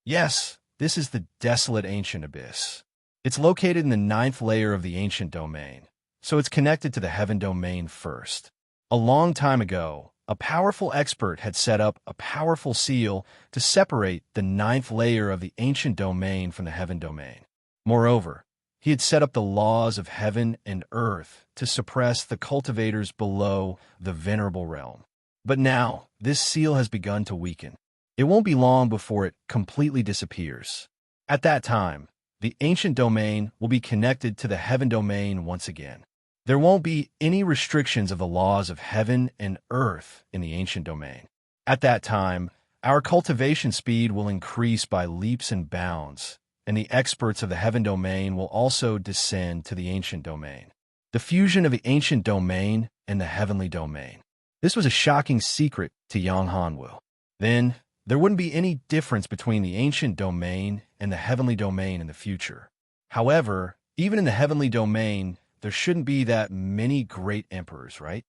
Yes, this is the desolate ancient abyss. It's located in the 9th layer of the ancient domain, so it's connected to the heaven domain first. A long time ago, a powerful expert had set up a powerful seal to separate the 9th layer of the ancient domain from the heaven domain. Moreover, he had set up the laws of heaven and earth to suppress the cultivators below the venerable realm. But now, this seal has begun to weaken. It won't be long before it completely disappears. At that time, the ancient domain will be connected to the heaven domain once again. There won't be any restrictions of the laws of heaven and earth in the ancient domain. At that time, our cultivation speed will increase by leaps and bounds, and the experts of the heaven domain will also descend to the ancient domain. The fusion of the ancient domain and the heavenly domain. This was a shocking secret to Yang Hongwu. Then, there wouldn't be any difference between the ancient domain and the heavenly domain in the future. However, even in the heavenly domain, there shouldn't be that many great emperors, right?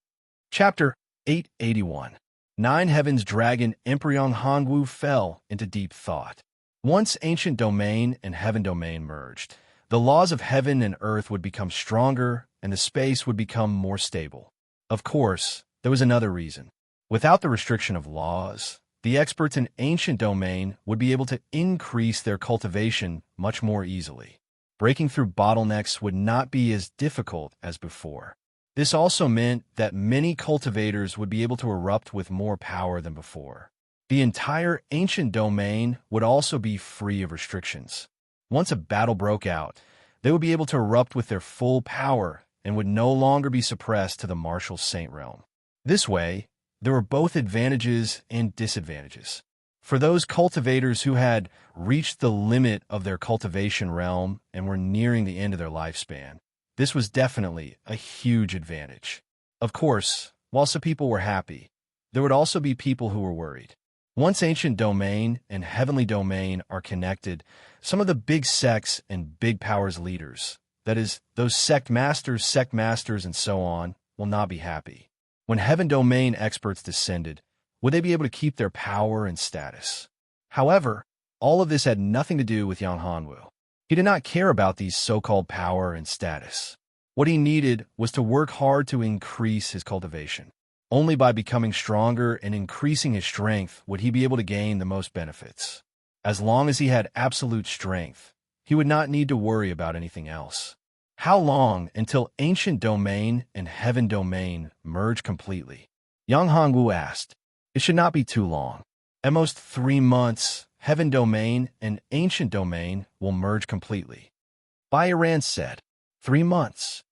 Chapter 881. Nine Heavens Dragon Emperor Hongwu fell into deep thought. Once ancient domain and heaven domain merged, the laws of heaven and earth would become stronger and the space would become more stable. Of course, there was another reason. Without the restriction of laws, the experts in ancient domain would be able to increase their cultivation much more easily. Breaking through bottlenecks would not be as difficult as before. This also meant that many cultivators would be able to erupt with more power than before. The entire ancient domain would also be free of restrictions. Once a battle broke out, they would be able to erupt with their full power and would no longer be suppressed to the martial saint realm. This way, there were both advantages and disadvantages. For those cultivators who had reached the limit of their cultivation realm and were nearing the end of their lifespan, this was definitely a huge advantage. Of course, while some people were happy, there would also be people who were worried. Once ancient domain and heavenly domain are connected, some of the big sects and big powers leaders, that is, those sect masters, and so on, will not be happy. When heaven domain experts descended, would they be able to keep their power and status? However, all of this had nothing to do with Yang Hanwu. He did not care about these so-called power and status. What he needed was to work hard to increase his cultivation. Only by becoming stronger and increasing his strength would he be able to gain the most benefits. As long as he had absolute strength, he would not need to worry about anything else. How long until ancient domain and heaven domain merge completely? Yang Hongwu asked. It should not be too long. At most 3 months, heaven domain and ancient domain will merge completely. Bai Ran said. 3 months.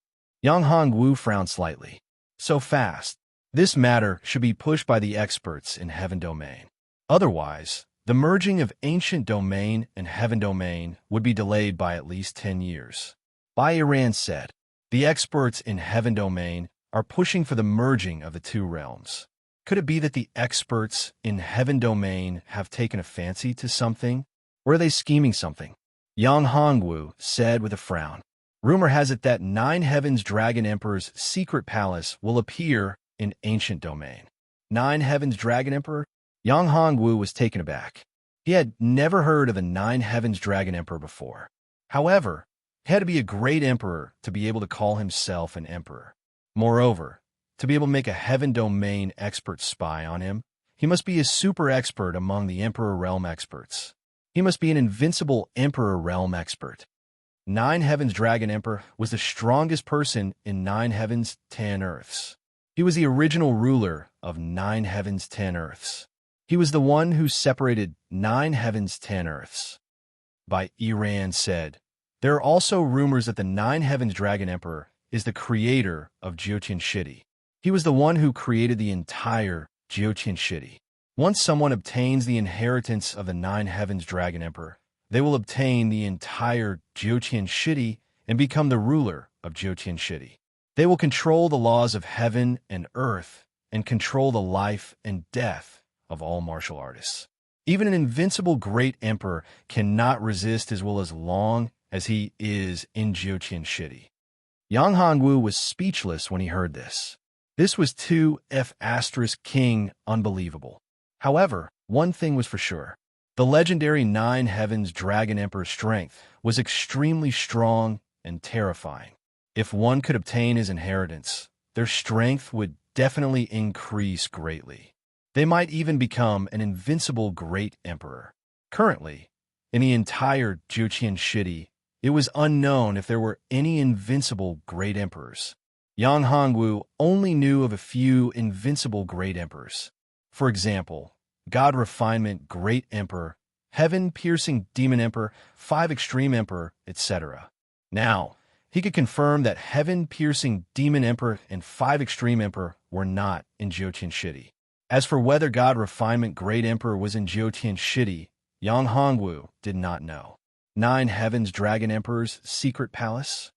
Yang Hongwu frowned slightly. So fast. This matter should be pushed by the experts in heaven domain. Otherwise, the merging of ancient domain and heaven domain would be delayed by at least 10 years. Bai Ran said. The experts in heaven domain are pushing for the merging of the two realms. Could it be that the experts in heaven domain have taken a fancy to something? Or are they scheming something? Yang Hongwu said with a frown. Rumor has it that 9 Heavens Dragon Emperor's secret palace will appear in ancient domain. 9 Heavens Dragon Emperor? Yang Hongwu was taken aback. He had never heard of a 9 Heavens Dragon Emperor before. However, he had to be a great emperor to be able to call himself an emperor. Moreover, to be able to make a heaven domain expert spy on him, he must be a super expert among the Emperor Realm experts. He must be an invincible Emperor Realm expert. 9 Heavens Dragon Emperor was the strongest person in 9 Heavens, 10 Earths. He was the original ruler of 9 Heavens, 10 Earths. He was the one who separated 9 Heavens, 10 Earths. Bai Ran said, there are also rumors that the 9 Heavens Dragon Emperor is the creator of Jiutian Shidi. He was the one who created the entire Jiutian Shidi. Once someone obtains the inheritance of the 9 Heavens Dragon Emperor, they will obtain the entire Jiutian Shidi and become the ruler of Jiutian Shidi. They will control the laws of heaven and earth and control the life and death of all martial artists. Even an invincible great emperor cannot resist as well as long as he is in Jiutian Shidi. Yang Hongwu was speechless when he heard this. This was too King unbelievable. However, one thing was for sure. The legendary 9 Heavens Dragon Emperor's strength was extremely strong and terrifying. If one could obtain his inheritance, their strength would definitely increase greatly. They might even become an invincible great emperor. Currently, in the entire Jiutian Shidi, it was unknown if there were any invincible great emperors. Yang Hongwu only knew of a few invincible great emperors. For example, God Refinement Great Emperor, Heaven Piercing Demon Emperor, 5 Extreme Emperor, etc. Now, he could confirm that Heaven Piercing Demon Emperor and 5 Extreme Emperor were not in Jiutian Shidi. As for whether God Refinement Great Emperor was in Jiutian Shidi, Yang Hongwu did not know. 9 Heavens Dragon Emperor's secret palace?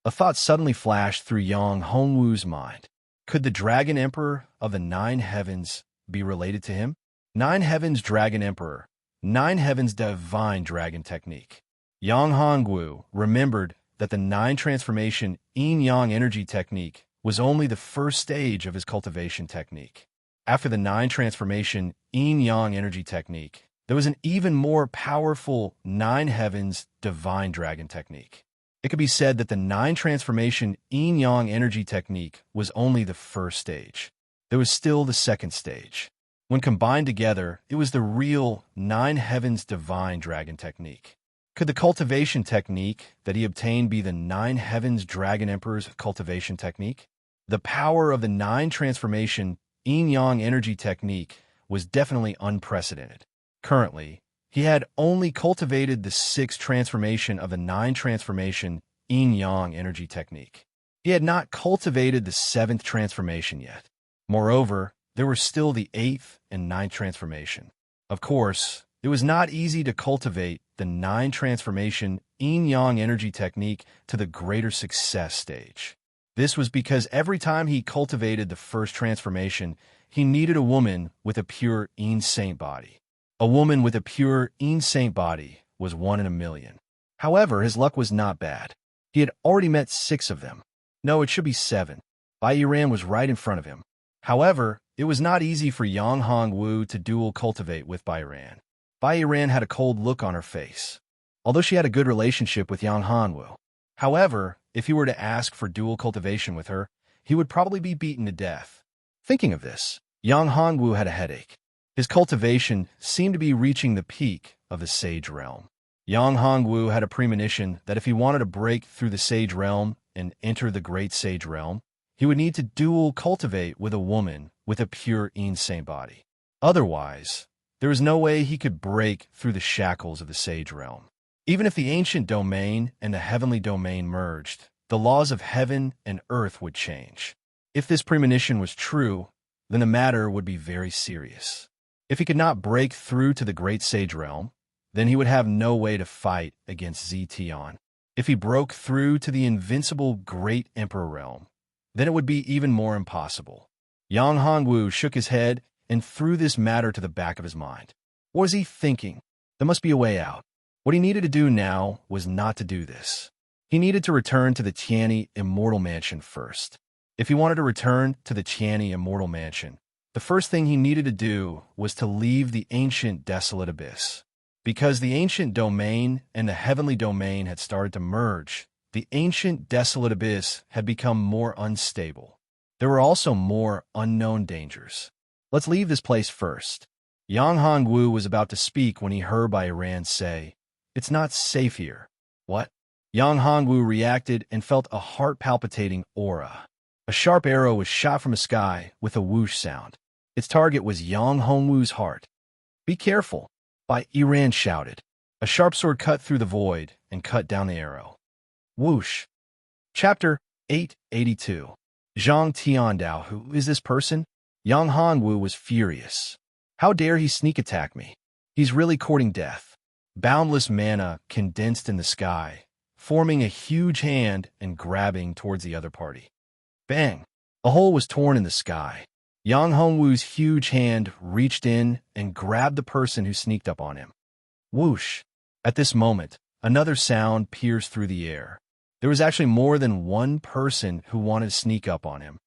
A thought suddenly flashed through Yang Hongwu's mind. Could the Dragon Emperor of the 9 Heavens be related to him? Nine Heavens Dragon Emperor. Nine Heavens Divine Dragon Technique. Yang Hongwu remembered that the nine transformation yin-yang energy technique was only the first stage of his cultivation technique. After the nine transformation yin-yang energy technique, there was an even more powerful Nine Heavens Divine Dragon Technique. It could be said that the nine transformation yin-yang energy technique was only the first stage. There was still the second stage. When combined together, it was the real Nine Heavens Divine Dragon Technique. Could the cultivation technique that he obtained be the Nine Heavens Dragon Emperor's cultivation technique? The power of the nine transformation yin-yang energy technique was definitely unprecedented. Currently, he had only cultivated the sixth transformation of the nine transformation yin-yang energy technique. He had not cultivated the seventh transformation yet. Moreover, there were still the eighth and ninth transformation. Of course, it was not easy to cultivate the nine transformation yin-yang energy technique to the greater success stage. This was because every time he cultivated the first transformation, he needed a woman with a pure yin saint body. A woman with a pure yin saint body was 1 in a million. However, his luck was not bad. He had already met 6 of them. No, it should be 7. Bai Yiran was right in front of him. However, it was not easy for Yang Hongwu to dual cultivate with Bai Yiran. Bai Yiran had a cold look on her face, although she had a good relationship with Yang Hongwu. However, if he were to ask for dual cultivation with her, he would probably be beaten to death. Thinking of this, Yang Hongwu had a headache. His cultivation seemed to be reaching the peak of the Sage Realm. Yang Hongwu had a premonition that if he wanted to break through the Sage Realm and enter the Great Sage Realm, he would need to dual cultivate with a woman with a pure yin saint body. Otherwise, there was no way he could break through the shackles of the Sage Realm. Even if the ancient domain and the heavenly domain merged, the laws of heaven and earth would change. If this premonition was true, then the matter would be very serious. If he could not break through to the Great Sage Realm, then he would have no way to fight against Zetian. If he broke through to the invincible Great Emperor Realm, then it would be even more impossible. Yang Hongwu shook his head and threw this matter to the back of his mind. What was he thinking? There must be a way out. What he needed to do now was not to do this. He needed to return to the Tianyi Immortal Mansion first. If he wanted to return to the Tianyi Immortal Mansion, the first thing he needed to do was to leave the ancient desolate abyss. Because the ancient domain and the heavenly domain had started to merge, the ancient desolate abyss had become more unstable. There were also more unknown dangers. Let's leave this place first. Yang Hongwu was about to speak when he heard Bai Yiran say, "It's not safe here." What? Yang Hongwu reacted and felt a heart-palpitating aura. A sharp arrow was shot from the sky with a whoosh sound. Its target was Yang Hongwu's heart. "Be careful," Bai Yiran shouted. A sharp sword cut through the void and cut down the arrow. Whoosh. Chapter 882. Zhang Tiandao. Who is this person? Yang Hongwu was furious. How dare he sneak attack me? He's really courting death. Boundless mana condensed in the sky, forming a huge hand and grabbing towards the other party. Bang! A hole was torn in the sky. Yang Hongwu's huge hand reached in and grabbed the person who sneaked up on him. Whoosh! At this moment, another sound pierced through the air. There was actually more than one person who wanted to sneak up on him.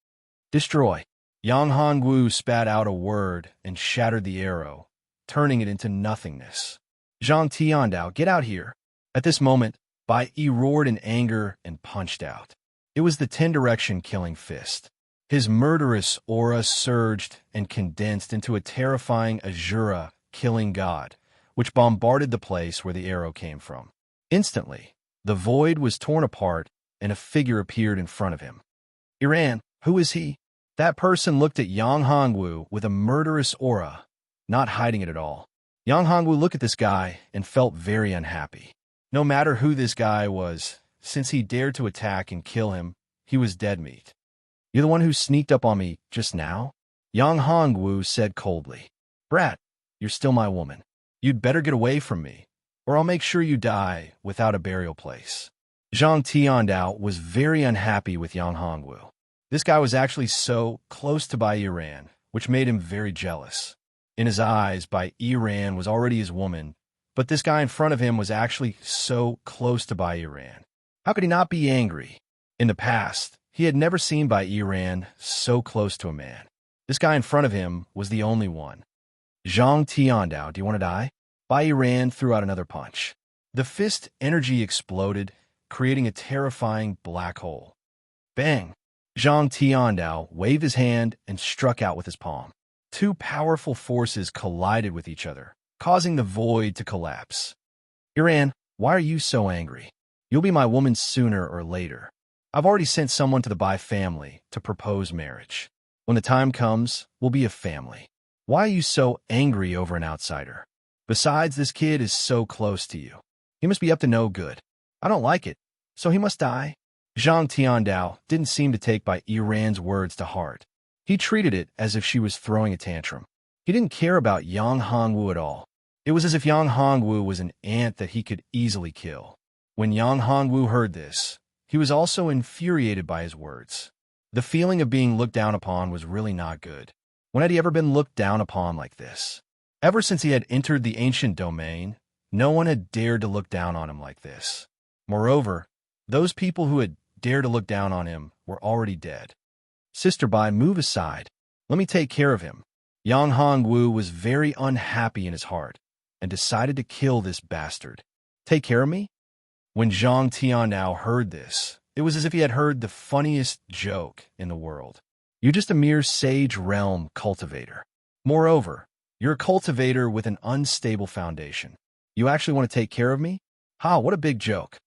Destroy! Yang Hongwu spat out a word and shattered the arrow, turning it into nothingness. Zhang Tiandao, get out here! At this moment, Bai Yi roared in anger and punched out. It was the 10-direction killing fist. His murderous aura surged and condensed into a terrifying Azura killing god, which bombarded the place where the arrow came from. Instantly, the void was torn apart and a figure appeared in front of him. Yiran, who is he? That person looked at Yang Hongwu with a murderous aura, not hiding it at all. Yang Hongwu looked at this guy and felt very unhappy. No matter who this guy was, since he dared to attack and kill him, he was dead meat. You're the one who sneaked up on me just now? Yang Hongwu said coldly. Brat, you're still my woman. You'd better get away from me, or I'll make sure you die without a burial place. Zhang Tiandao was very unhappy with Yang Hongwu. This guy was actually so close to Bai Yiran, which made him very jealous. In his eyes, Bai Iran was already his woman, but this guy in front of him was actually so close to Bai Iran. How could he not be angry? In the past, he had never seen Bai Iran so close to a man. This guy in front of him was the only one. Zhang Tiandao, do you want to die? Bai Iran threw out another punch. The fist energy exploded, creating a terrifying black hole. Bang! Zhang Tiandao waved his hand and struck out with his palm. Two powerful forces collided with each other, causing the void to collapse. Iran, why are you so angry? You'll be my woman sooner or later. I've already sent someone to the Bai family to propose marriage. When the time comes, we'll be a family. Why are you so angry over an outsider? Besides, this kid is so close to you. He must be up to no good. I don't like it, so he must die. Zhang Tiandao didn't seem to take Bai Iran's words to heart. He treated it as if she was throwing a tantrum. He didn't care about Yang Hongwu at all. It was as if Yang Hongwu was an ant that he could easily kill. When Yang Hongwu heard this, he was also infuriated by his words. The feeling of being looked down upon was really not good. When had he ever been looked down upon like this? Ever since he had entered the ancient domain, no one had dared to look down on him like this. Moreover, those people who had dared to look down on him were already dead. Sister Bai, move aside. Let me take care of him. Yang Hongwu was very unhappy in his heart and decided to kill this bastard. Take care of me? When Zhang Tiandao heard this, it was as if he had heard the funniest joke in the world. You're just a mere sage realm cultivator. Moreover, you're a cultivator with an unstable foundation. You actually want to take care of me? Ha, what a big joke.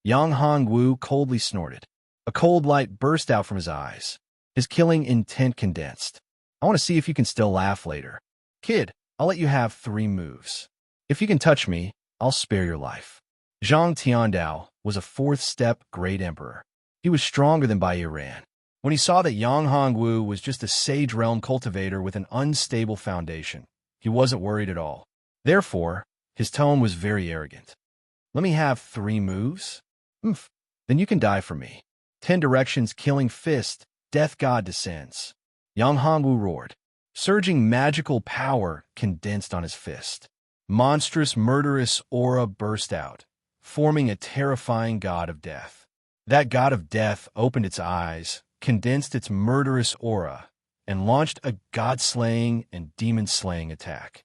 Yang Hongwu coldly snorted. A cold light burst out from his eyes. His killing intent condensed. I want to see if you can still laugh later. Kid, I'll let you have 3 moves. If you can touch me, I'll spare your life. Zhang Tiandao was a 4th-step Great Emperor. He was stronger than Bai Iran. When he saw that Yang Hongwu was just a sage realm cultivator with an unstable foundation, he wasn't worried at all. Therefore, his tone was very arrogant. Let me have 3 moves? Then you can die for me. 10 directions, killing fist, death god descends. Yang Hongwu roared. Surging magical power condensed on his fist. Monstrous, murderous aura burst out, forming a terrifying god of death. That god of death opened its eyes, condensed its murderous aura, and launched a god-slaying and demon-slaying attack.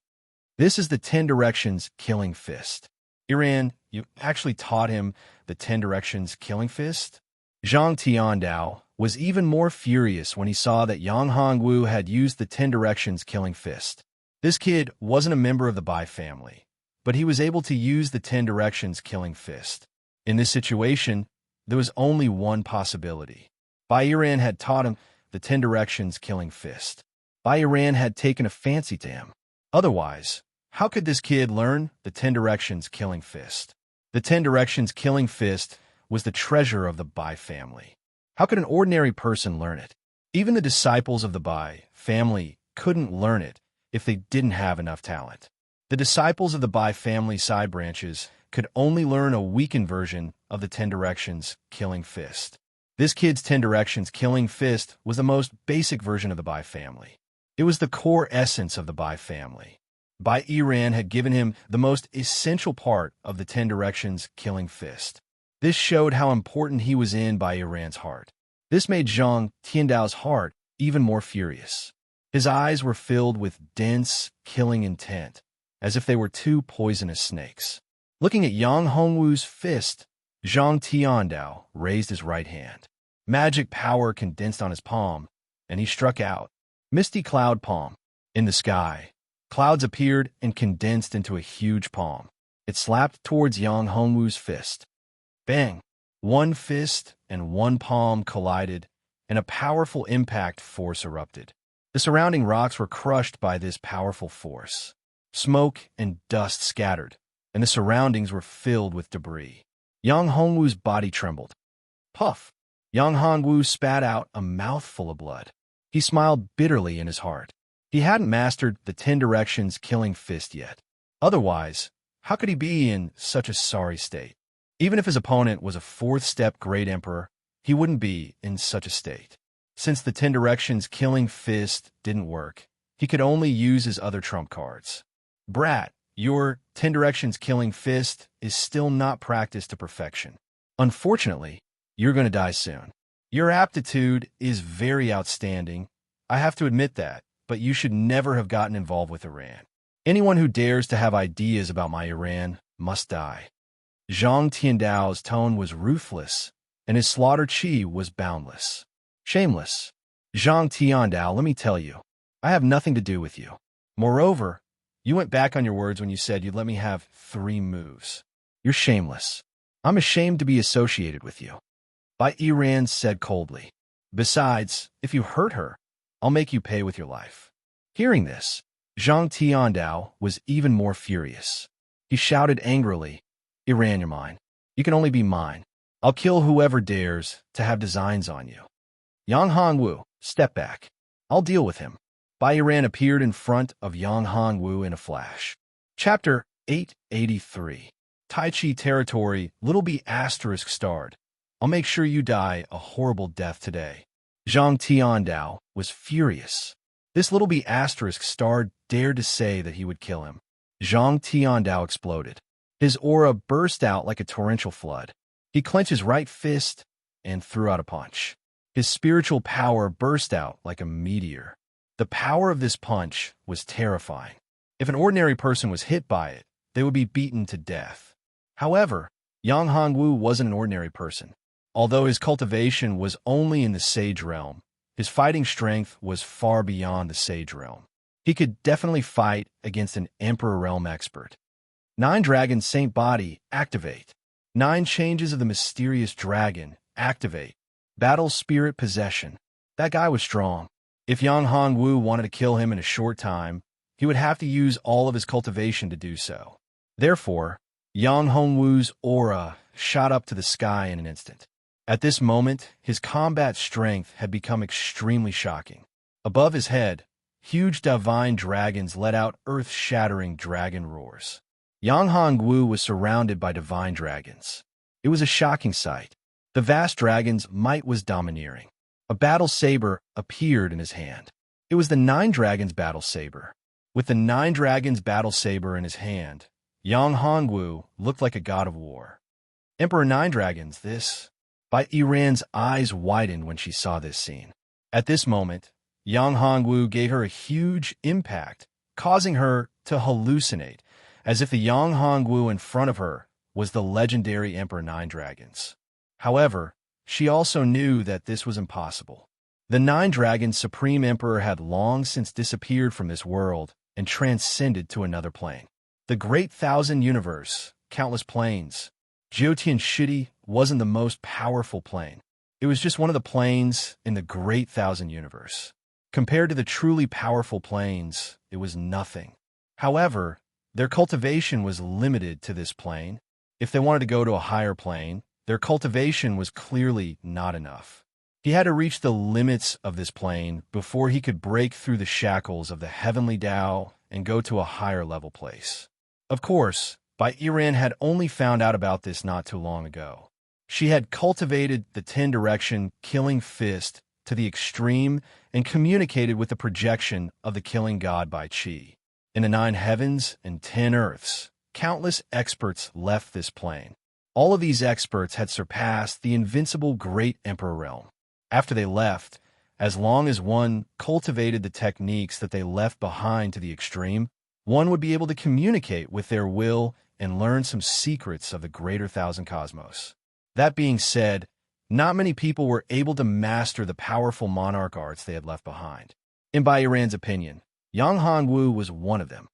This is the 10 directions killing fist. Iran, you actually taught him the 10 directions killing fist? Zhang Tiandao was even more furious when he saw that Yang Hongwu had used the 10 directions killing fist. This kid wasn't a member of the Bai family, but he was able to use the 10 directions killing fist. In this situation, there was only one possibility. Bai Iran had taught him the 10 directions killing fist. Bai Iran had taken a fancy to him. Otherwise, how could this kid learn the 10 directions killing fist? The 10 directions killing fist was the treasure of the Bai family. How could an ordinary person learn it? Even the disciples of the Bai family couldn't learn it if they didn't have enough talent. The disciples of the Bai family side branches could only learn a weakened version of the 10 directions killing fist. This kid's 10 directions killing fist was the most basic version of the Bai family. It was the core essence of the Bai family. Bai Iran had given him the most essential part of the 10 directions killing fist. This showed how important he was in Bai Iran's heart. This made Zhang Tiandao's heart even more furious. His eyes were filled with dense, killing intent, as if they were 2 poisonous snakes. Looking at Yang Hongwu's fist, Zhang Tiandao raised his right hand. Magic power condensed on his palm, and he struck out. Misty cloud palm. In the sky, clouds appeared and condensed into a huge palm. It slapped towards Yang Hongwu's fist. Bang! 1 fist and 1 palm collided, and a powerful impact force erupted. The surrounding rocks were crushed by this powerful force. Smoke and dust scattered, and the surroundings were filled with debris. Yang Hongwu's body trembled. Puff! Yang Hongwu spat out a mouthful of blood. He smiled bitterly in his heart. He hadn't mastered the 10 directions killing fist yet. Otherwise, how could he be in such a sorry state? Even if his opponent was a 4th-step Great Emperor, he wouldn't be in such a state. Since the 10 directions killing fist didn't work, he could only use his other trump cards. Brat, your 10 directions killing fist is still not practiced to perfection. Unfortunately, you're going to die soon. Your aptitude is very outstanding. I have to admit that, but you should never have gotten involved with Iran. Anyone who dares to have ideas about my Iran must die. Zhang Tiandao's tone was ruthless, and his slaughter chi was boundless. Shameless. Zhang Tiandao, let me tell you, I have nothing to do with you. Moreover, you went back on your words when you said you'd let me have 3 moves. You're shameless. I'm ashamed to be associated with you. Bai Yiran said coldly. Besides, if you hurt her, I'll make you pay with your life. Hearing this, Zhang Tiandao was even more furious. He shouted angrily, Iran, you're mine. You can only be mine. I'll kill whoever dares to have designs on you. Yang Hongwu, step back. I'll deal with him. Bai Yiran appeared in front of Yang Hongwu in a flash. Chapter 883. Tai Chi Territory, Little B** starred. I'll make sure you die a horrible death today. Zhang Tiandao was furious. This Little B* starred dared to say that he would kill him. Zhang Tiandao exploded. His aura burst out like a torrential flood. He clenched his right fist and threw out a punch. His spiritual power burst out like a meteor. The power of this punch was terrifying. If an ordinary person was hit by it, they would be beaten to death. However, Yang Hongwu wasn't an ordinary person. Although his cultivation was only in the sage realm, his fighting strength was far beyond the sage realm. He could definitely fight against an Emperor Realm expert. 9 Dragon Saint Body, activate. 9 Changes of the Mysterious Dragon, activate. Battle Spirit Possession. That guy was strong. If Yang Hongwu wanted to kill him in a short time, he would have to use all of his cultivation to do so. Therefore, Yang Hongwu's aura shot up to the sky in an instant. At this moment, his combat strength had become extremely shocking. Above his head, huge divine dragons let out earth-shattering dragon roars. Yang Hongwu was surrounded by divine dragons. It was a shocking sight. The vast dragon's might was domineering. A battle saber appeared in his hand. It was the 9 Dragons battle saber. With the 9 Dragons battle saber in his hand, Yang Hongwu looked like a god of war. Emperor 9 Dragons, this... Bai Yiran's eyes widened when she saw this scene. At this moment, Yang Hongwu gave her a huge impact, causing her to hallucinate, as if the Yang Hongwu in front of her was the legendary Emperor 9 Dragons. However, she also knew that this was impossible. The 9 Dragons Supreme Emperor had long since disappeared from this world and transcended to another plane. The Great Thousand Universe, countless planes. Jiutian Shidi wasn't the most powerful plane. It was just one of the planes in the Great Thousand Universe. Compared to the truly powerful planes, it was nothing. However, their cultivation was limited to this plane. If they wanted to go to a higher plane, their cultivation was clearly not enough. He had to reach the limits of this plane before he could break through the shackles of the heavenly Tao and go to a higher level place. Of course, Bai Yiran had only found out about this not too long ago. She had cultivated the 10-direction killing fist to the extreme and communicated with the projection of the killing god Bai Qi. In the 9 heavens and 10 earths, countless experts left this plane. All of these experts had surpassed the invincible Great Emperor Realm. After they left, as long as one cultivated the techniques that they left behind to the extreme, one would be able to communicate with their will and learn some secrets of the greater thousand cosmos. That being said, not many people were able to master the powerful monarch arts they had left behind. In Bai Yiran's opinion, Yang Hongwu was one of them.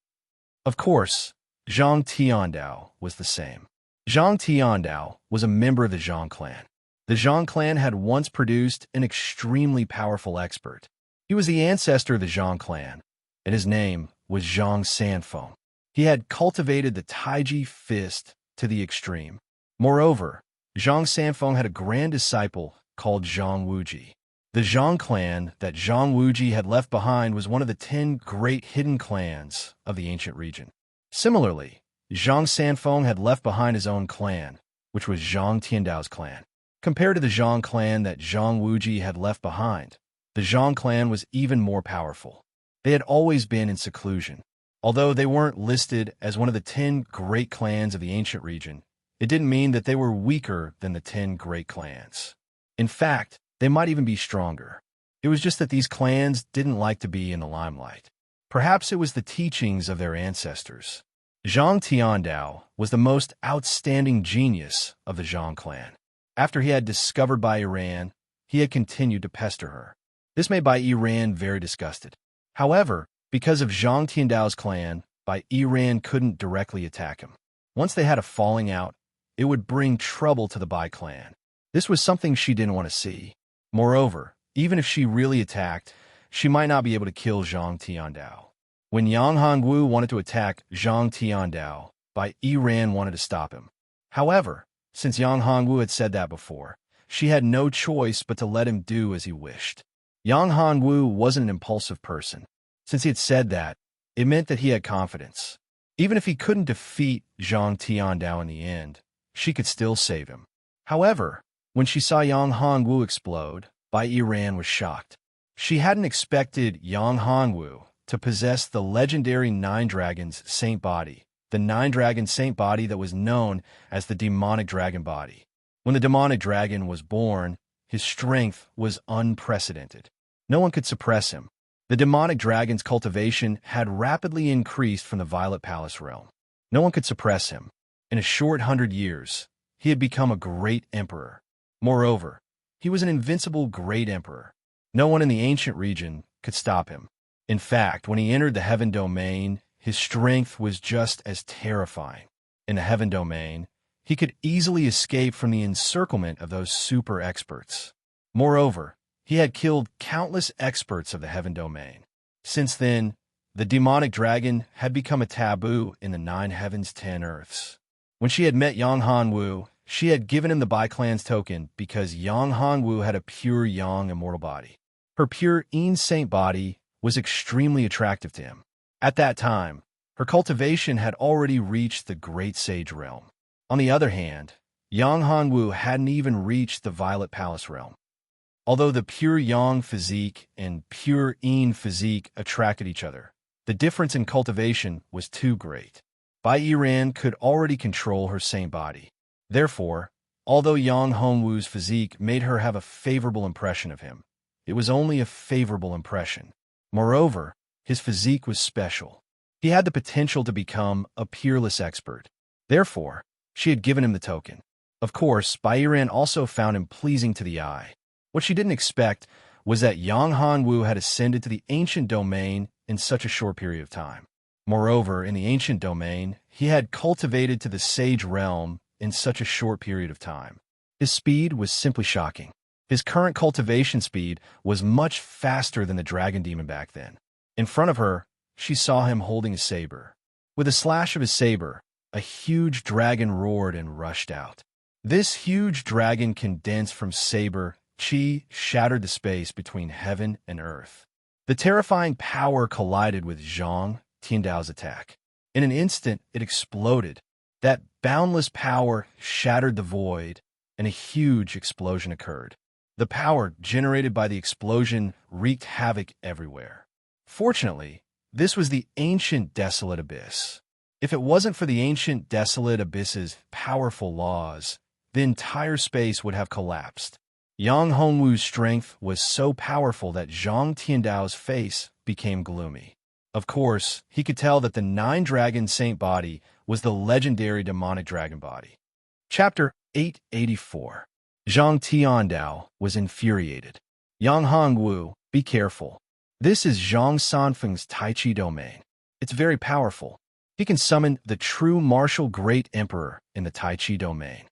Of course, Zhang Tiandao was the same. Zhang Tiandao was a member of the Zhang clan. The Zhang clan had once produced an extremely powerful expert. He was the ancestor of the Zhang clan, and his name was Zhang Sanfeng. He had cultivated the Taiji fist to the extreme. Moreover, Zhang Sanfeng had a grand disciple called Zhang Wuji. The Zhang clan that Zhang Wuji had left behind was one of the 10 great hidden clans of the ancient region. Similarly, Zhang Sanfeng had left behind his own clan, which was Zhang Tiandao's clan. Compared to the Zhang clan that Zhang Wuji had left behind, the Zhang clan was even more powerful. They had always been in seclusion. Although they weren't listed as one of the 10 great clans of the ancient region, it didn't mean that they were weaker than the 10 great clans. In fact, they might even be stronger. It was just that these clans didn't like to be in the limelight. Perhaps it was the teachings of their ancestors. Zhang Tiandao was the most outstanding genius of the Zhang clan. After he had discovered Bai Yiran, he had continued to pester her. This made Bai Yiran very disgusted. However, because of Zhang Tiandao's clan, Bai Yiran couldn't directly attack him. Once they had a falling out, it would bring trouble to the Bai clan. This was something she didn't want to see. Moreover, even if she really attacked, she might not be able to kill Zhang Tiandao. When Yang Hongwu wanted to attack Zhang Tiandao, Bai Yiran wanted to stop him. However, since Yang Hongwu had said that before, she had no choice but to let him do as he wished. Yang Hongwu wasn't an impulsive person. Since he had said that, it meant that he had confidence. Even if he couldn't defeat Zhang Tiandao in the end, she could still save him. However, when she saw Yang Hongwu explode, Bai Yiran was shocked. She hadn't expected Yang Hongwu to possess the legendary Nine Dragons Saint Body, the Nine Dragon Saint Body that was known as the Demonic Dragon Body. When the Demonic Dragon was born, his strength was unprecedented. No one could suppress him. The Demonic Dragon's cultivation had rapidly increased from the Violet Palace realm. No one could suppress him. In a short 100 years, he had become a great emperor. Moreover, he was an invincible great emperor. No one in the ancient region could stop him. In fact, when he entered the Heaven Domain, his strength was just as terrifying. In the Heaven Domain, he could easily escape from the encirclement of those super experts. Moreover, he had killed countless experts of the Heaven Domain. Since then, the demonic dragon had become a taboo in the 9 heavens, 10 earths. When she had met Yang Hongwu, she had given him the Bai Clan's token because Yang Hongwu had a pure Yang immortal body. Her pure Yin Saint body was extremely attractive to him. At that time, her cultivation had already reached the Great Sage realm. On the other hand, Yang Hongwu hadn't even reached the Violet Palace realm. Although the pure Yang physique and pure Yin physique attracted each other, the difference in cultivation was too great. Bai Yiran could already control her Saint body. Therefore, although Yang Hongwu's physique made her have a favorable impression of him, it was only a favorable impression. Moreover, his physique was special. He had the potential to become a peerless expert. Therefore, she had given him the token. Of course, Bai Yiran also found him pleasing to the eye. What she didn't expect was that Yang Hongwu had ascended to the ancient domain in such a short period of time. Moreover, in the ancient domain, he had cultivated to the sage realm in such a short period of time. His speed was simply shocking. His current cultivation speed was much faster than the dragon demon back then. In front of her, she saw him holding a saber. With a slash of his saber, a huge dragon roared and rushed out. This huge dragon condensed from saber Qi shattered the space between heaven and earth. The terrifying power collided with Zhang Tiandao's attack. In an instant, it exploded. That boundless power shattered the void, and a huge explosion occurred. The power generated by the explosion wreaked havoc everywhere. Fortunately, this was the ancient desolate abyss. If it wasn't for the ancient desolate abyss's powerful laws, the entire space would have collapsed. Yang Hongwu's strength was so powerful that Zhang Tiandao's face became gloomy. Of course, he could tell that the 9 Dragon Saint body was the legendary demonic dragon body. Chapter 884. Zhang Tiandao was infuriated. Yang Hongwu, be careful. This is Zhang Sanfeng's Tai Chi domain. It's very powerful. He can summon the true martial great emperor in the Tai Chi domain.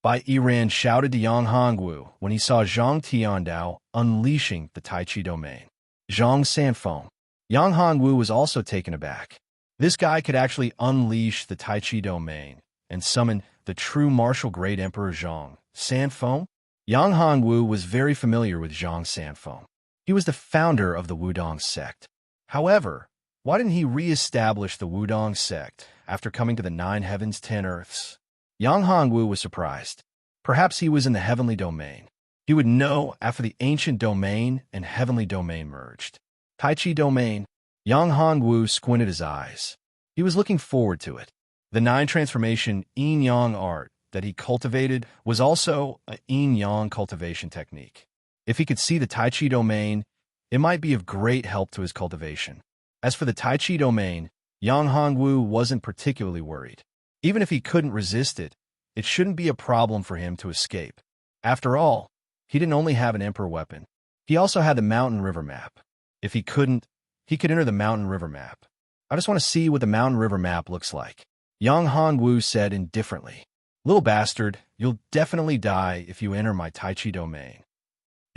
Bai Yiran shouted to Yang Hongwu when he saw Zhang Tiandao unleashing the Tai Chi domain. Zhang Sanfeng. Yang Hongwu was also taken aback. This guy could actually unleash the Tai Chi domain and summon the true martial great emperor Zhang Sanfeng. Yang Hongwu was very familiar with Zhang Sanfeng. He was the founder of the Wudong sect. However, why didn't he re-establish the Wudong sect after coming to the 9 heavens, 10 earths? Yang Hongwu was surprised. Perhaps he was in the heavenly domain. He would know after the ancient domain and heavenly domain merged. Tai Chi domain. Yang Hongwu squinted his eyes. He was looking forward to it. The 9 transformation yin-yang art that he cultivated was also a yin-yang cultivation technique. If he could see the Tai Chi domain, it might be of great help to his cultivation. As for the Tai Chi domain, Yang Hongwu wasn't particularly worried. Even if he couldn't resist it, it shouldn't be a problem for him to escape. After all, he didn't only have an emperor weapon. He also had the mountain river map. If he couldn't, he could enter the mountain river map. I just want to see what the mountain river map looks like, Yang Hongwu said indifferently. Little bastard, you'll definitely die if you enter my Tai Chi domain,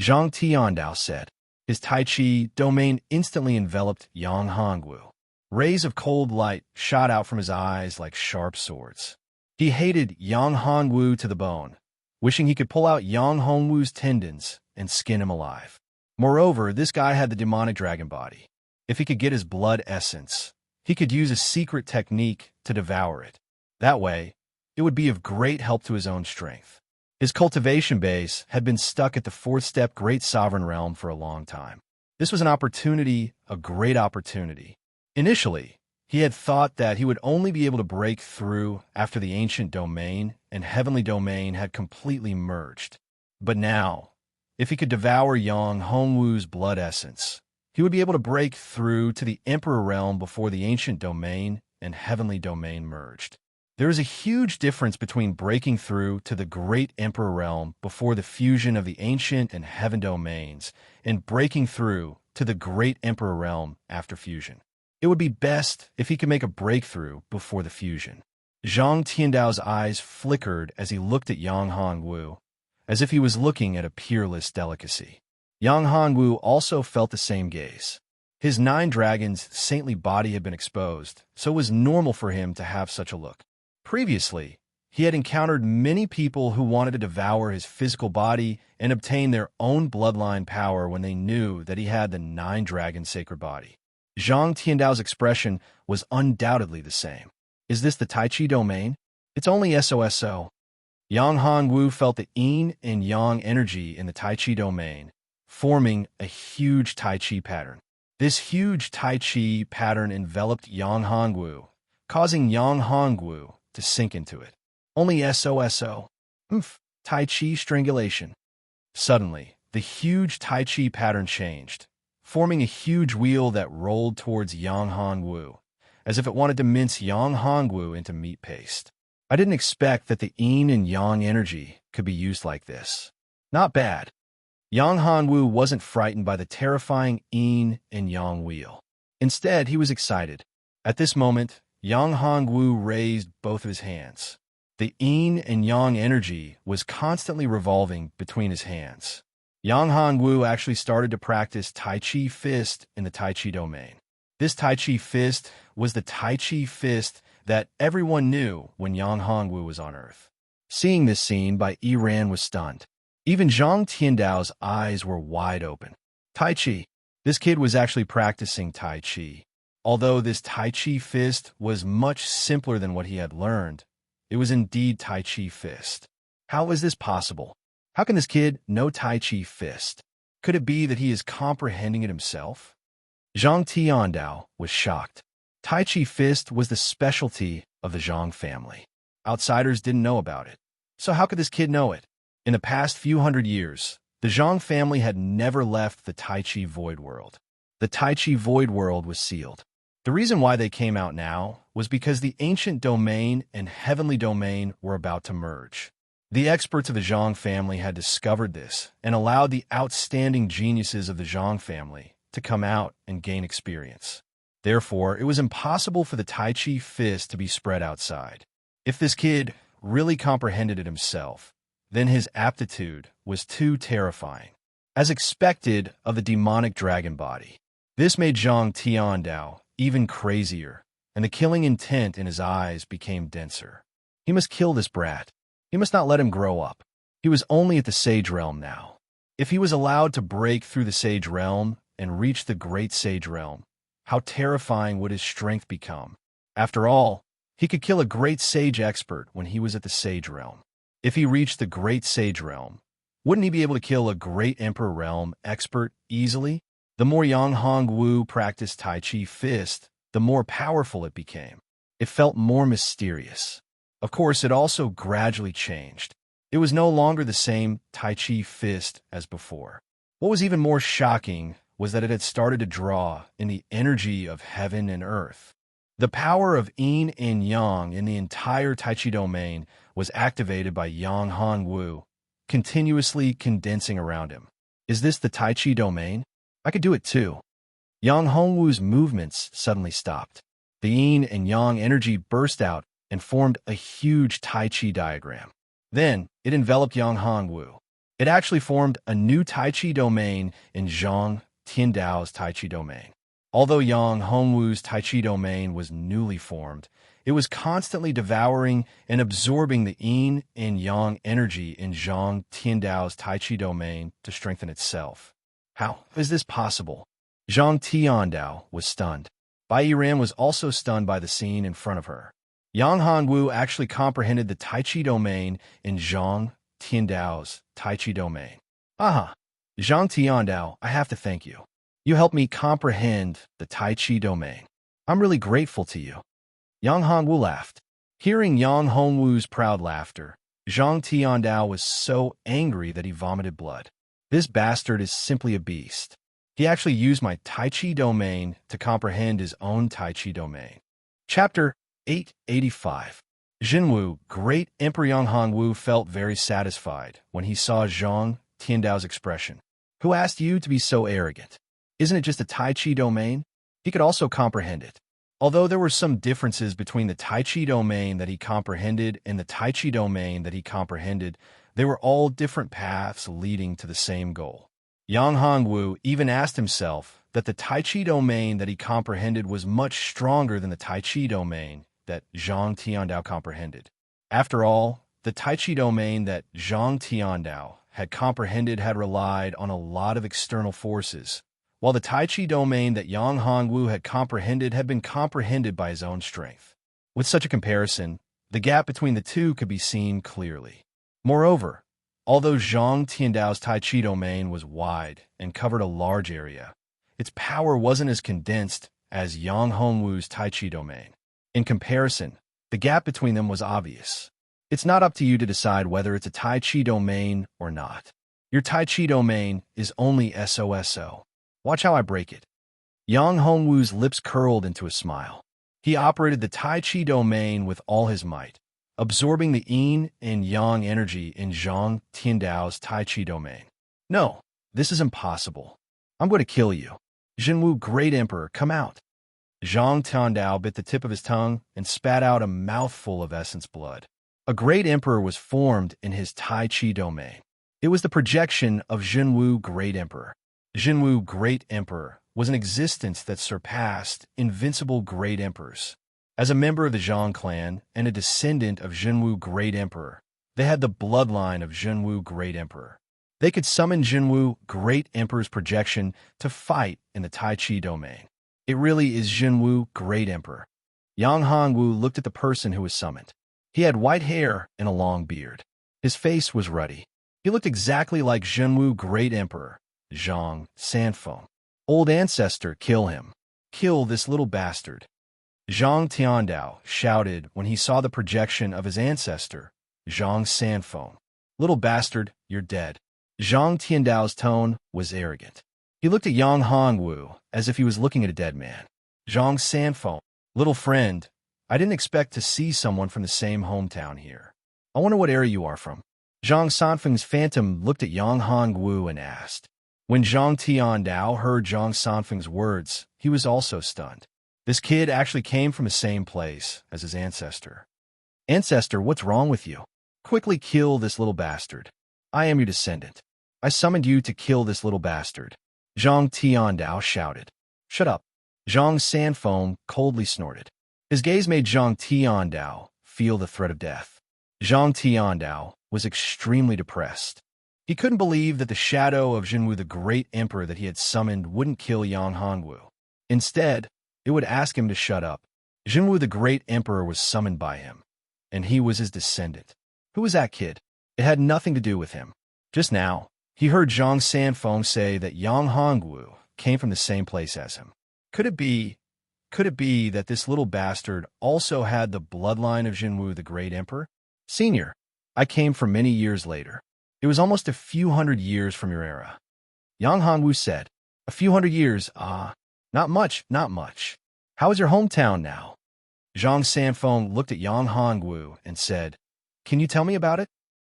Zhang Tiandao said. His Tai Chi domain instantly enveloped Yang Hongwu. Rays of cold light shot out from his eyes like sharp swords. He hated Yang Hongwu to the bone, wishing he could pull out Yang Hongwu's tendons and skin him alive. Moreover, this guy had the demonic dragon body. If he could get his blood essence, he could use a secret technique to devour it. That way, it would be of great help to his own strength. His cultivation base had been stuck at the 4th-step Great Sovereign Realm for a long time. This was an opportunity, a great opportunity. Initially, he had thought that he would only be able to break through after the ancient domain and heavenly domain had completely merged. But now, if he could devour Yang Hongwu's blood essence, he would be able to break through to the Emperor Realm before the ancient domain and heavenly domain merged. There is a huge difference between breaking through to the Great Emperor Realm before the fusion of the ancient and heaven domains and breaking through to the Great Emperor Realm after fusion. It would be best if he could make a breakthrough before the fusion. Zhang Tiandao's eyes flickered as he looked at Yang Hongwu, as if he was looking at a peerless delicacy. Yang Hongwu also felt the same gaze. His 9 dragons' saintly body had been exposed, so it was normal for him to have such a look. Previously, he had encountered many people who wanted to devour his physical body and obtain their own bloodline power when they knew that he had the 9-dragon sacred body. Zhang Tiandao's expression was undoubtedly the same. Is this the Tai Chi domain? It's only SOSO. Yang Hongwu felt the yin and yang energy in the Tai Chi domain, forming a huge Tai Chi pattern. This huge Tai Chi pattern enveloped Yang Hongwu, causing Yang Hongwu to sink into it. Only SOSO. Tai Chi strangulation. Suddenly, the huge Tai Chi pattern changed, forming a huge wheel that rolled towards Yang Hongwu, as if it wanted to mince Yang Hongwu into meat paste. I didn't expect that the yin and yang energy could be used like this. Not bad. Yang Hongwu wasn't frightened by the terrifying yin and yang wheel. Instead, he was excited. At this moment, Yang Hongwu raised both of his hands. The yin and yang energy was constantly revolving between his hands. Yang Hongwu actually started to practice Tai Chi Fist in the Tai Chi domain. This Tai Chi Fist was the Tai Chi Fist that everyone knew when Yang Hongwu was on Earth. Seeing this scene, Bai Yiran was stunned. Even Zhang Tiandao's eyes were wide open. Tai Chi. This kid was actually practicing Tai Chi. Although this Tai Chi Fist was much simpler than what he had learned, it was indeed Tai Chi Fist. How is this possible? How can this kid know Tai Chi Fist? Could it be that he is comprehending it himself? Zhang Tiandao was shocked. Tai Chi Fist was the specialty of the Zhang family. Outsiders didn't know about it. So how could this kid know it? In the past few hundred years, the Zhang family had never left the Tai Chi Void World. The Tai Chi Void World was sealed. The reason why they came out now was because the ancient domain and heavenly domain were about to merge. The experts of the Zhang family had discovered this and allowed the outstanding geniuses of the Zhang family to come out and gain experience. Therefore, it was impossible for the Tai Chi Fist to be spread outside. If this kid really comprehended it himself, then his aptitude was too terrifying. As expected of the demonic dragon body, this made Zhang Tiandao even crazier, and the killing intent in his eyes became denser. He must kill this brat. He must not let him grow up. He was only at the Sage Realm now. If he was allowed to break through the Sage Realm and reach the Great Sage Realm, how terrifying would his strength become? After all, he could kill a great sage expert when he was at the Sage Realm. If he reached the Great Sage Realm, wouldn't he be able to kill a Great Emperor Realm expert easily? The more Yang Hongwu practiced Tai Chi fist, the more powerful it became. It felt more mysterious. Of course, it also gradually changed. It was no longer the same Tai Chi fist as before. What was even more shocking was that it had started to draw in the energy of heaven and earth. The power of yin and yang in the entire Tai Chi domain was activated by Yang Hongwu, continuously condensing around him. Is this the Tai Chi domain? I could do it too. Yang Hongwu's movements suddenly stopped. The yin and yang energy burst out and formed a huge Tai Chi diagram. Then, it enveloped Yang Hongwu. It actually formed a new Tai Chi domain in Zhang Tiandao's Tai Chi domain. Although Yang Hongwu's Tai Chi domain was newly formed, it was constantly devouring and absorbing the yin and yang energy in Zhang Tiandao's Tai Chi domain to strengthen itself. How is this possible? Zhang Tiandao was stunned. Bai Yiran was also stunned by the scene in front of her. Yang Hongwu actually comprehended the Tai Chi domain in Zhang Tiandao's Tai Chi domain. Aha! Zhang Tiandao, I have to thank you. You helped me comprehend the Tai Chi domain. I'm really grateful to you. Yang Hongwu laughed. Hearing Yang Hongwu's proud laughter, Zhang Tiandao was so angry that he vomited blood. This bastard is simply a beast. He actually used my Tai Chi domain to comprehend his own Tai Chi domain. Chapter 885. Jinwu, Great Emperor Yang Hongwu, felt very satisfied when he saw Zhang Tiandao's expression. Who asked you to be so arrogant? Isn't it just a Tai Chi domain? He could also comprehend it. Although there were some differences between the Tai Chi domain that he comprehended and the Tai Chi domain that he comprehended, they were all different paths leading to the same goal. Yang Hongwu even asked himself that the Tai Chi domain that he comprehended was much stronger than the Tai Chi domain that Zhang Tiandao comprehended. After all, the Tai Chi domain that Zhang Tiandao had comprehended had relied on a lot of external forces, while the Tai Chi domain that Yang Hongwu had comprehended had been comprehended by his own strength. With such a comparison, the gap between the two could be seen clearly. Moreover, although Zhang Tiandao's Tai Chi domain was wide and covered a large area, its power wasn't as condensed as Yang Hongwu's Tai Chi domain. In comparison, the gap between them was obvious. It's not up to you to decide whether it's a Tai Chi domain or not. Your Tai Chi domain is only SOSO. Watch how I break it. Yang Hongwu's lips curled into a smile. He operated the Tai Chi domain with all his might, absorbing the yin and yang energy in Zhang Tiandao's Tai Chi domain. No, this is impossible. I'm going to kill you. Jinwu, Great Emperor, come out. Zhang Tiandao bit the tip of his tongue and spat out a mouthful of essence blood. A Great Emperor was formed in his Tai Chi domain. It was the projection of Jinwu, Great Emperor. Jinwu, Great Emperor, was an existence that surpassed invincible Great Emperors. As a member of the Zhang clan and a descendant of Jinwu, Great Emperor, they had the bloodline of Jinwu, Great Emperor. They could summon Jinwu, Great Emperor's projection to fight in the Tai Chi domain. It really is Jinwu, Great Emperor. Yang Hongwu looked at the person who was summoned. He had white hair and a long beard. His face was ruddy. He looked exactly like Jinwu, Great Emperor, Zhang Sanfeng. Old ancestor, kill him. Kill this little bastard. Zhang Tiandao shouted when he saw the projection of his ancestor, Zhang Sanfeng. Little bastard, you're dead. Zhang Tiandao's tone was arrogant. He looked at Yang Hongwu as if he was looking at a dead man. Zhang Sanfeng, little friend, I didn't expect to see someone from the same hometown here. I wonder what area you are from. Zhang Sanfeng's phantom looked at Yang Hongwu and asked. When Zhang Tiandao heard Zhang Sanfeng's words, he was also stunned. This kid actually came from the same place as his ancestor. Ancestor, what's wrong with you? Quickly kill this little bastard. I am your descendant. I summoned you to kill this little bastard. Zhang Tiandao shouted. Shut up. Zhang Sanfeng coldly snorted. His gaze made Zhang Tiandao feel the threat of death. Zhang Tiandao was extremely depressed. He couldn't believe that the shadow of Jinwu, the Great Emperor that he had summoned, wouldn't kill Yang Hongwu. Instead, it would ask him to shut up. Jinwu, the Great Emperor, was summoned by him, and he was his descendant. Who was that kid? It had nothing to do with him. Just now, he heard Zhang Sanfeng say that Yang Hongwu, came from the same place as him. Could it be that this little bastard also had the bloodline of Jinwu, the great emperor? Senior, I came for many years later. It was almost a few hundred years from your era. Yang Hongwu said. A few hundred years, not much, not much. How is your hometown now? Zhang Sanfeng looked at Yang Hongwu and said, Can you tell me about it?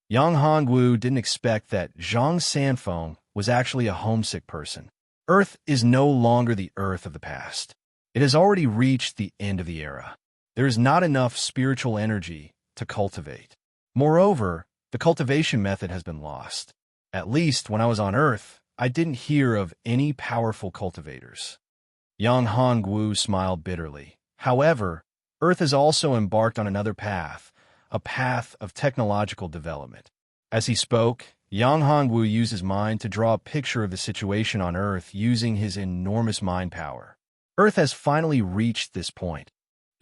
Yang Hongwu didn't expect that Zhang Sanfeng was actually a homesick person. Earth is no longer the Earth of the past. It has already reached the end of the era. There is not enough spiritual energy to cultivate. Moreover, the cultivation method has been lost. At least when I was on Earth, I didn't hear of any powerful cultivators. Yang Hongwu smiled bitterly. However, Earth has also embarked on another path, a path of technological development. As he spoke, Yang Hongwu used his mind to draw a picture of the situation on Earth using his enormous mind power. Earth has finally reached this point.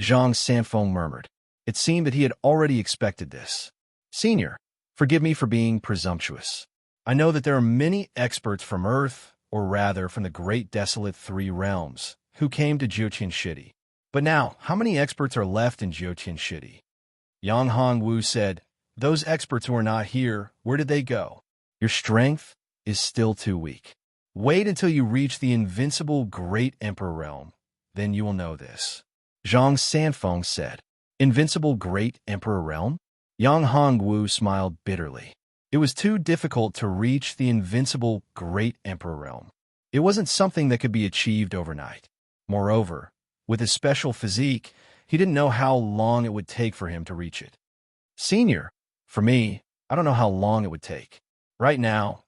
Zhang Sanfeng murmured. It seemed that he had already expected this. Senior, forgive me for being presumptuous. I know that there are many experts from Earth, or rather from the great desolate three realms, who came to Jiutian City. But now, how many experts are left in Jiutian City? Yang Hongwu said, Those experts who are not here, where did they go? Your strength is still too weak. Wait until you reach the invincible Great Emperor realm, then you will know this. Zhang Sanfeng said, Invincible Great Emperor realm? Yang Hongwu smiled bitterly. It was too difficult to reach the invincible Great Emperor realm. It wasn't something that could be achieved overnight. Moreover, with his special physique, he didn't know how long it would take for him to reach it. Senior, for me, I don't know how long it would take. Right now,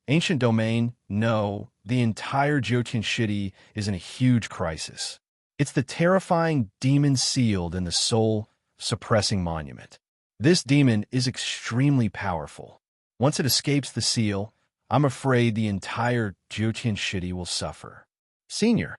Ancient Domain, no, the entire Jiutian City is in a huge crisis. It's the terrifying demon sealed in the soul-suppressing monument. This demon is extremely powerful. Once it escapes the seal, I'm afraid the entire Jiutian City will suffer. Senior,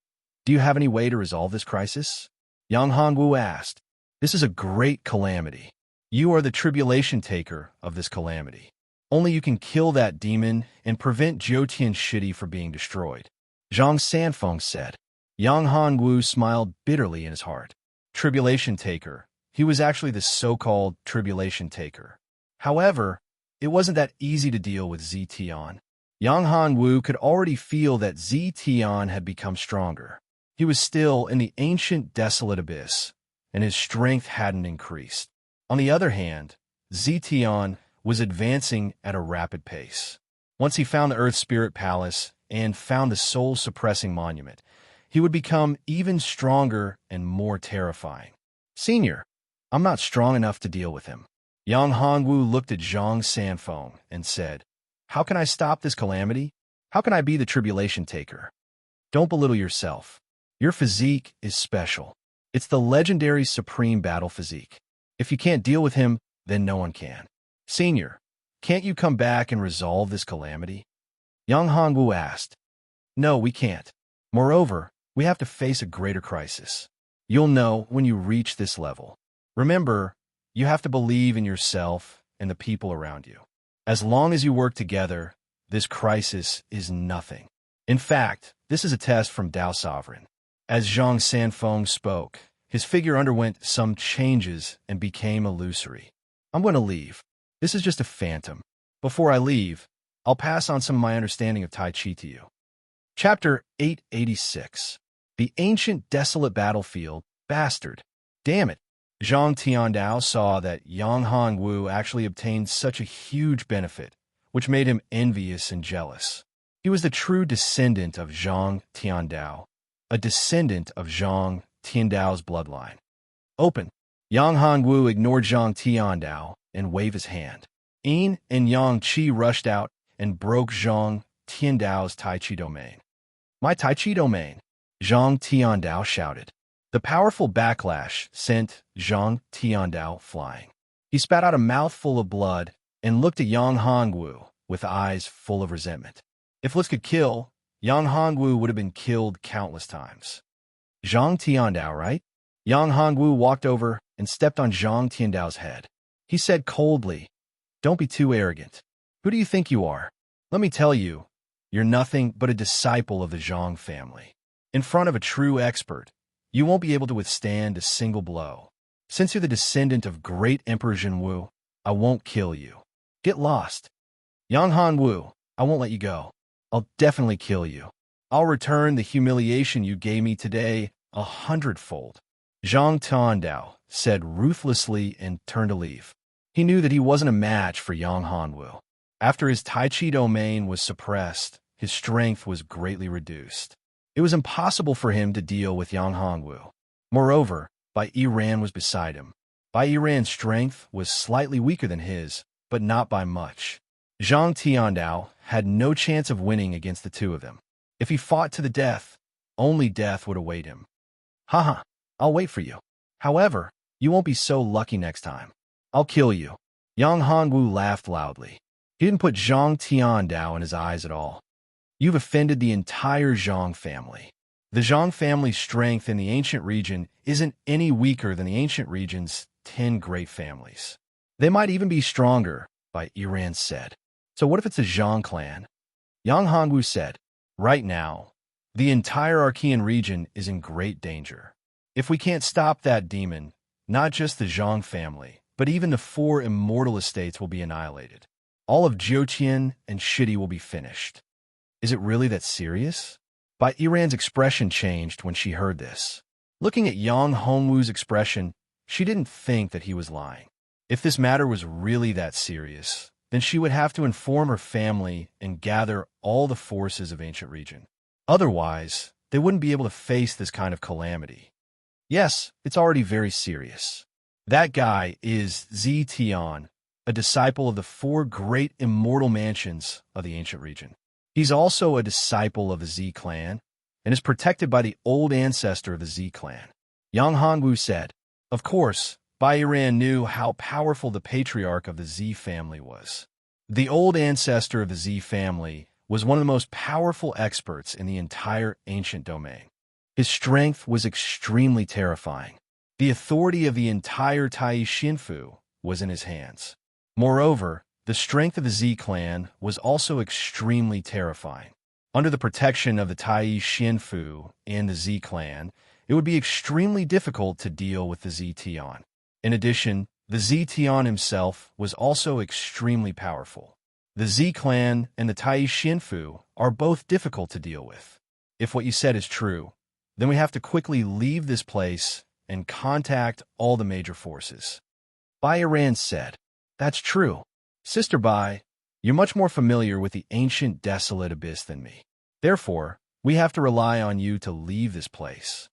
do you have any way to resolve this crisis? Yang Hongwu asked. This is a great calamity. You are the tribulation taker of this calamity. Only you can kill that demon and prevent Jiutian City from being destroyed. Zhang Sanfeng said. Yang Hongwu smiled bitterly in his heart. Tribulation taker. He was actually the so-called tribulation taker. However, it wasn't that easy to deal with Zetian. Yang Hongwu could already feel that Zetian had become stronger. He was still in the ancient desolate abyss, and his strength hadn't increased. On the other hand, Zetian was advancing at a rapid pace. Once he found the Earth Spirit Palace and found the soul-suppressing monument, he would become even stronger and more terrifying. Senior, I'm not strong enough to deal with him. Yang Hongwu looked at Zhang Sanfeng and said, How can I stop this calamity? How can I be the tribulation taker? Don't belittle yourself. Your physique is special. It's the legendary supreme battle physique. If you can't deal with him, then no one can. Senior, can't you come back and resolve this calamity? Yang Hongwu asked. No, we can't. Moreover, we have to face a greater crisis. You'll know when you reach this level. Remember, you have to believe in yourself and the people around you. As long as you work together, this crisis is nothing. In fact, this is a test from Tao Sovereign. As Zhang Sanfeng spoke, his figure underwent some changes and became illusory. I'm going to leave. This is just a phantom. Before I leave, I'll pass on some of my understanding of Tai Chi to you. Chapter 886. The Ancient Desolate Battlefield, Bastard. Damn it. Zhang Tiandao saw that Yang Hongwu actually obtained such a huge benefit, which made him envious and jealous. He was the true descendant of Zhang Tiandao, a descendant of Zhang Tiandao's bloodline. Open. Yang Hongwu ignored Zhang Tiandao and waved his hand. Yin and Yang Qi rushed out and broke Zhang Tiandao's Tai Chi domain. My Tai Chi domain, Zhang Tiandao shouted. The powerful backlash sent Zhang Tiandao flying. He spat out a mouthful of blood and looked at Yang Hongwu with eyes full of resentment. If looks could kill, Yang Hongwu would have been killed countless times. Zhang Tiandao, right? Yang Hongwu walked over and stepped on Zhang Tiandao's head. He said coldly, Don't be too arrogant. Who do you think you are? Let me tell you, You're nothing but a disciple of the Zhang family. In front of a true expert, you won't be able to withstand a single blow. Since you're the descendant of great Emperor Zhenwu, I won't kill you. Get lost. Yang Hanwu, I won't let you go. I'll definitely kill you. I'll return the humiliation you gave me today 100-fold. Zhang Tiandao said ruthlessly and turned to leave. He knew that he wasn't a match for Yang Hanwu. After his Tai Chi domain was suppressed, his strength was greatly reduced. It was impossible for him to deal with Yang Hanwu. Moreover, Bai Yiran was beside him. Bai Yiran's strength was slightly weaker than his, but not by much. Zhang Tiandao had no chance of winning against the two of them. If he fought to the death, only death would await him. Haha, I'll wait for you. However, you won't be so lucky next time. I'll kill you. Yang Hanwu laughed loudly. He didn't put Zhang Tiandao in his eyes at all. You've offended the entire Zhang family. The Zhang family's strength in the ancient region isn't any weaker than the ancient region's 10 great families. They might even be stronger, Bai Yiran said. So what if it's a Zhang clan? Yang Hanwu said, right now, the entire Archean region is in great danger. If we can't stop that demon, not just the Zhang family, but even the 4 immortal estates will be annihilated. All of Jiutian and Shidi will be finished. Is it really that serious? Bai Yiran's expression changed when she heard this. Looking at Yang Hongwu's expression, she didn't think that he was lying. If this matter was really that serious, then she would have to inform her family and gather all the forces of ancient region. Otherwise, they wouldn't be able to face this kind of calamity. Yes, it's already very serious. That guy is Zi Tian, a disciple of the 4 great immortal mansions of the ancient region. He's also a disciple of the Z clan and is protected by the old ancestor of the Z clan. Yang Hanwu said, of course, Bai Yiran knew how powerful the patriarch of the Z family was. The old ancestor of the Z family was one of the most powerful experts in the entire ancient domain. His strength was extremely terrifying. The authority of the entire Tai Xinfu was in his hands. Moreover, the strength of the Z clan was also extremely terrifying. Under the protection of the Tai Xinfu and the Z clan, it would be extremely difficult to deal with the Z Tian. In addition, the Z Tian himself was also extremely powerful. The Z clan and the Tai Xinfu are both difficult to deal with. If what you said is true, then we have to quickly leave this place and contact all the major forces. Bai Yiran said, that's true. Sister Bai, you're much more familiar with the ancient desolate abyss than me. Therefore, we have to rely on you to leave this place.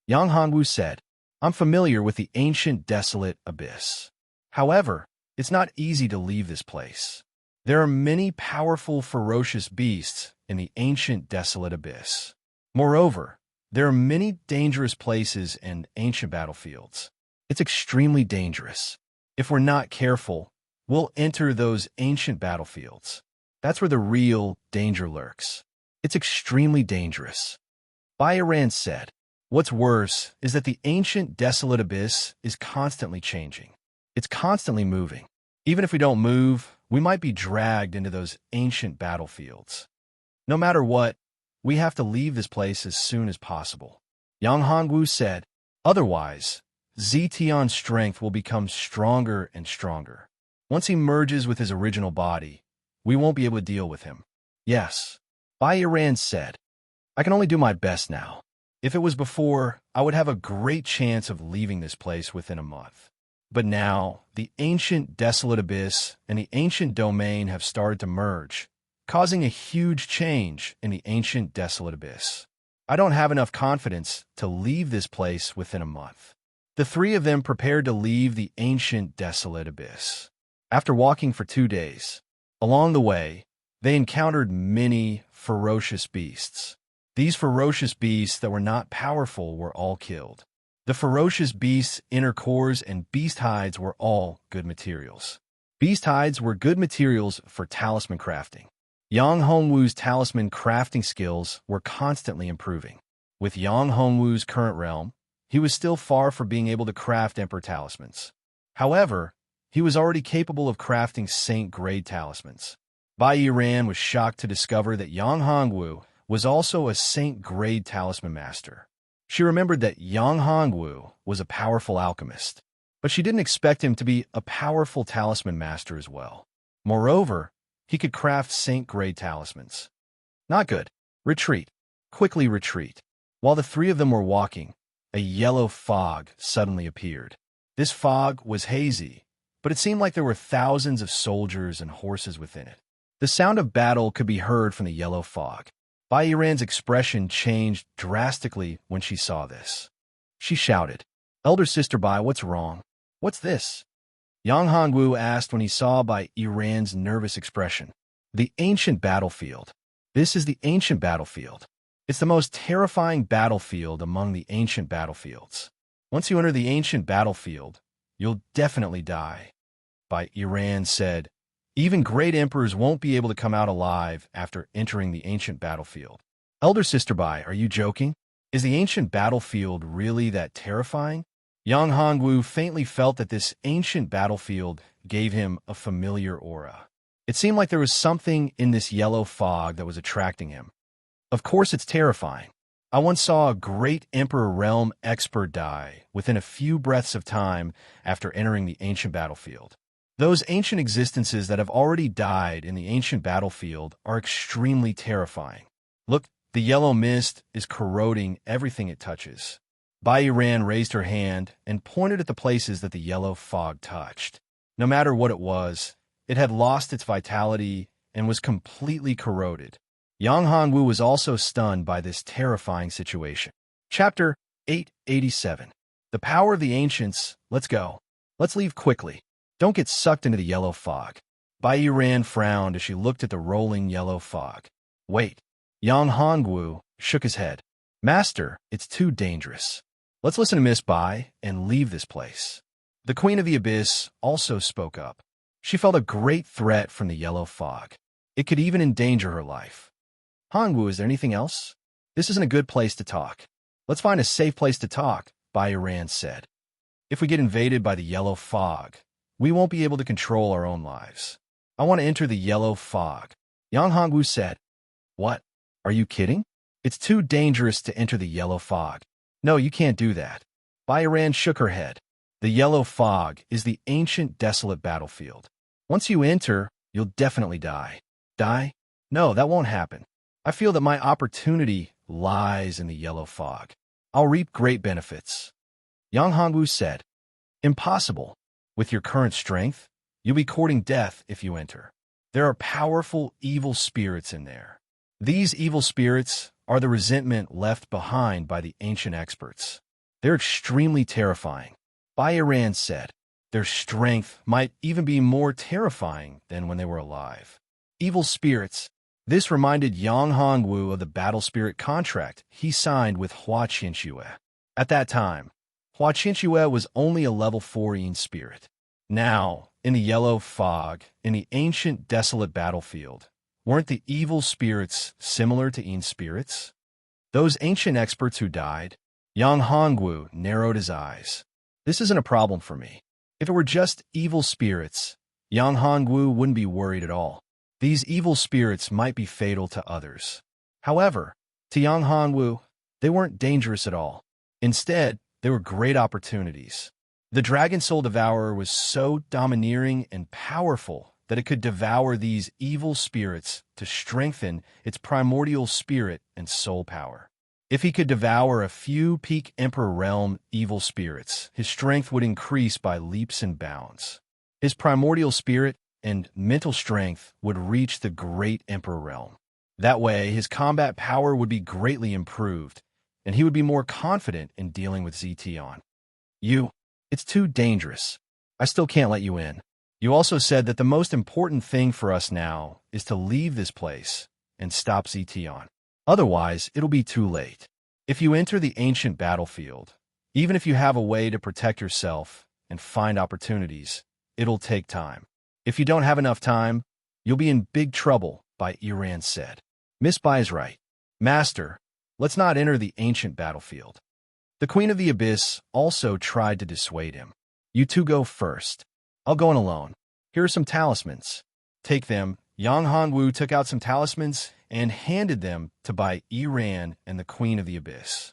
Yang Hanwu said, I'm familiar with the ancient desolate abyss. However, it's not easy to leave this place. There are many powerful, ferocious beasts in the ancient desolate abyss. Moreover, there are many dangerous places and ancient battlefields. It's extremely dangerous. If we're not careful, we'll enter those ancient battlefields. That's where the real danger lurks. It's extremely dangerous. Bai Yiran said, what's worse is that the ancient desolate abyss is constantly changing. It's constantly moving. Even if we don't move, we might be dragged into those ancient battlefields. No matter what, we have to leave this place as soon as possible. Yang Hanwu said, otherwise, Zi Tian's strength will become stronger and stronger. Once he merges with his original body, we won't be able to deal with him. Yes, Bai Yiran said, I can only do my best now. If it was before, I would have a great chance of leaving this place within a month. But now, the ancient desolate abyss and the ancient domain have started to merge, causing a huge change in the ancient desolate abyss. I don't have enough confidence to leave this place within a month. The 3 of them prepared to leave the ancient desolate abyss. After walking for 2 days, along the way, they encountered many ferocious beasts. These ferocious beasts that were not powerful were all killed. The ferocious beasts' inner cores and beast hides were all good materials. Beast hides were good materials for talisman crafting. Yang Hongwu's talisman crafting skills were constantly improving. With Yang Hongwu's current realm, he was still far from being able to craft Emperor talismans. However, he was already capable of crafting Saint-grade talismans. Bai Yiran was shocked to discover that Yang Hongwu was also a Saint-grade talisman master. She remembered that Yang Hongwu was a powerful alchemist, but she didn't expect him to be a powerful talisman master as well. Moreover, he could craft Saint-grade talismans. Not good. Retreat. Quickly retreat. While the three of them were walking, a yellow fog suddenly appeared. This fog was hazy, but it seemed like there were thousands of soldiers and horses within it. The sound of battle could be heard from the yellow fog. Bai Yiran's expression changed drastically when she saw this. She shouted, "Elder Sister Bai, what's wrong? What's this?" Yang Hongwu asked when he saw Bai Yiran's nervous expression. The ancient battlefield. This is the ancient battlefield. It's the most terrifying battlefield among the ancient battlefields. Once you enter the ancient battlefield, you'll definitely die. Bai Yiran said, "Even great emperors won't be able to come out alive after entering the ancient battlefield." Elder Sister Bai, are you joking? Is the ancient battlefield really that terrifying? Yang Hongwu faintly felt that this ancient battlefield gave him a familiar aura. It seemed like there was something in this yellow fog that was attracting him. Of course it's terrifying. I once saw a great Emperor Realm expert die within a few breaths of time after entering the ancient battlefield. Those ancient existences that have already died in the ancient battlefield are extremely terrifying. Look, the yellow mist is corroding everything it touches. Bai Yiran raised her hand and pointed at the places that the yellow fog touched. No matter what it had lost its vitality and was completely corroded. Yang Hongwu was also stunned by this terrifying situation. Chapter 887. The Power of the Ancients. Let's go. Let's leave quickly. Don't get sucked into the yellow fog. Bai Yiran frowned as she looked at the rolling yellow fog. Wait. Yang Hongwu shook his head. Master, it's too dangerous. Let's listen to Miss Bai and leave this place. The Queen of the Abyss also spoke up. She felt a great threat from the yellow fog. It could even endanger her life. Hongwu, is there anything else? This isn't a good place to talk. Let's find a safe place to talk, Bai Yiran said. If we get invaded by the yellow fog, we won't be able to control our own lives. I want to enter the yellow fog. Yang Hongwu said. What? Are you kidding? It's too dangerous to enter the yellow fog. No, you can't do that. Bai Yiran shook her head. The yellow fog is the ancient desolate battlefield. Once you enter, you'll definitely die. Die? No, that won't happen. I feel that my opportunity lies in the yellow fog. I'll reap great benefits. Yang Hongwu said. Impossible. With your current strength, you'll be courting death if you enter. There are powerful evil spirits in there. These evil spirits are the resentment left behind by the ancient experts. They're extremely terrifying. Bai Yiran said. Their strength might even be more terrifying than when they were alive. Evil spirits. This reminded Yang Hongwu of the battle spirit contract he signed with Hua Qianxue. At that time, Hua Qianxue was only a level 4 Yin spirit. Now, in the yellow fog, in the ancient desolate battlefield, weren't the evil spirits similar to Yin spirits? Those ancient experts who died? Yang Hongwu narrowed his eyes. This isn't a problem for me. If it were just evil spirits, Yang Hongwu wouldn't be worried at all. These evil spirits might be fatal to others. However, to Yang Hongwu, they weren't dangerous at all. Instead, they were great opportunities. The Dragon Soul Devourer was so domineering and powerful that it could devour these evil spirits to strengthen its primordial spirit and soul power. If he could devour a few peak Emperor Realm evil spirits, his strength would increase by leaps and bounds. His primordial spirit and mental strength would reach the great Emperor Realm. That way, his combat power would be greatly improved, and he would be more confident in dealing with Zetion. It's too dangerous. I still can't let you in. You also said that the most important thing for us now is to leave this place and stop Zetion. Otherwise, it'll be too late. If you enter the ancient battlefield, even if you have a way to protect yourself and find opportunities, it'll take time. If you don't have enough time, you'll be in big trouble, Bai Yiran said. Miss Bai is right. Master, let's not enter the ancient battlefield. The Queen of the Abyss also tried to dissuade him. You two go first. I'll go in alone. Here are some talismans. Take them Yang Hongwu took out some talismans and handed them to Bai Yiran and the Queen of the Abyss.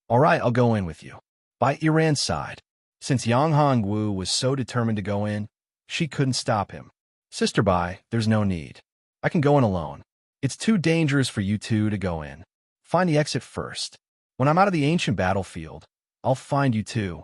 All right, I'll go in with you. Bai Yiran sighed. Since Yang Hongwu was so determined to go in, she couldn't stop him. Sister Bai, there's no need. I can go in alone. It's too dangerous for you two to go in. Find the exit first. When I'm out of the ancient battlefield, I'll find you too.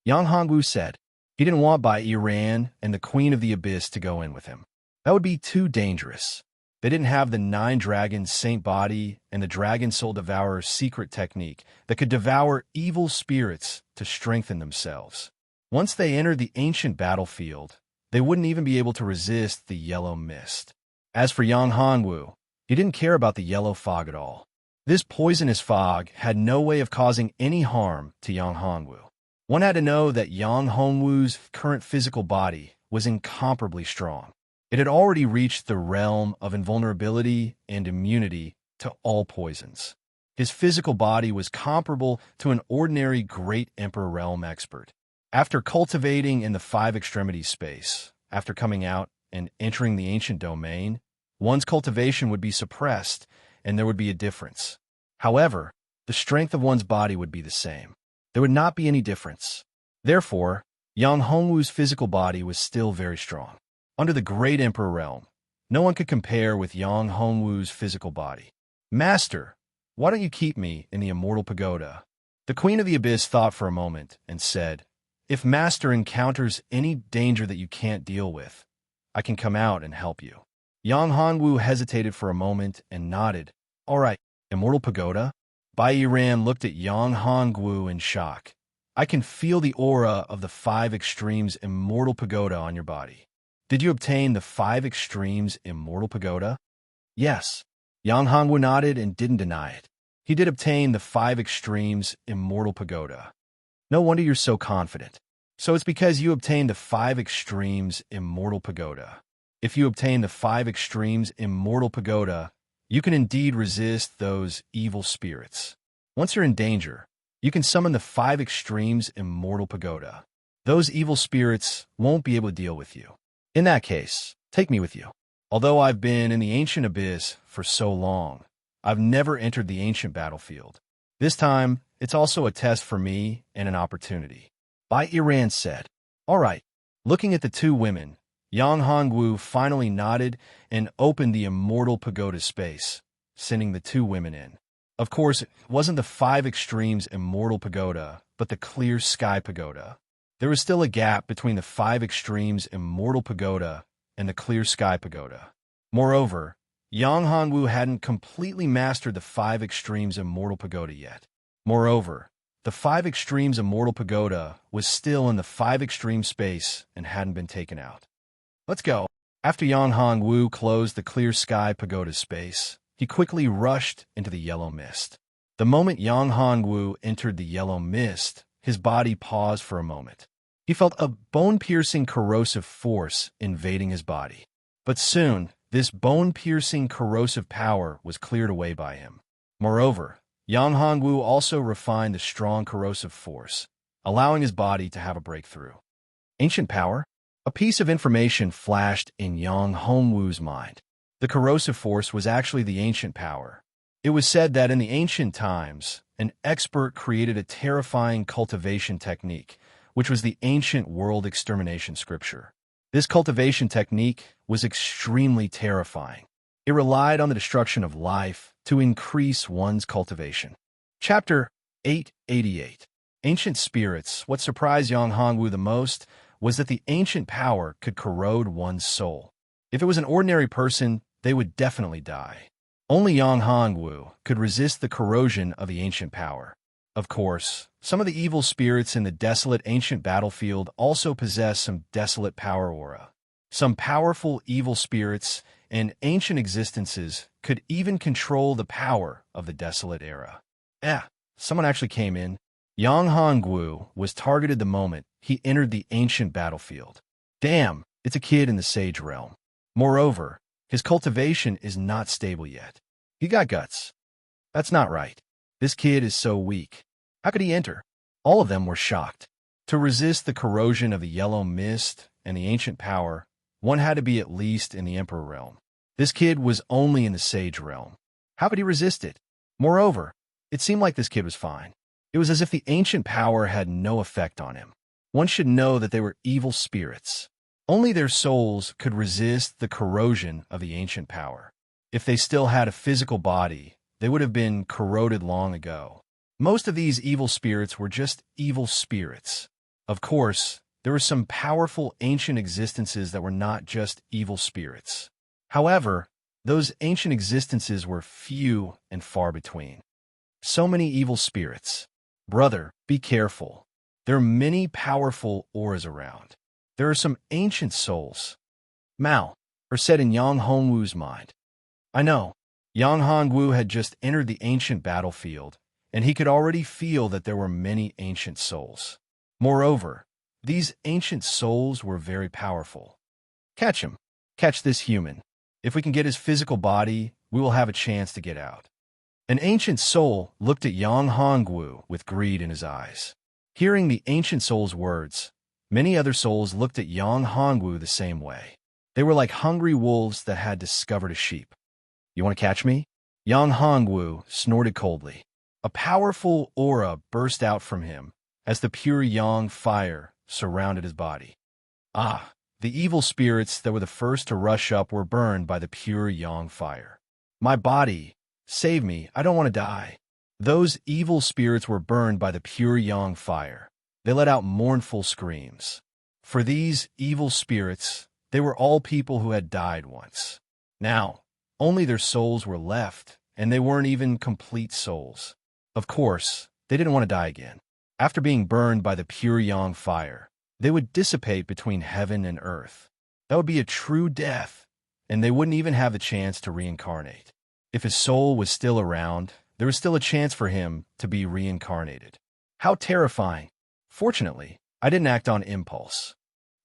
Yang Hongwu said. He didn't want Bai Yiran and the Queen of the Abyss to go in with him. That would be too dangerous. They didn't have the 9 dragons Saint Body and the Dragon Soul Devourer's secret technique that could devour evil spirits to strengthen themselves. Once they entered the ancient battlefield, they wouldn't even be able to resist the yellow mist. As for Yang Hongwu, he didn't care about the yellow fog at all. This poisonous fog had no way of causing any harm to Yang Hongwu. One had to know that Yang Hongwu's current physical body was incomparably strong. It had already reached the realm of invulnerability and immunity to all poisons. His physical body was comparable to an ordinary Great Emperor Realm expert. After cultivating in the 5 extremities space, after coming out and entering the ancient domain, one's cultivation would be suppressed and there would be a difference. However, the strength of one's body would be the same. There would not be any difference. Therefore, Yang Hongwu's physical body was still very strong. Under the Great Emperor Realm, no one could compare with Yang Hongwu's physical body. Master, why don't you keep me in the Immortal Pagoda? The Queen of the Abyss thought for a moment and said, if Master encounters any danger that you can't deal with, I can come out and help you. Yang Hongwu hesitated for a moment and nodded. All right, Immortal Pagoda? Bai Yiran looked at Yang Hongwu in shock. I can feel the aura of the 5 Extremes Immortal Pagoda on your body. Did you obtain the 5 Extremes Immortal Pagoda? Yes. Yang Hongwu nodded and didn't deny it. He did obtain the 5 Extremes Immortal Pagoda. No wonder you're so confident. So it's because you obtained the 5 Extremes Immortal Pagoda. If you obtain the 5 Extremes Immortal Pagoda, you can indeed resist those evil spirits. Once you're in danger, you can summon the 5 Extremes Immortal Pagoda. Those evil spirits won't be able to deal with you. In that case, take me with you. Although I've been in the ancient abyss for so long, I've never entered the ancient battlefield. This time, it's also a test for me and an opportunity. Bai Yiran said. All right. Looking at the 2 women, Yang Hongwu finally nodded and opened the Immortal Pagoda space, sending the 2 women in. Of course, it wasn't the 5 Extremes Immortal Pagoda, but the Clear Sky Pagoda. There was still a gap between the 5 Extremes Immortal Pagoda and the Clear Sky Pagoda. Moreover, Yang Hongwu hadn't completely mastered the 5 Extremes Immortal Pagoda yet. Moreover, the 5 Extremes Immortal Pagoda was still in the 5 Extreme space and hadn't been taken out. Let's go. After Yang Hongwu closed the Clear Sky Pagoda space, he quickly rushed into the yellow mist. The moment Yang Hongwu entered the yellow mist, his body paused for a moment. He felt a bone-piercing corrosive force invading his body. But soon, this bone-piercing corrosive power was cleared away by him. Moreover, Yang Hongwu also refined the strong corrosive force, allowing his body to have a breakthrough. Ancient power? A piece of information flashed in Yang Hongwu's mind. The corrosive force was actually the ancient power. It was said that in the ancient times, an expert created a terrifying cultivation technique, which was the ancient world extermination scripture. This cultivation technique was extremely terrifying. It relied on the destruction of life to increase one's cultivation. Chapter 888. Ancient Spirits. What surprised Yang Hongwu the most was that the ancient power could corrode one's soul. If it was an ordinary person, they would definitely die. Only Yang Hongwu could resist the corrosion of the ancient power. Of course, some of the evil spirits in the desolate ancient battlefield also possess some desolate power aura. Some powerful evil spirits and ancient existences could even control the power of the desolate era. Someone actually came in. Yang Hongwu was targeted the moment he entered the ancient battlefield. Damn, it's a kid in the sage realm. Moreover, his cultivation is not stable yet. He got guts. That's not right. This kid is so weak. How could he enter? All of them were shocked. To resist the corrosion of the yellow mist and the ancient power, one had to be at least in the Emperor realm. This kid was only in the sage realm. How could he resist it? Moreover, it seemed like this kid was fine. It was as if the ancient power had no effect on him. One should know that they were evil spirits. Only their souls could resist the corrosion of the ancient power. If they still had a physical body, they would have been corroded long ago. Most of these evil spirits were just evil spirits. Of course, there were some powerful ancient existences that were not just evil spirits. However, those ancient existences were few and far between. So many evil spirits. Brother, be careful. There are many powerful auras around. There are some ancient souls. Mao, or said in Yang Hongwu's mind. I know. Yang Hongwu had just entered the ancient battlefield, and he could already feel that there were many ancient souls. Moreover, these ancient souls were very powerful. Catch him. Catch this human. If we can get his physical body, we will have a chance to get out. An ancient soul looked at Yang Hongwu with greed in his eyes. Hearing the ancient soul's words, many other souls looked at Yang Hongwu the same way. They were like hungry wolves that had discovered a sheep. You want to catch me? Yang Hongwu snorted coldly. A powerful aura burst out from him as the pure yang fire surrounded his body. Ah, the evil spirits that were the first to rush up were burned by the pure yang fire. My body, save me, I don't want to die. Those evil spirits were burned by the pure yang fire. They let out mournful screams. For these evil spirits, they were all people who had died once. Now, only their souls were left, and they weren't even complete souls. Of course, they didn't want to die again. After being burned by the pure yang fire, they would dissipate between heaven and earth. That would be a true death, and they wouldn't even have the chance to reincarnate. If his soul was still around, there was still a chance for him to be reincarnated. How terrifying! Fortunately, I didn't act on impulse.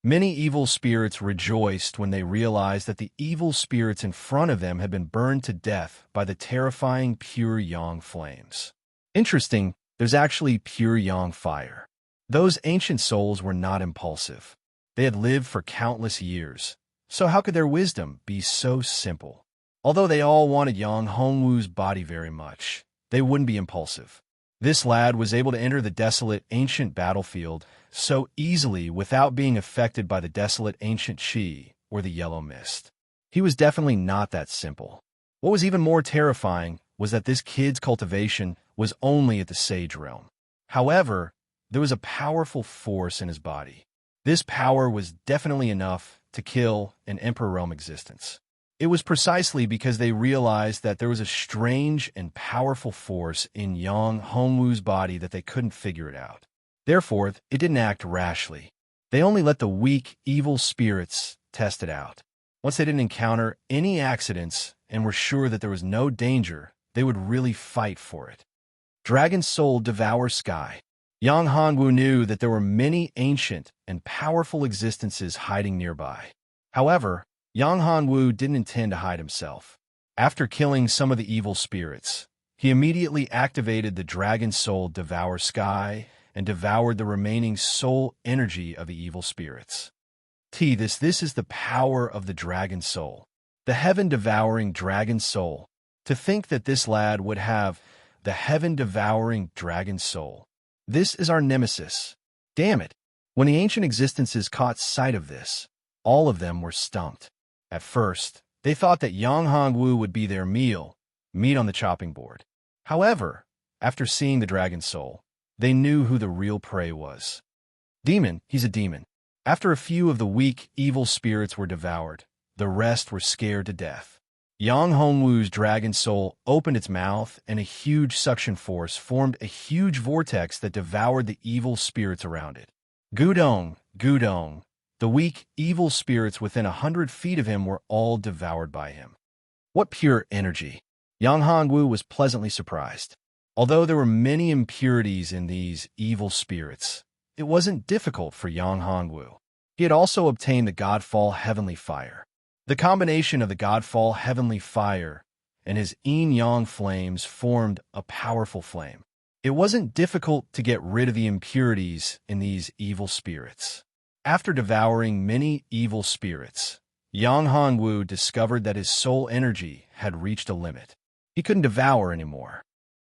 Many evil spirits rejoiced when they realized that the evil spirits in front of them had been burned to death by the terrifying pure yang flames. Interesting, there's actually pure yang fire. Those ancient souls were not impulsive. They had lived for countless years, so how could their wisdom be so simple? Although they all wanted Yang Hongwu's body very much, they wouldn't be impulsive. This lad was able to enter the desolate ancient battlefield so easily without being affected by the desolate ancient qi or the yellow mist. He was definitely not that simple. What was even more terrifying was that this kid's cultivation was only at the sage realm. However, there was a powerful force in his body. This power was definitely enough to kill an Emperor realm existence. It was precisely because they realized that there was a strange and powerful force in Yang Hongwu's body that they couldn't figure it out. Therefore, it didn't act rashly. They only let the weak, evil spirits test it out. Once they didn't encounter any accidents and were sure that there was no danger, they would really fight for it. Dragon soul devour sky. Yang Hongwu knew that there were many ancient and powerful existences hiding nearby. However, Yang Hongwu didn't intend to hide himself. After killing some of the evil spirits, he immediately activated the Dragon Soul Devour Sky and devoured the remaining soul energy of the evil spirits. This is the power of the Dragon Soul, the heaven-devouring Dragon Soul. To think that this lad would have the heaven-devouring Dragon Soul. This is our nemesis. Damn it! When the ancient existences caught sight of this, all of them were stumped. At first, they thought that Yang Hongwu would be their meal, meat on the chopping board. However, after seeing the Dragon Soul, they knew who the real prey was. Demon, he's a demon. After a few of the weak, evil spirits were devoured, the rest were scared to death. Yang Hongwu's Dragon Soul opened its mouth, and a huge suction force formed a huge vortex that devoured the evil spirits around it. Gudong, Gudong. The weak, evil spirits within 100 feet of him were all devoured by him. What pure energy! Yang Hongwu was pleasantly surprised. Although there were many impurities in these evil spirits, it wasn't difficult for Yang Hongwu. He had also obtained the Godfall Heavenly Fire. The combination of the Godfall Heavenly Fire and his yin-yang flames formed a powerful flame. It wasn't difficult to get rid of the impurities in these evil spirits. After devouring many evil spirits, Yang Hongwu discovered that his soul energy had reached a limit. He couldn't devour anymore.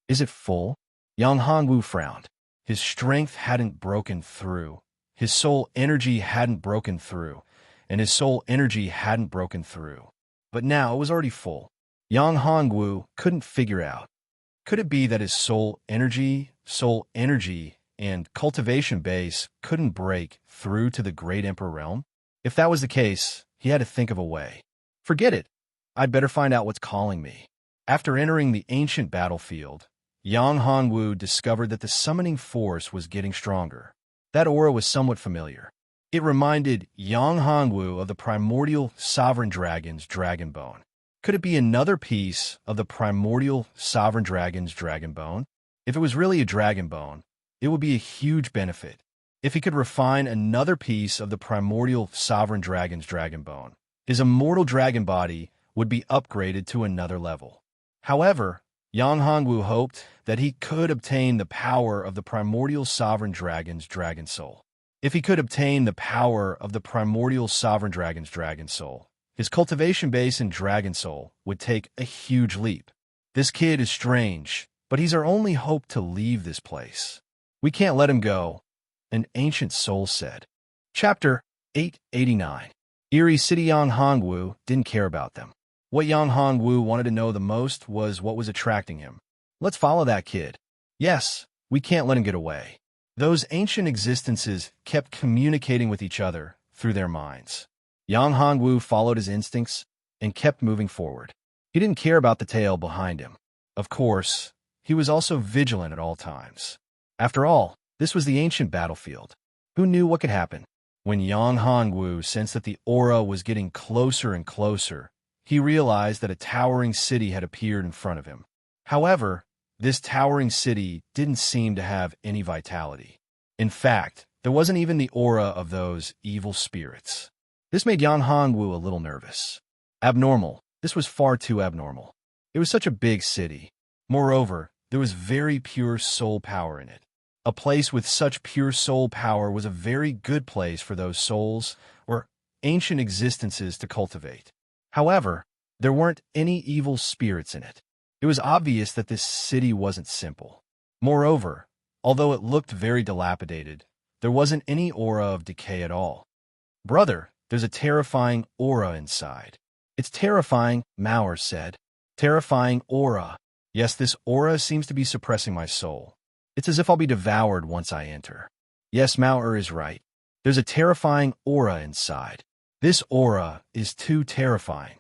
Is it full? Yang Hongwu frowned. His strength hadn't broken through. His soul energy hadn't broken through, and his soul energy hadn't broken through. But now it was already full. Yang Hongwu couldn't figure out. Could it be that his soul energy, and cultivation base couldn't break through to the Great Emperor realm? If that was the case, he had to think of a way. Forget it. I'd better find out what's calling me. After entering the ancient battlefield, Yang Hongwu discovered that the summoning force was getting stronger. That aura was somewhat familiar. It reminded Yang Hongwu of the primordial sovereign dragon's dragon bone. Could it be another piece of the primordial sovereign dragon's dragon bone? If it was really a dragon bone, it would be a huge benefit. If he could refine another piece of the primordial sovereign dragon's dragon bone, his immortal dragon body would be upgraded to another level. However, Yang Hongwu hoped that he could obtain the power of the primordial sovereign dragon's dragon soul. If he could obtain the power of the primordial sovereign dragon's dragon soul, his cultivation base and dragon soul would take a huge leap. This kid is strange, but he's our only hope to leave this place. We can't let him go, an ancient soul said. Chapter 889. Eerie City. Yang Hongwu didn't care about them. What Yang Hongwu wanted to know the most was what was attracting him. Let's follow that kid. Yes, we can't let him get away. Those ancient existences kept communicating with each other through their minds. Yang Hongwu followed his instincts and kept moving forward. He didn't care about the tale behind him. Of course, he was also vigilant at all times. After all, this was the ancient battlefield. Who knew what could happen? When Yang Hongwu sensed that the aura was getting closer and closer, he realized that a towering city had appeared in front of him. However, this towering city didn't seem to have any vitality. In fact, there wasn't even the aura of those evil spirits. This made Yang Hongwu a little nervous. Abnormal. This was far too abnormal. It was such a big city. Moreover, there was very pure soul power in it. A place with such pure soul power was a very good place for those souls or ancient existences to cultivate. However, there weren't any evil spirits in it. It was obvious that this city wasn't simple. Moreover, although it looked very dilapidated, there wasn't any aura of decay at all. Brother, there's a terrifying aura inside. It's terrifying, Mauer said. Terrifying aura. Yes, this aura seems to be suppressing my soul. It's as if I'll be devoured once I enter. Yes, Mauer is right. There's a terrifying aura inside. This aura is too terrifying.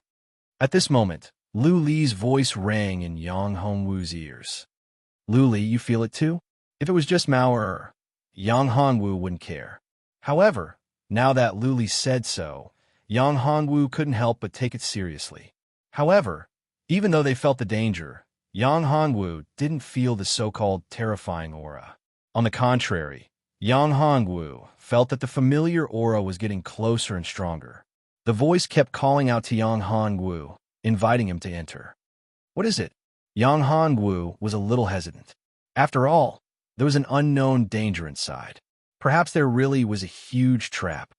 At this moment, Lu Li's voice rang in Yang Hongwu's ears. Lu Li, you feel it too? If it was just Mauer, Yang Hongwu wouldn't care. However, now that Lu Li said so, Yang Hongwu couldn't help but take it seriously. However, even though they felt the danger, Yang Hongwu didn't feel the so-called terrifying aura. On the contrary, Yang Hongwu felt that the familiar aura was getting closer and stronger. The voice kept calling out to Yang Hongwu, inviting him to enter. What is it? Yang Hongwu was a little hesitant. After all, there was an unknown danger inside. Perhaps there really was a huge trap.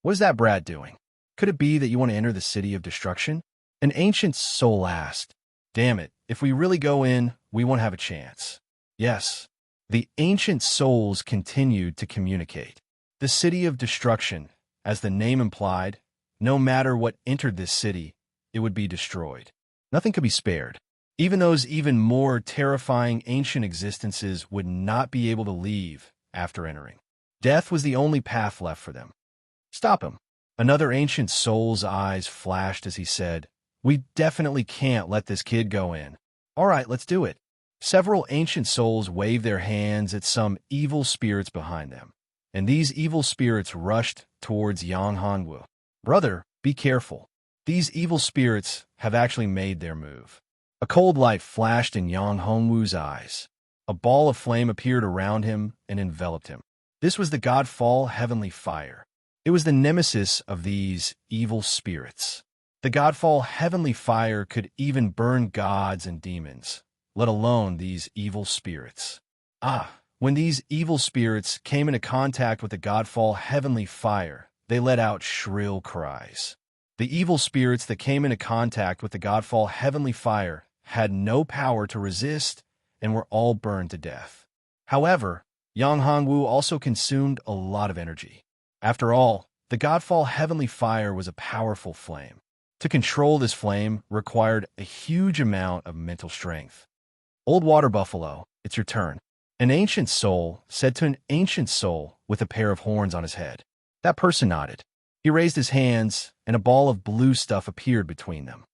What is that brat doing? Could it be that you want to enter the city of destruction? An ancient soul asked. Damn it, if we really go in, we won't have a chance. Yes. The ancient souls continued to communicate. The city of destruction, as the name implied, no matter what entered this city, it would be destroyed. Nothing could be spared. Even those even more terrifying ancient existences would not be able to leave after entering. Death was the only path left for them. Stop him. Another ancient soul's eyes flashed as he said, We definitely can't let this kid go in. All right, let's do it. Several ancient souls waved their hands at some evil spirits behind them, and these evil spirits rushed towards Yang Hongwu. Brother, be careful. These evil spirits have actually made their move. A cold light flashed in Yang Hongwu's eyes. A ball of flame appeared around him and enveloped him. This was the Godfall heavenly fire. It was the nemesis of these evil spirits. The Godfall heavenly fire could even burn gods and demons, let alone these evil spirits. When these evil spirits came into contact with the Godfall heavenly fire, they let out shrill cries. The evil spirits that came into contact with the godfall heavenly fire had no power to resist and were all burned to death. However, Yang Hongwu also consumed a lot of energy. After all, the godfall heavenly fire was a powerful flame. To control this flame required a huge amount of mental strength. Old Water Buffalo, it's your turn. An ancient soul said to an ancient soul with a pair of horns on his head. That person nodded. He raised his hands, and a ball of blue stuff appeared between them.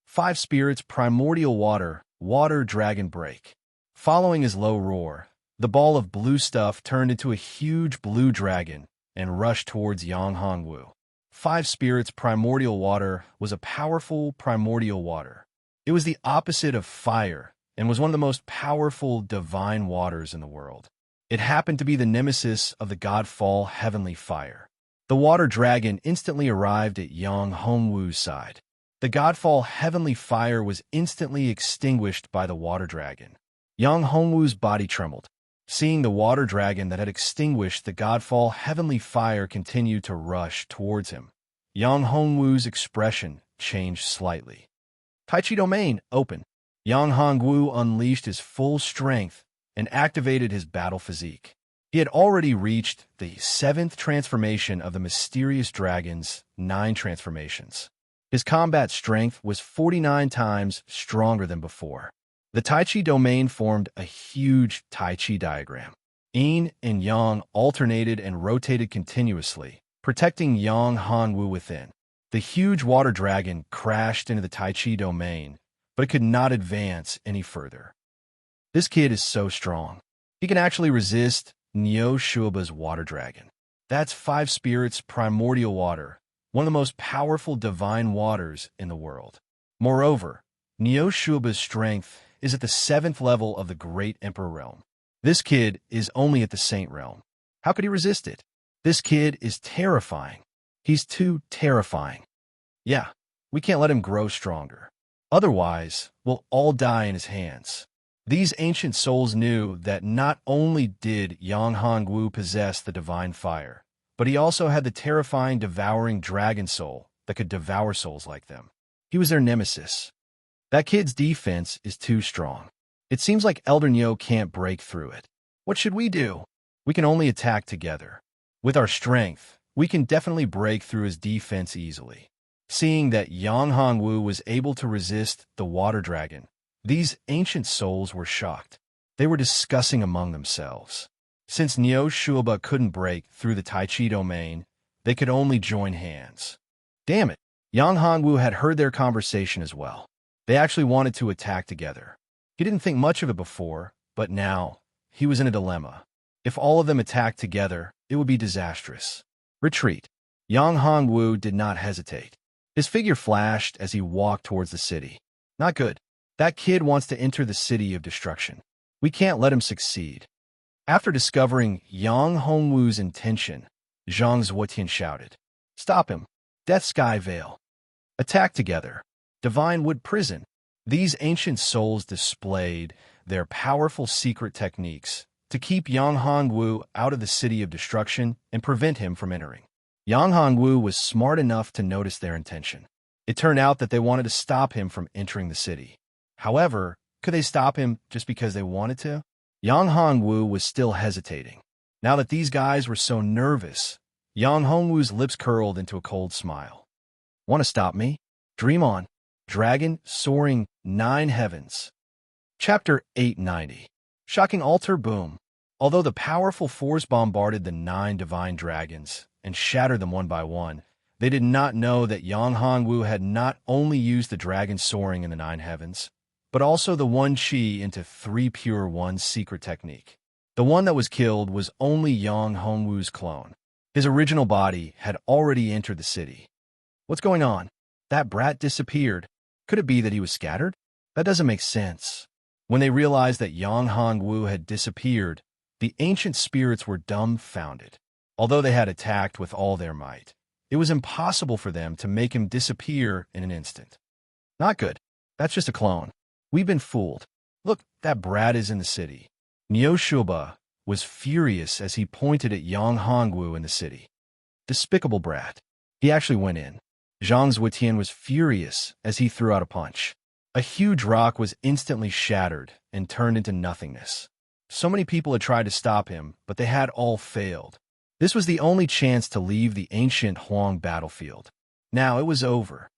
5 spirits, primordial water, water dragon break. Following his low roar, the ball of blue stuff turned into a huge blue dragon and rushed towards Yang Hongwu. 5 spirits, primordial water, was a powerful primordial water. It was the opposite of fire and was one of the most powerful divine waters in the world. It happened to be the nemesis of the godfall heavenly fire. The water dragon instantly arrived at Yang Hongwu's side. The godfall heavenly fire was instantly extinguished by the water dragon. Yang Hongwu's body trembled. Seeing the water dragon that had extinguished the godfall heavenly fire continue to rush towards him, Yang Hongwu's expression changed slightly. Tai Chi Domain, open. Yang Hongwu unleashed his full strength and activated his battle physique. He had already reached the 7th transformation of the mysterious dragon's 9 transformations. His combat strength was 49 times stronger than before. The Tai Chi domain formed a huge Tai Chi diagram. Yin and Yang alternated and rotated continuously, protecting Yang Hongwu within. The huge water dragon crashed into the Tai Chi domain, but it could not advance any further. This kid is so strong. He can actually resist Neo Shuoba's water dragon. That's 5 spirits primordial water, one of the most powerful divine waters in the world. Moreover, Neo Shuoba's strength is at the 7th level of the Great Emperor realm. This kid is only at the Saint realm. How could he resist it? This kid is terrifying. He's too terrifying. Yeah, we can't let him grow stronger. Otherwise, we'll all die in his hands. These ancient souls knew that not only did Yang Hongwu possess the divine fire, but he also had the terrifying devouring dragon soul that could devour souls like them. He was their nemesis. That kid's defense is too strong. It seems like Elder Nyo can't break through it. What should we do? We can only attack together. With our strength, we can definitely break through his defense easily. Seeing that Yang Hongwu was able to resist the water dragon, these ancient souls were shocked. They were discussing among themselves. Since Neo Shuoba couldn't break through the Tai Chi domain, they could only join hands. Damn it! Yang Hongwu had heard their conversation as well. They actually wanted to attack together. He didn't think much of it before, but now, he was in a dilemma. If all of them attacked together, it would be disastrous. Retreat. Yang Hongwu did not hesitate. His figure flashed as he walked towards the city. Not good. That kid wants to enter the city of destruction. We can't let him succeed. After discovering Yang Hongwu's intention, Zhang Zuotian shouted, "Stop him! Death Sky Veil! Attack together! Divine Wood Prison!" These ancient souls displayed their powerful secret techniques to keep Yang Hongwu out of the city of destruction and prevent him from entering. Yang Hongwu was smart enough to notice their intention. It turned out that they wanted to stop him from entering the city. However, could they stop him just because they wanted to? Yang Hongwu was still hesitating. Now that these guys were so nervous, Yang Hongwu's lips curled into a cold smile. Want to stop me? Dream on. Dragon Soaring 9 Heavens. Chapter 890. Shocking Altar Boom. Although the powerful force bombarded the 9 divine dragons and shattered them one by one, they did not know that Yang Hongwu had not only used the dragon soaring in the 9 heavens, but also the 1 Qi into 3 Pure One's secret technique. The one that was killed was only Yang Hongwu's clone. His original body had already entered the city. What's going on? That brat disappeared. Could it be that he was scattered? That doesn't make sense. When they realized that Yang Hongwu had disappeared, the ancient spirits were dumbfounded. Although they had attacked with all their might, it was impossible for them to make him disappear in an instant. Not good. That's just a clone. We've been fooled. Look, that brat is in the city. Neo Shuoba was furious as he pointed at Yang Hongwu in the city. Despicable brat. He actually went in. Zhang Zuotian was furious as he threw out a punch. A huge rock was instantly shattered and turned into nothingness. So many people had tried to stop him, but they had all failed. This was the only chance to leave the ancient Huang battlefield. Now it was over.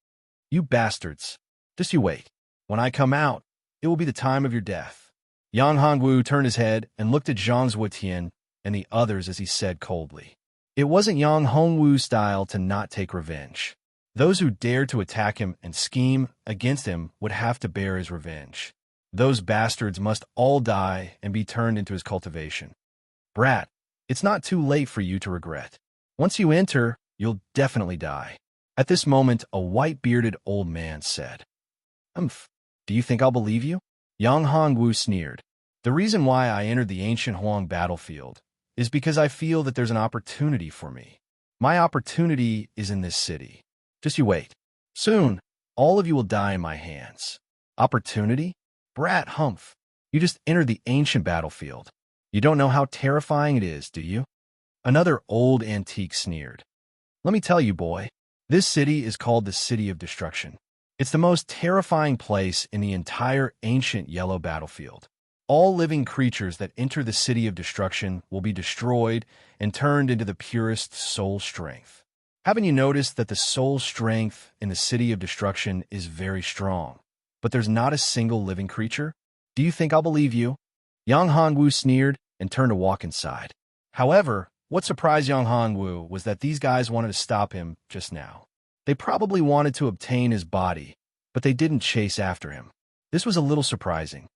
You bastards. Just you wait. When I come out, it will be the time of your death. Yang Hongwu turned his head and looked at Zhang Zuotian and the others as he said coldly. It wasn't Yang Hongwu's style to not take revenge. Those who dared to attack him and scheme against him would have to bear his revenge. Those bastards must all die and be turned into his cultivation. Brat, it's not too late for you to regret. Once you enter, you'll definitely die. At this moment, a white-bearded old man said, "Umph, do you think I'll believe you?" Yang Hongwu sneered. The reason why I entered the ancient Huang battlefield is because I feel that there's an opportunity for me. My opportunity is in this city. Just you wait. Soon, all of you will die in my hands. Opportunity? Brat Humph, you just entered the ancient battlefield. You don't know how terrifying it is, do you? Another old antique sneered. Let me tell you, boy, this city is called the City of Destruction. It's the most terrifying place in the entire ancient yellow battlefield. All living creatures that enter the City of Destruction will be destroyed and turned into the purest soul strength. Haven't you noticed that the soul strength in the City of Destruction is very strong, but there's not a single living creature? Do you think I'll believe you? Yang Hongwu sneered and turned to walk inside. However, what surprised Yang Hongwu was that these guys wanted to stop him just now. They probably wanted to obtain his body, but they didn't chase after him. This was a little surprising.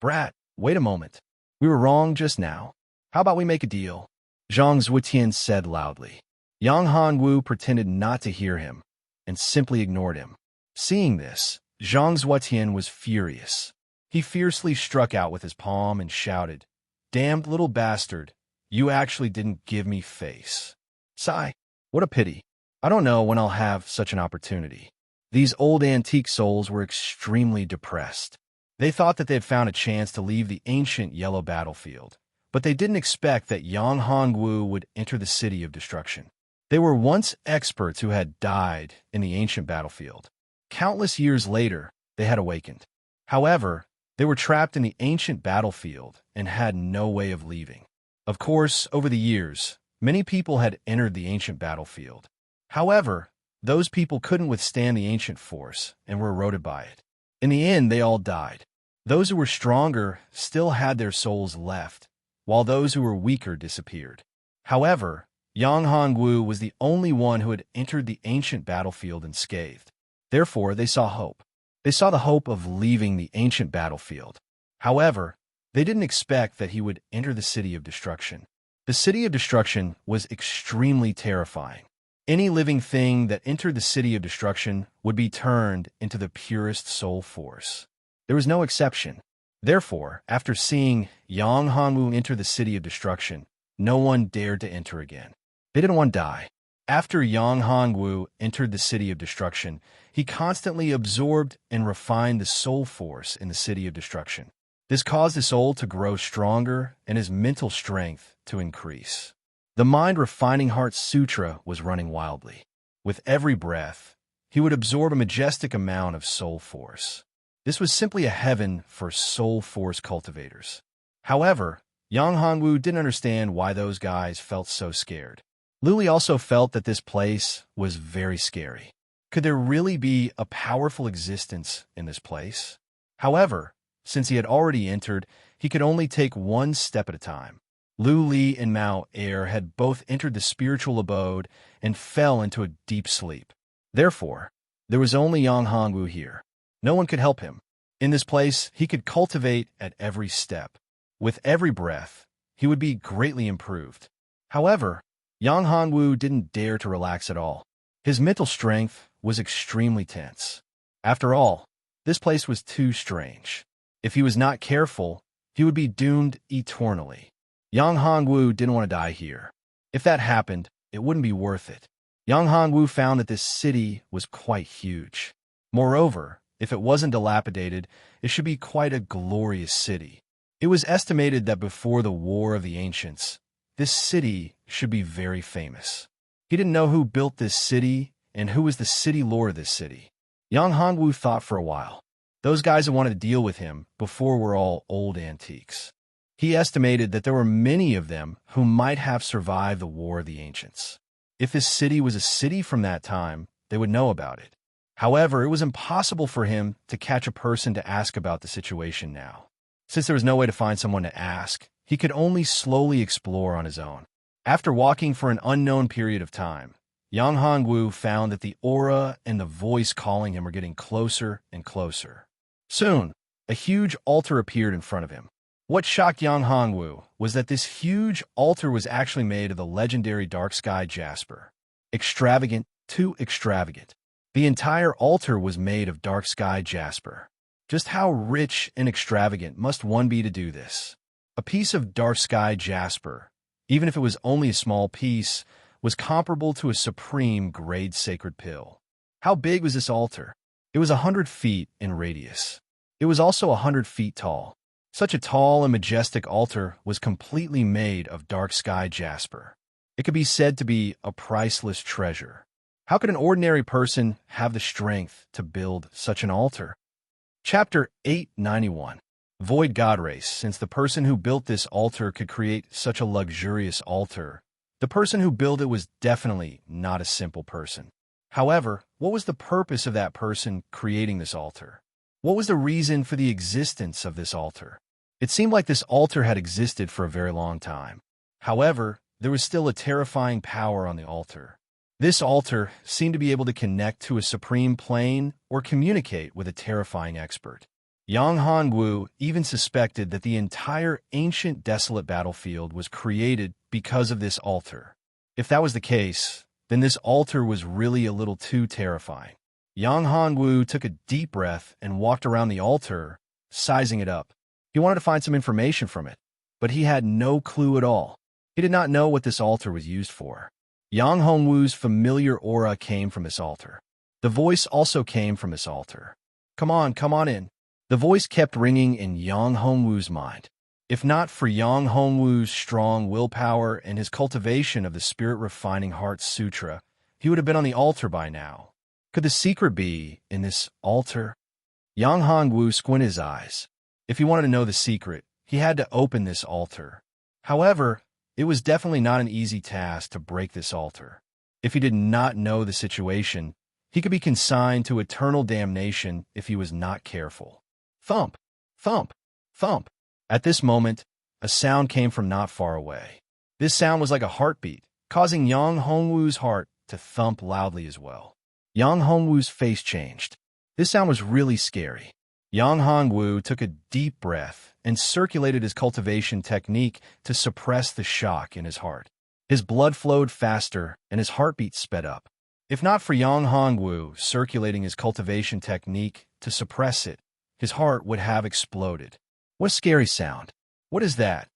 Brat, wait a moment. We were wrong just now. How about we make a deal? Zhang Zuotian said loudly. Yang Hongwu pretended not to hear him and simply ignored him. Seeing this, Zhang Zuotian was furious. He fiercely struck out with his palm and shouted, "Damned little bastard, you actually didn't give me face. Sigh, what a pity. I don't know when I'll have such an opportunity." These old antique souls were extremely depressed. They thought that they had found a chance to leave the ancient yellow battlefield, but they didn't expect that Yang Hongwu would enter the City of Destruction. They were once experts who had died in the ancient battlefield. Countless years later, they had awakened. However, they were trapped in the ancient battlefield and had no way of leaving. Of course, over the years, many people had entered the ancient battlefield. However, those people couldn't withstand the ancient force and were eroded by it. In the end, they all died. Those who were stronger still had their souls left, while those who were weaker disappeared. However, Yang Hongwu was the only one who had entered the ancient battlefield unscathed. Therefore, they saw hope. They saw the hope of leaving the ancient battlefield. However, they didn't expect that he would enter the City of Destruction. The City of Destruction was extremely terrifying. Any living thing that entered the City of Destruction would be turned into the purest soul force. There was no exception. Therefore, after seeing Yang Hongwu enter the City of Destruction, no one dared to enter again. They didn't want to die. After Yang Hongwu entered the City of Destruction, he constantly absorbed and refined the soul force in the City of Destruction. This caused his soul to grow stronger and his mental strength to increase. The mind-refining heart sutra was running wildly. With every breath, he would absorb a majestic amount of soul force. This was simply a heaven for soul force cultivators. However, Yang Hongwu didn't understand why those guys felt so scared. Luli also felt that this place was very scary. Could there really be a powerful existence in this place? However, since he had already entered, he could only take one step at a time. Lu Li and Mao Er had both entered the spiritual abode and fell into a deep sleep. Therefore, there was only Yang Hongwu here. No one could help him. In this place, he could cultivate at every step. With every breath, he would be greatly improved. However, Yang Hongwu didn't dare to relax at all. His mental strength was extremely tense. After all, this place was too strange. If he was not careful, he would be doomed eternally. Yang Hongwu didn't want to die here. If that happened, it wouldn't be worth it. Yang Hongwu found that this city was quite huge. Moreover, if it wasn't dilapidated, it should be quite a glorious city. It was estimated that before the War of the Ancients, this city should be very famous. He didn't know who built this city and who was the city lord of this city. Yang Hongwu thought for a while. Those guys that wanted to deal with him before were all old antiques. He estimated that there were many of them who might have survived the War of the Ancients. If this city was a city from that time, they would know about it. However, it was impossible for him to catch a person to ask about the situation now. Since there was no way to find someone to ask, he could only slowly explore on his own. After walking for an unknown period of time, Yang Hongwu found that the aura and the voice calling him were getting closer and closer. Soon, a huge altar appeared in front of him. What shocked Yang Hongwu was that this huge altar was actually made of the legendary dark sky jasper. Extravagant, too extravagant. The entire altar was made of dark sky jasper. Just how rich and extravagant must one be to do this? A piece of dark sky jasper, even if it was only a small piece, was comparable to a supreme grade sacred pill. How big was this altar? It was 100 feet in radius. It was also 100 feet tall. Such a tall and majestic altar was completely made of dark sky jasper. It could be said to be a priceless treasure. How could an ordinary person have the strength to build such an altar? Chapter 891. Void God Race. Since the person who built this altar could create such a luxurious altar, the person who built it was definitely not a simple person. However, what was the purpose of that person creating this altar? What was the reason for the existence of this altar? It seemed like this altar had existed for a very long time. However, there was still a terrifying power on the altar. This altar seemed to be able to connect to a supreme plane or communicate with a terrifying expert. Yang Hongwu even suspected that the entire ancient desolate battlefield was created because of this altar. If that was the case, then this altar was really a little too terrifying. Yang Hongwu took a deep breath and walked around the altar, sizing it up. He wanted to find some information from it, but he had no clue at all. He did not know what this altar was used for. Yang Hongwu's familiar aura came from this altar. The voice also came from this altar. Come on in. The voice kept ringing in Yang Hongwu's mind. If not for Yang Hongwu's strong willpower and his cultivation of the spirit-refining heart sutra, he would have been on the altar by now. Could the secret be in this altar? Yang Hongwu squinted his eyes. If he wanted to know the secret, he had to open this altar. However, it was definitely not an easy task to break this altar. If he did not know the situation, he could be consigned to eternal damnation if he was not careful. Thump, thump, thump. At this moment, a sound came from not far away. This sound was like a heartbeat, causing Yang Hongwu's heart to thump loudly as well. Yang Hongwu's face changed. This sound was really scary. Yang Hongwu took a deep breath and circulated his cultivation technique to suppress the shock in his heart. His blood flowed faster and his heartbeat sped up. If not for Yang Hongwu circulating his cultivation technique to suppress it, his heart would have exploded. What a scary sound. What is that?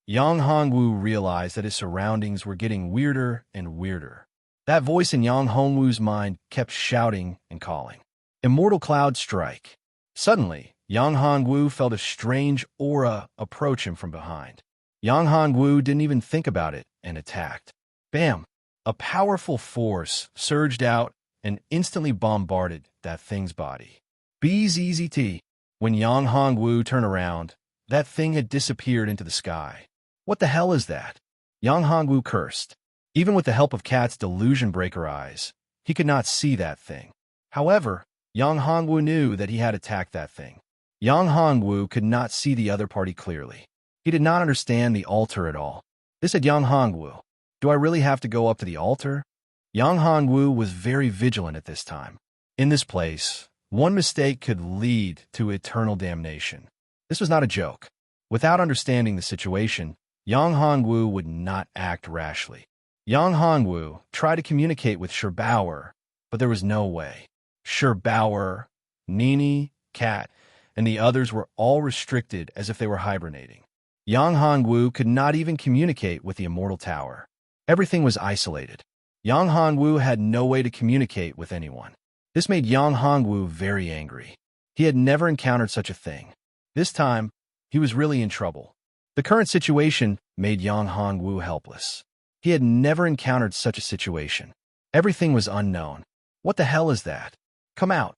Yang Hongwu realized that his surroundings were getting weirder and weirder. That voice in Yang Hongwu's mind kept shouting and calling. Immortal Cloud Strike. Suddenly, Yang Hongwu felt a strange aura approach him from behind. Yang Hongwu didn't even think about it and attacked. Bam! A powerful force surged out and instantly bombarded that thing's body. BZZT. When Yang Hongwu turned around, that thing had disappeared into the sky. What the hell is that? Yang Hongwu cursed. Even with the help of Cat's delusion breaker eyes, he could not see that thing. However, Yang Hongwu knew that he had attacked that thing. Yang Hongwu could not see the other party clearly. He did not understand the altar at all. This said Yang Hongwu. Do I really have to go up to the altar? Yang Hongwu was very vigilant at this time. In this place, one mistake could lead to eternal damnation. This was not a joke. Without understanding the situation, Yang Hongwu would not act rashly. Yang Hongwu tried to communicate with Sherbauer, but there was no way. Sherbauer, Nini, Cat, and the others were all restricted as if they were hibernating. Yang Hongwu could not even communicate with the Immortal Tower. Everything was isolated. Yang Hongwu had no way to communicate with anyone. This made Yang Hongwu very angry. He had never encountered such a thing. This time, he was really in trouble. The current situation made Yang Hongwu helpless. He had never encountered such a situation. Everything was unknown. What the hell is that? Come out.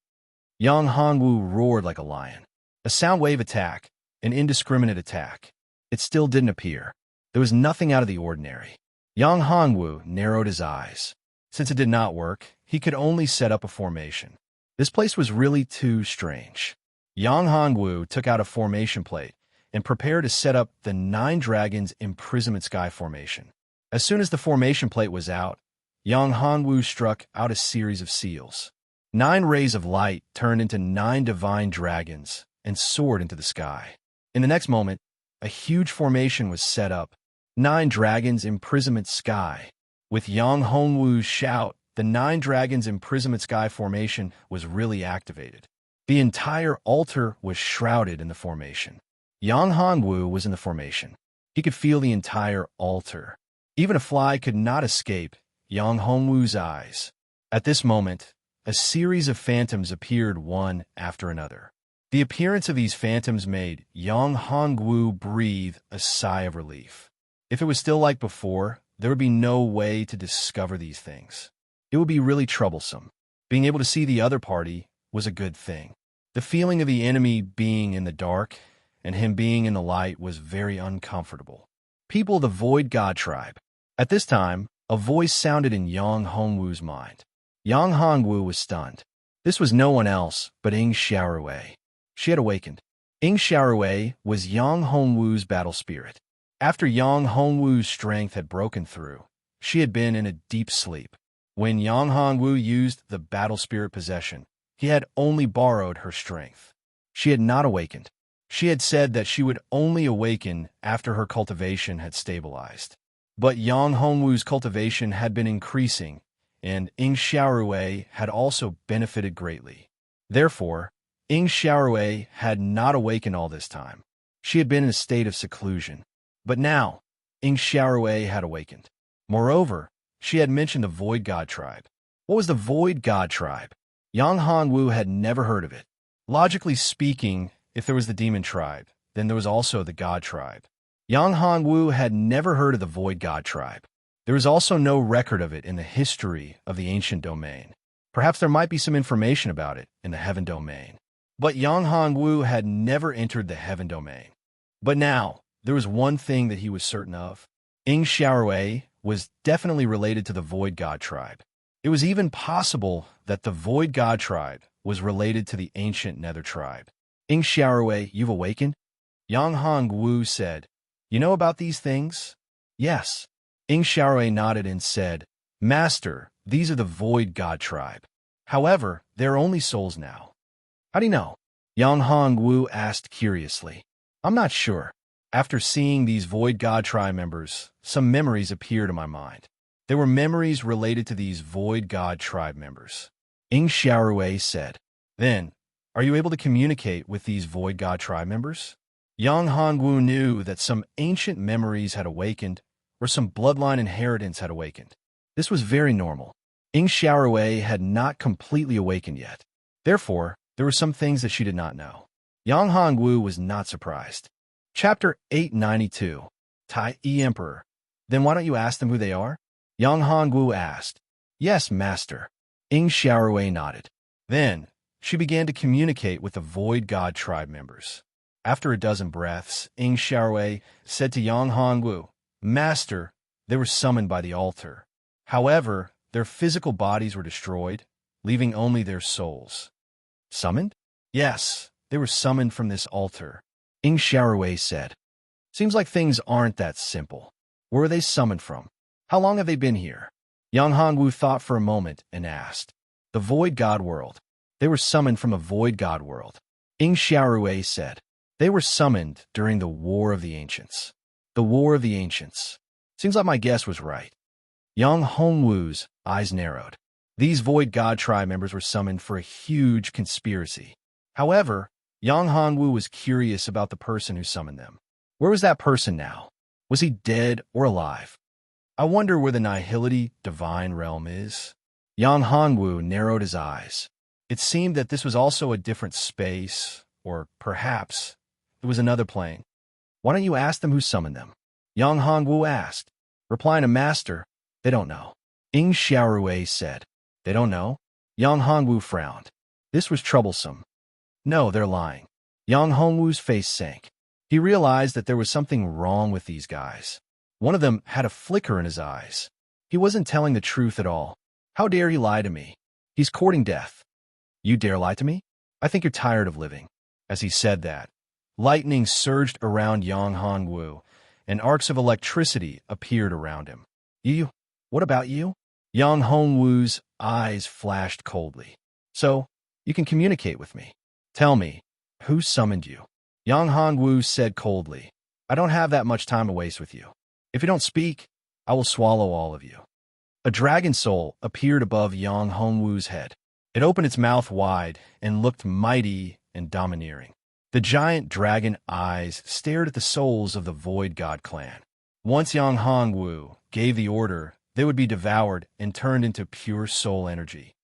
Yang Hongwu roared like a lion. A sound wave attack, an indiscriminate attack. It still didn't appear. There was nothing out of the ordinary. Yang Hongwu narrowed his eyes. Since it did not work, he could only set up a formation. This place was really too strange. Yang Hongwu took out a formation plate and prepared to set up the 9 Dragons Imprisonment Sky formation. As soon as the formation plate was out, Yang Hongwu struck out a series of seals. 9 rays of light turned into 9 divine dragons and soared into the sky. In the next moment, a huge formation was set up, 9 Dragons Imprisonment Sky. With Yang Hongwu's shout, the 9 Dragons Imprisonment Sky formation was really activated. The entire altar was shrouded in the formation. Yang Hongwu was in the formation. He could feel the entire altar. Even a fly could not escape Yang Hongwu's eyes. At this moment, a series of phantoms appeared one after another. The appearance of these phantoms made Yang Hongwu breathe a sigh of relief. If it was still like before, there would be no way to discover these things. It would be really troublesome. Being able to see the other party was a good thing. The feeling of the enemy being in the dark and him being in the light was very uncomfortable. People of the Void God tribe. At this time, a voice sounded in Yang Hongwu's mind. Yang Hongwu was stunned. This was no one else but Ying Xiaorui. She had awakened. Ying Xiaorui was Yang Hongwu's battle spirit. After Yang Hongwu's strength had broken through, she had been in a deep sleep. When Yang Hongwu used the battle spirit possession, he had only borrowed her strength. She had not awakened. She had said that she would only awaken after her cultivation had stabilized. But Yang Hongwu's cultivation had been increasing, and Ying Xiaorui had also benefited greatly. Therefore, Ying Xiaorui had not awakened all this time. She had been in a state of seclusion. But now, Ying Xiaorui had awakened. Moreover, she had mentioned the Void God tribe. What was the Void God tribe? Yang Hongwu had never heard of it. Logically speaking, if there was the demon tribe, then there was also the God tribe. Yang Hongwu had never heard of the Void God tribe. There is also no record of it in the history of the ancient domain. Perhaps there might be some information about it in the heaven domain. But Yang Hongwu had never entered the heaven domain. But now, there was one thing that he was certain of. Ying Xiaorui was definitely related to the Void God tribe. It was even possible that the Void God tribe was related to the ancient Nether tribe. Ying Xiaorui, you've awakened? Yang Hongwu said, You know about these things? Yes. Ying Xiaorui nodded and said, Master, these are the Void God tribe. However, they are only souls now. How do you know? Yang Hongwu asked curiously. I'm not sure. After seeing these Void God tribe members, some memories appeared in my mind. There were memories related to these Void God tribe members. Ying Xiaorui said, Then, are you able to communicate with these Void God tribe members? Yang Hongwu knew that some ancient memories had awakened, or some bloodline inheritance had awakened. This was very normal. Ying Xiaorui had not completely awakened yet. Therefore, there were some things that she did not know. Yang Hongwu was not surprised. Chapter 892. Tai E Emperor. Then why don't you ask them who they are? Yang Hongwu asked. Yes, master. Ying Xiaorui nodded. Then, she began to communicate with the Void God tribe members. After a dozen breaths, Ying Xiaorui said to Yang Hongwu, Master, they were summoned by the altar. However, their physical bodies were destroyed, leaving only their souls. Summoned? Yes, they were summoned from this altar. Ying Xiaorui said, Seems like things aren't that simple. Where are they summoned from? How long have they been here? Yang Hongwu thought for a moment and asked, The Void God world. They were summoned from a Void God world. Ying Xiaorui said, They were summoned during the War of the Ancients. The War of the Ancients. Seems like my guess was right. Yang Hongwu's eyes narrowed. These Void God tribe members were summoned for a huge conspiracy. However, Yang Hongwu was curious about the person who summoned them. Where was that person now? Was he dead or alive? I wonder where the Nihility divine realm is. Yang Hongwu narrowed his eyes. It seemed that this was also a different space, or perhaps it was another plane. Why don't you ask them who summoned them? Yang Hongwu asked. Replying to Master, they don't know. Ying Xiaorui said, They don't know? Yang Hongwu frowned. This was troublesome. No, they're lying. Yang Hongwu's face sank. He realized that there was something wrong with these guys. One of them had a flicker in his eyes. He wasn't telling the truth at all. How dare he lie to me? He's courting death. You dare lie to me? I think you're tired of living. As he said that, lightning surged around Yang Hongwu, and arcs of electricity appeared around him. You? What about you? Yang Hongwu's eyes flashed coldly. So, you can communicate with me. Tell me, who summoned you? Yang Hongwu said coldly, I don't have that much time to waste with you. If you don't speak, I will swallow all of you. A dragon soul appeared above Yang Hongwu's head. It opened its mouth wide and looked mighty and domineering. The giant dragon eyes stared at the souls of the Void God clan. Once Yang Hongwu gave the order, they would be devoured and turned into pure soul energy.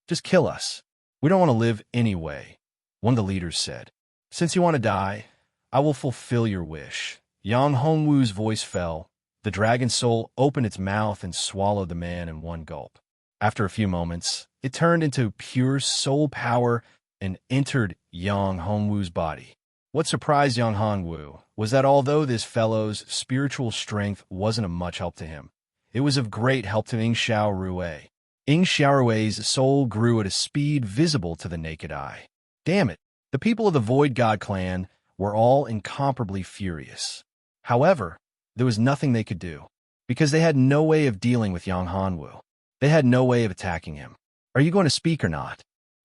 Just kill us. We don't want to live anyway, one of the leaders said. Since you want to die, I will fulfill your wish. Yang Hongwu's voice fell. The dragon soul opened its mouth and swallowed the man in one gulp. After a few moments, it turned into pure soul power and entered Yang Hongwu's body. What surprised Yang Hongwu was that although this fellow's spiritual strength wasn't of much help to him, it was of great help to Ing Xiaorui. Ing Xiaorui's soul grew at a speed visible to the naked eye. Damn it! The people of the Void God clan were all incomparably furious. However, there was nothing they could do, because they had no way of dealing with Yang Hongwu. They had no way of attacking him. Are you going to speak or not?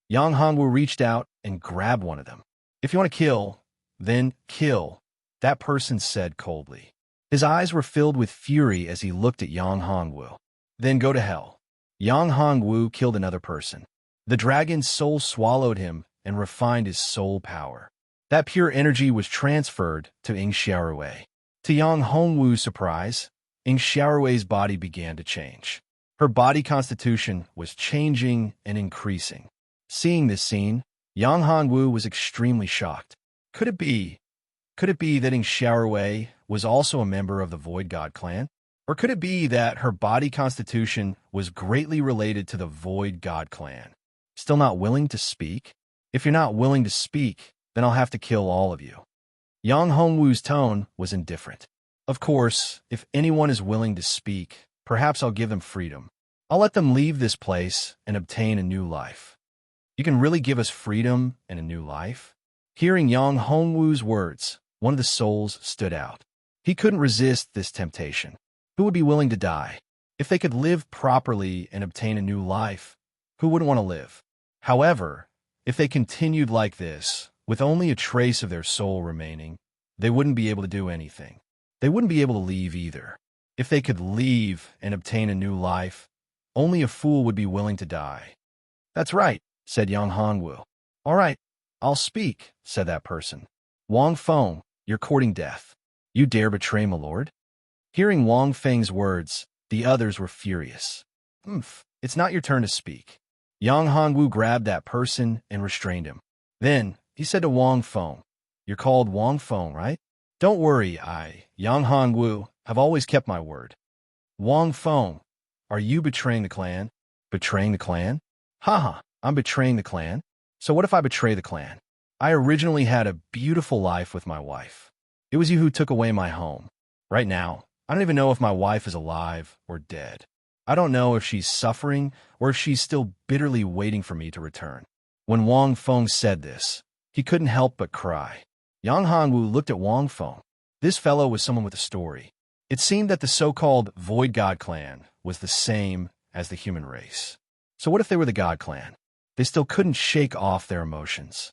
Yang Hongwu reached out and grabbed one of them. If you want to kill, then kill, that person said coldly. His eyes were filled with fury as he looked at Yang Hongwu. Then go to hell. Yang Hongwu killed another person. The dragon's soul swallowed him and refined his soul power. That pure energy was transferred to Ing Xiaorui. To Yang Hongwu's surprise, Ing Xiaorui's body began to change. Her body constitution was changing and increasing. Seeing this scene, Yang Hongwu was extremely shocked. Could it be that Ing Xiaorui was also a member of the Void God clan? Or could it be that her body constitution was greatly related to the Void God clan? Still not willing to speak? If you're not willing to speak, then I'll have to kill all of you. Yang Hongwu's tone was indifferent. Of course, if anyone is willing to speak, perhaps I'll give them freedom. I'll let them leave this place and obtain a new life. You can really give us freedom and a new life? Hearing Yang Hongwu's words, one of the souls stood out. He couldn't resist this temptation. Who would be willing to die? If they could live properly and obtain a new life, who wouldn't want to live? However, if they continued like this, with only a trace of their soul remaining, they wouldn't be able to do anything. They wouldn't be able to leave either. If they could leave and obtain a new life, only a fool would be willing to die. That's right, said Yang Hongwu. All right, I'll speak, said that person. Wang Feng, you're courting death. You dare betray my lord? Hearing Wang Feng's words, the others were furious. It's not your turn to speak. Yang Hongwu grabbed that person and restrained him. Then, he said to Wang Feng, You're called Wang Feng, right? Don't worry, Yang Hongwu, have always kept my word. Wang Feng, are you betraying the clan? Betraying the clan? Haha, I'm betraying the clan? So what if I betray the clan? I originally had a beautiful life with my wife. It was you who took away my home. Right now, I don't even know if my wife is alive or dead. I don't know if she's suffering or if she's still bitterly waiting for me to return. When Wang Feng said this, he couldn't help but cry. Yang Hongwu looked at Wang Feng. This fellow was someone with a story. It seemed that the so-called Void God clan was the same as the human race. So what if they were the God clan? They still couldn't shake off their emotions.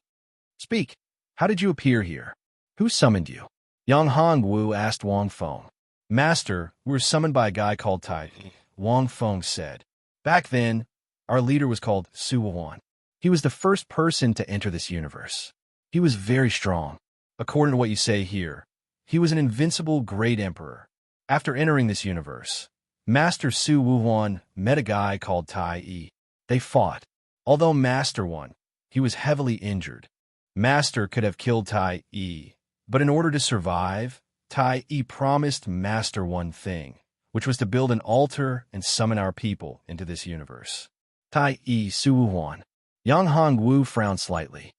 Speak. How did you appear here? Who summoned you? Yang Hongwu asked Wang Feng. Master, we were summoned by a guy called Tai, Wang Feng said. Back then, our leader was called Su Wuhan. He was the first person to enter this universe. He was very strong. According to what you say here, he was an invincible great emperor. After entering this universe, Master Su Wuhan met a guy called Tai Yi. They fought. Although Master won, he was heavily injured. Master could have killed Tai Yi, but in order to survive, Tai Yi promised Master one thing, which was to build an altar and summon our people into this universe. Tai Yi Suwuhuan. Yang Hongwu frowned slightly.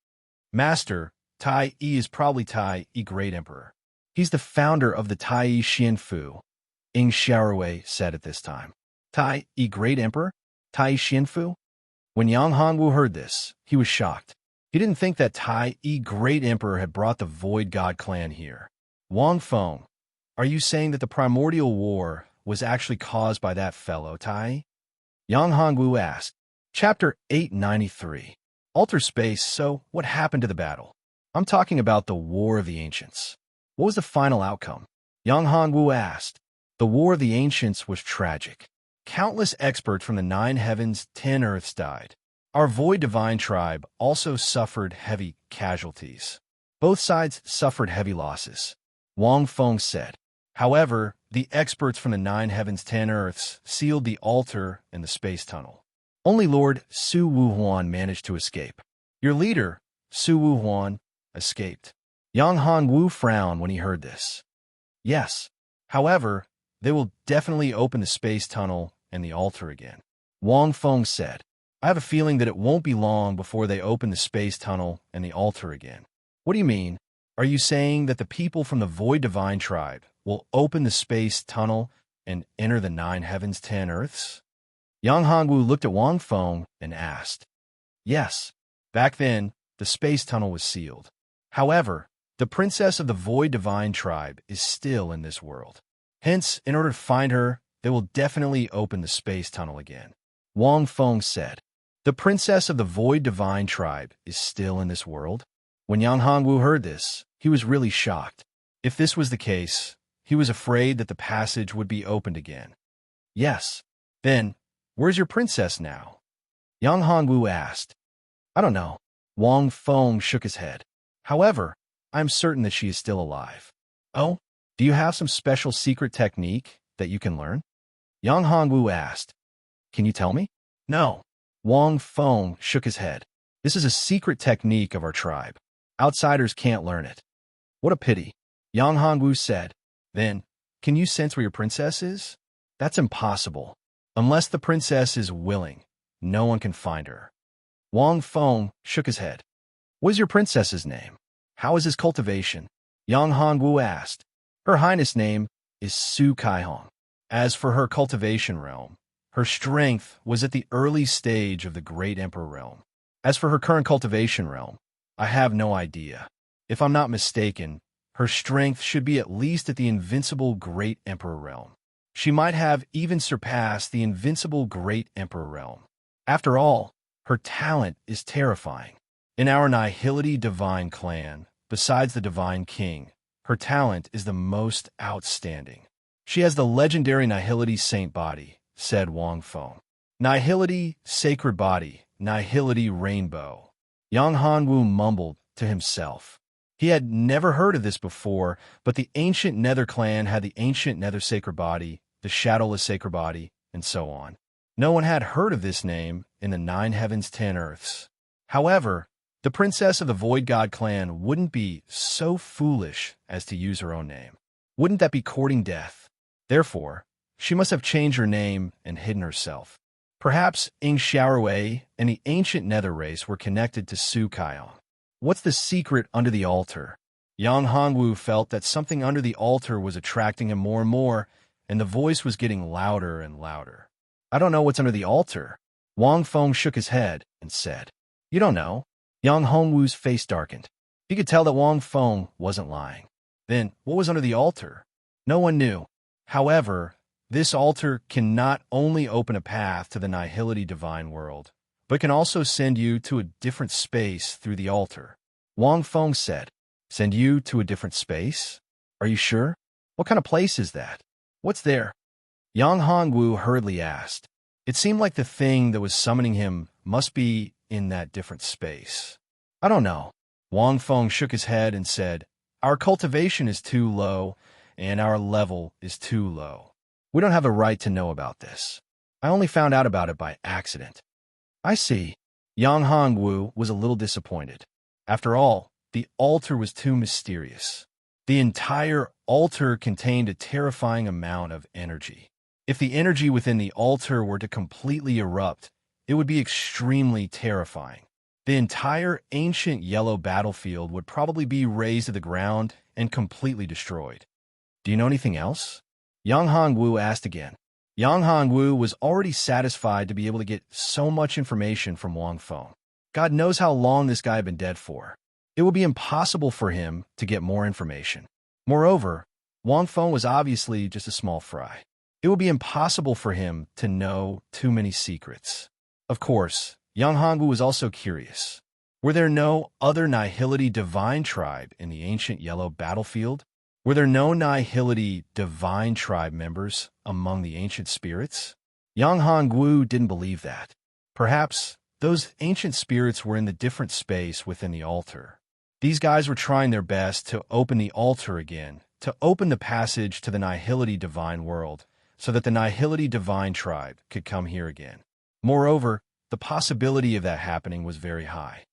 Master, Tai Yi is probably Tai Yi Great Emperor. He's the founder of the Tai Yi Xianfu, Ing Xiaorui said at this time. Tai Yi Great Emperor? Tai Yi Xianfu? When Yang Hongwu heard this, he was shocked. He didn't think that Tai Yi Great Emperor had brought the Void God clan here. Wang Feng, are you saying that the primordial war was actually caused by that fellow Tai Yi? Yang Hongwu asked. Chapter 893. Alter Space, so what happened to the battle? I'm talking about the War of the Ancients. What was the final outcome? Yang Hongwu asked. The War of the Ancients was tragic. Countless experts from the 9 heavens, 10 earths died. Our Void Divine tribe also suffered heavy casualties. Both sides suffered heavy losses. Wang Feng said. However, the experts from the 9 heavens, 10 earths sealed the altar and the space tunnel. Only Lord Su Wuhuan managed to escape. Your leader, Su Wuhuan, escaped. Yang Hongwu frowned when he heard this. Yes. However, they will definitely open the space tunnel and the altar again. Wang Feng said. I have a feeling that it won't be long before they open the space tunnel and the altar again. What do you mean? Are you saying that the people from the Void Divine tribe will open the space tunnel and enter the 9 heavens, 10 earths? Yang Hongwu looked at Wang Feng and asked. Yes. Back then, the space tunnel was sealed. However, the princess of the Void Divine tribe is still in this world. Hence, in order to find her, they will definitely open the space tunnel again. Wang Feng said. The princess of the Void Divine tribe is still in this world? When Yang Hongwu heard this, he was really shocked. If this was the case, he was afraid that the passage would be opened again. Yes. Then, where's your princess now? Yang Hongwu asked. I don't know. Wang Feng shook his head. However, I'm certain that she is still alive. Oh? Do you have some special secret technique that you can learn? Yang Hongwu asked. Can you tell me? No. Wang Feng shook his head. This is a secret technique of our tribe. Outsiders can't learn it. What a pity. Yang Hongwu said. Then, can you sense where your princess is? That's impossible. Unless the princess is willing, no one can find her. Wang Feng shook his head. What is your princess's name? How is his cultivation? Yang Hongwu asked. Her highness' name is Su Kaihong. As for her cultivation realm, her strength was at the early stage of the Great Emperor realm. As for her current cultivation realm, I have no idea. If I'm not mistaken, her strength should be at least at the invincible Great Emperor realm. She might have even surpassed the invincible Great Emperor realm. After all, her talent is terrifying. In our Nihility Divine clan, besides the Divine King, her talent is the most outstanding. She has the legendary Nihility Saint Body, said Wang Feng. Nihility Sacred Body, Nihility Rainbow. Yang Hongwu mumbled to himself. He had never heard of this before, but the ancient Nether clan had the ancient Nether Sacred Body, the Shadowless Sacred Body, and so on. No one had heard of this name in the 9 heavens, 10 earths. However, the princess of the Void God clan wouldn't be so foolish as to use her own name. Wouldn't that be courting death? Therefore, she must have changed her name and hidden herself. Perhaps Ing Xiaorui and the ancient Nether race were connected to Su Kaiyong. What's the secret under the altar? Yang Hongwu felt that something under the altar was attracting him more and more, and the voice was getting louder and louder. I don't know what's under the altar. Wang Feng shook his head and said. You don't know? Yang Hongwu's face darkened. He could tell that Wang Feng wasn't lying. Then, what was under the altar? No one knew. However, this altar can not only open a path to the Nihility Divine world, but can also send you to a different space through the altar. Wang Feng said. Send you to a different space? Are you sure? What kind of place is that? What's there? Yang Hongwu hurriedly asked. It seemed like the thing that was summoning him must be in that different space. I don't know. Wang Feng shook his head and said, Our cultivation is too low, and our level is too low. We don't have a right to know about this. I only found out about it by accident. I see. Yang Hongwu was a little disappointed. After all, the altar was too mysterious. The entire altar contained a terrifying amount of energy. If the energy within the altar were to completely erupt, it would be extremely terrifying. The entire ancient yellow battlefield would probably be razed to the ground and completely destroyed. Do you know anything else? Yang Hongwu asked again. Yang Hongwu was already satisfied to be able to get so much information from Wang Feng. God knows how long this guy had been dead for. It would be impossible for him to get more information. Moreover, Wang Feng was obviously just a small fry. It would be impossible for him to know too many secrets. Of course, Yang Hongwu was also curious. Were there no other Nihility divine tribe in the ancient yellow battlefield? Were there no Nihility divine tribe members among the ancient spirits? Yang Hongwu didn't believe that. Perhaps those ancient spirits were in the different space within the altar. These guys were trying their best to open the altar again, to open the passage to the Nihility divine world, so that the Nihility divine tribe could come here again. Moreover, the possibility of that happening was very high.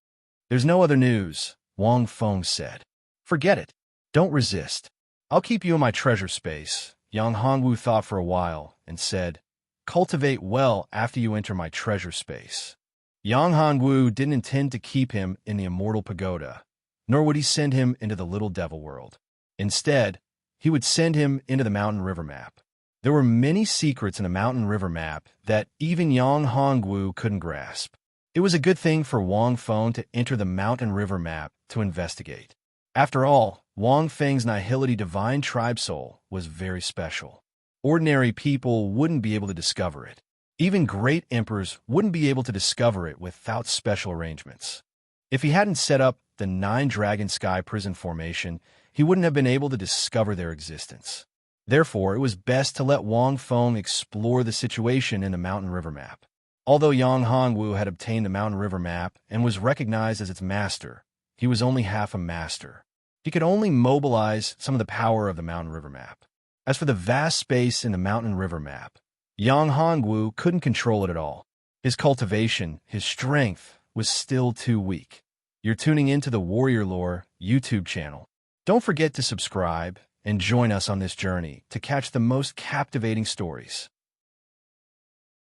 There's no other news, Wang Feng said. Forget it. Don't resist. I'll keep you in my treasure space. Yang Hongwu thought for a while and said, cultivate well after you enter my treasure space. Yang Hongwu didn't intend to keep him in the immortal pagoda, nor would he send him into the little devil world. Instead, he would send him into the mountain river map. There were many secrets in the mountain river map that even Yang Hongwu couldn't grasp. It was a good thing for Wang Feng to enter the mountain river map to investigate. After all, Wang Feng's Nihility divine tribe soul was very special. Ordinary people wouldn't be able to discover it. Even great emperors wouldn't be able to discover it without special arrangements. If he hadn't set up the 9-dragon sky prison formation, he wouldn't have been able to discover their existence. Therefore, it was best to let Wang Feng explore the situation in the mountain river map. Although Yang Hongwu had obtained the mountain river map and was recognized as its master, he was only half a master. He could only mobilize some of the power of the mountain river map. As for the vast space in the mountain river map, Yang Hongwu couldn't control it at all. His cultivation, his strength, was still too weak. You're tuning into the Warrior Lore YouTube channel. Don't forget to subscribe and join us on this journey to catch the most captivating stories.